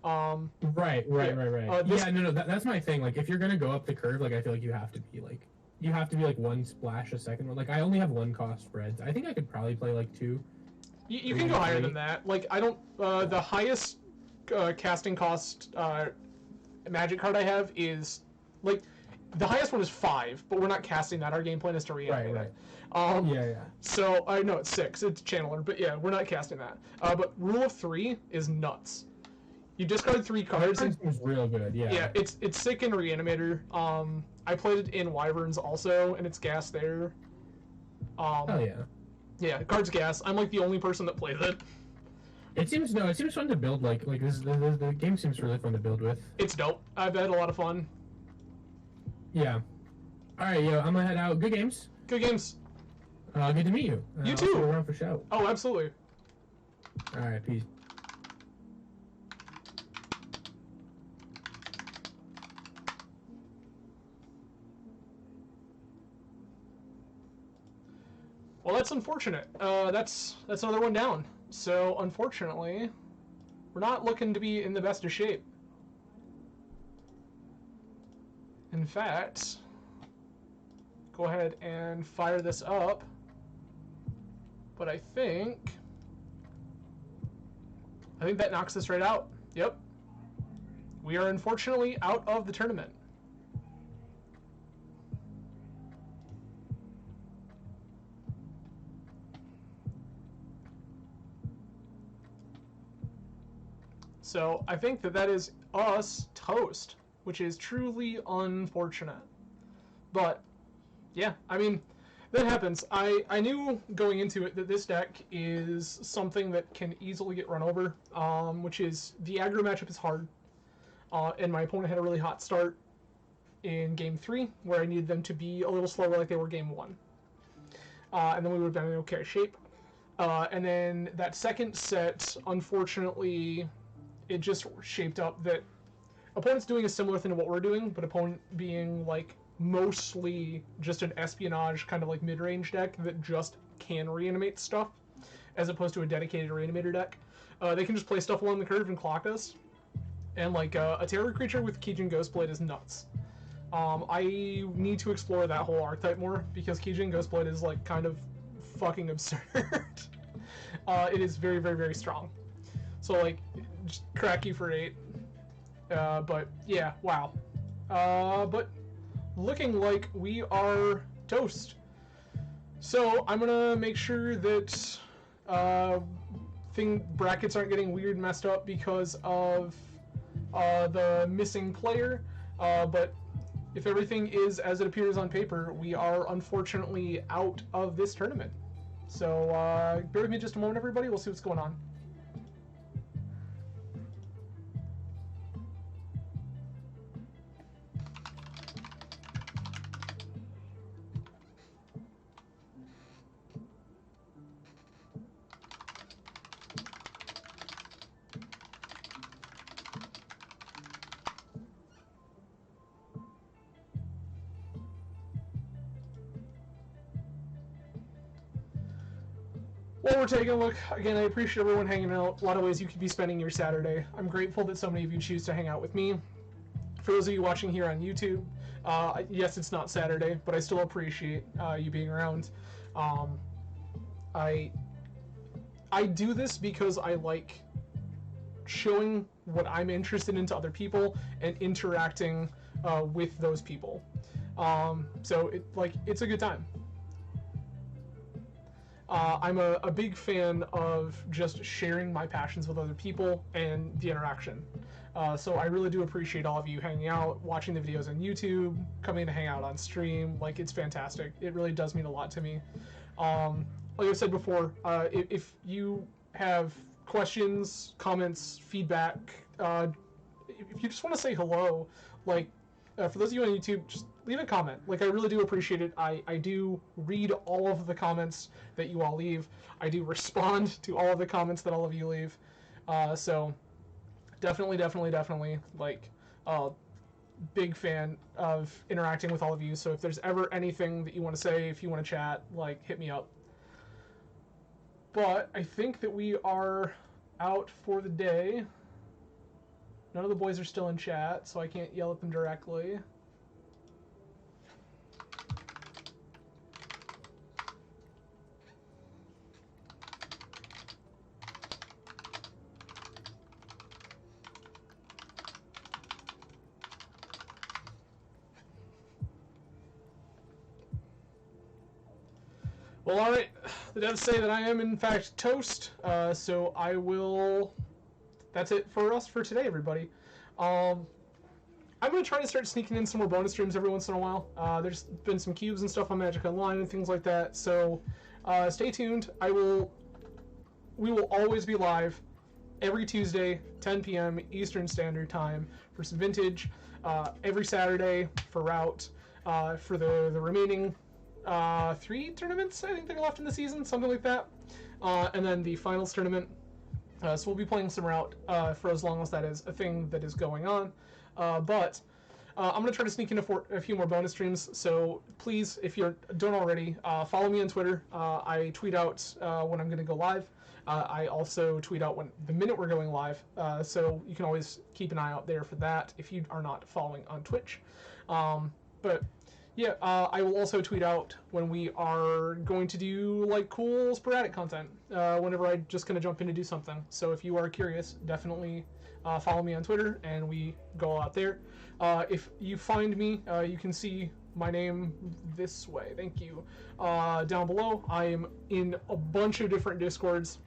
Right. That's my thing. Like, if you're gonna go up the curve, like, I feel like you have to be like 1 splash a second. Like, I only have 1 cost spreads. I think I could probably play like 2. You can go higher than that. Like, I don't. The highest casting cost Magic card I have is like. The highest one is 5, but we're not casting that. Our game plan is to reanimate it. Yeah. So I know it's 6. It's Channeler, but yeah, we're not casting that. But rule of 3 is nuts. You discard 3 cards. It seems real good. Yeah. Yeah, it's sick in Reanimator. I played it in Wyverns also, and it's gas there. Oh yeah. Yeah, card's gas. I'm like the only person that plays it. It seems fun to build. Like the game seems really fun to build with. It's dope. I've had a lot of fun. Yeah. All right, yo, I'm gonna head out. Good games. Good games. Good to meet you. You I'll too. see you around for show. Oh, absolutely. All right, peace. Well, that's unfortunate. That's another one down. So, unfortunately, we're not looking to be in the best of shape. In fact, go ahead and fire this up. But I think that knocks us right out. Yep. We are unfortunately out of the tournament. So I think that is us toast, which is truly unfortunate. But yeah, I mean, that happens. I knew going into it that this deck is something that can easily get run over, which is the aggro matchup is hard. And my opponent had a really hot start in game 3, where I needed them to be a little slower like they were game 1. And then we would have been in okay shape. And then that second set, unfortunately, it just shaped up that opponent's doing a similar thing to what we're doing, but opponent being like mostly just an espionage kind of like mid-range deck that just can reanimate stuff, as opposed to a dedicated reanimator deck. They can just play stuff along the curve and clock us. And like a terror creature with Kijin Ghostblade is nuts. I need to explore that whole archetype more because Kijin Ghostblade is like kind of fucking absurd. It is very, very, very strong. So like, just crack you for 8. But yeah, wow. But looking like we are toast. So I'm gonna make sure that brackets aren't getting weird and messed up because of the missing player. But if everything is as it appears on paper, we are unfortunately out of this tournament. So bear with me just a moment, everybody. We'll see what's going on. While we're taking a look, again, I appreciate everyone hanging out. A lot of ways you could be spending your Saturday. I'm grateful that so many of you choose to hang out with me. For those of you watching here on YouTube, yes, it's not Saturday, but I still appreciate you being around. I do this because I like showing what I'm interested in to other people and interacting with those people. So it's a good time. I'm a big fan of just sharing my passions with other people and the interaction. So I really do appreciate all of you hanging out, watching the videos on YouTube, coming to hang out on stream. Like, it's fantastic. It really does mean a lot to me. Like I said before, if you have questions, comments, feedback, if you just want to say hello, for those of you on YouTube, just leave a comment. Like, I really do appreciate it. I do read all of the comments that you all leave. I do respond to all of the comments that all of you leave. So definitely, big fan of interacting with all of you. So if there's ever anything that you want to say, if you want to chat, hit me up. But I think that we are out for the day. None of the boys are still in chat, so I can't yell at them directly. Well, alright. The devs say that I am, in fact, toast, so I will... That's it for us for today, everybody. I'm going to try to start sneaking in some more bonus streams every once in a while. There's been some cubes and stuff on Magic Online and things like that, so stay tuned. We will always be live every Tuesday, 10 p.m. Eastern Standard Time for some Vintage, every Saturday for Rout, for the remaining 3 tournaments, I think that are left in the season, something like that, and then the finals tournament. So we'll be playing some Rout for as long as that is a thing that is going on. But I'm going to try to sneak in a few more bonus streams. So please, if you don't already, follow me on Twitter. I tweet out when I'm going to go live. I also tweet out the minute we're going live. So you can always keep an eye out there for that if you are not following on Twitch. But yeah, I will also tweet out when we are going to do cool sporadic content, whenever I just gonna jump in to do something. So if you are curious, definitely follow me on Twitter and we go out there. If you find me, you can see my name this way, thank you, down below. I am in a bunch of different Discords.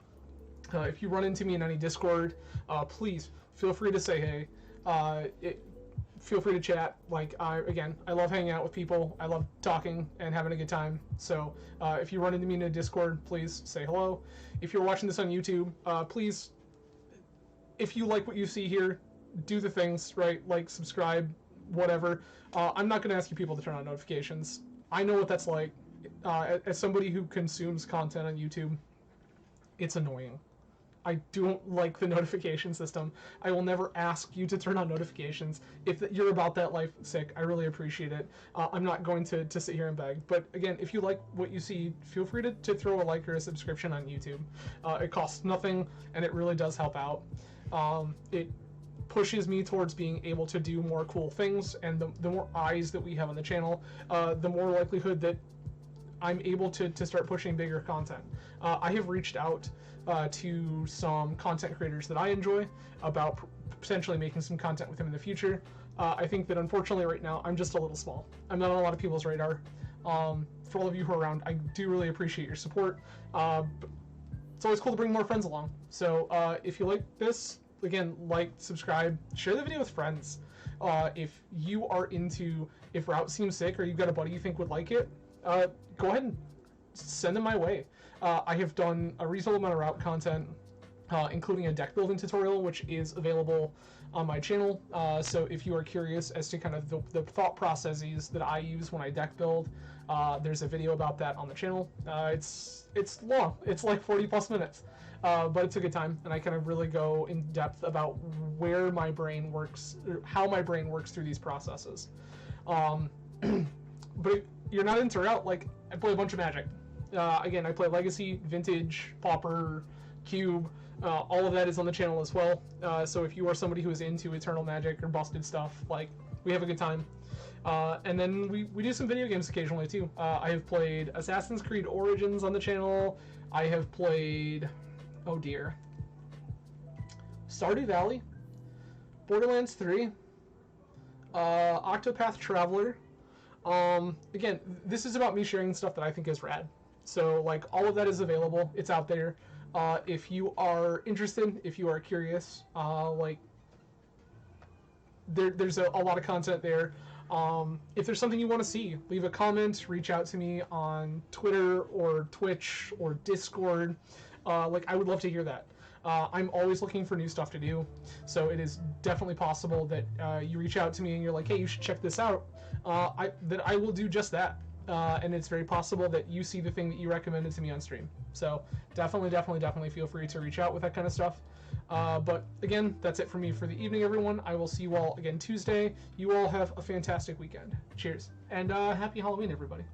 If you run into me in any Discord, please feel free to say hey. Feel free to chat. I love hanging out with people. I love talking and having a good time. So if you run into me in a Discord, please say hello. If you're watching this on YouTube, please, if you like what you see here, do the things, right? Subscribe, whatever. I'm not going to ask you people to turn on notifications. I know what that's like. As somebody who consumes content on YouTube, it's annoying. I don't like the notification system. I will never ask you to turn on notifications. If you're about that life sick, I really appreciate it. I'm not going to sit here and beg. But again, if you like what you see, feel free to throw a like or a subscription on YouTube. It costs nothing, and it really does help out. It pushes me towards being able to do more cool things, and the more eyes that we have on the channel, the more likelihood that I'm able to start pushing bigger content. I have reached out to some content creators that I enjoy about potentially making some content with them in the future. I think that unfortunately right now I'm just a little small. I'm not on a lot of people's radar. For all of you who are around, I do really appreciate your support. It's always cool to bring more friends along. So if you like this, again, like, subscribe, share the video with friends. If you are into, if Rout seems sick or you've got a buddy you think would like it, go ahead and send them my way. I have done a reasonable amount of Rout content, including a deck building tutorial, which is available on my channel. So if you are curious as to kind of the thought processes that I use when I deck build, there's a video about that on the channel. It's long. It's like 40 plus minutes. But it's a good time, and I kind of really go in depth about where my brain works, or how my brain works through these processes. But if you're not into Rout, like, I play a bunch of Magic. Again, I play Legacy, Vintage, Pauper, Cube. All of that is on the channel as well. So if you are somebody who is into Eternal Magic or busted stuff, like, we have a good time. And then we do some video games occasionally too. I have played Assassin's Creed Origins on the channel. I have played, oh dear, Stardew Valley, Borderlands 3, Octopath Traveler. Again, this is about me sharing stuff that I think is rad. So, like, all of that is available. It's out there. If you are interested, if you are curious, like, there's a lot of content there. If there's something you want to see, leave a comment, reach out to me on Twitter or Twitch or Discord. Like, I would love to hear that. I'm always looking for new stuff to do, so it is definitely possible that you reach out to me and you're like, hey, you should check this out. That I will do just that. And it's very possible that you see the thing that you recommended to me on stream. So definitely feel free to reach out with that kind of stuff. But again, that's it for me for the evening, everyone. I will see you all again Tuesday. You all have a fantastic weekend. Cheers. And happy Halloween, everybody.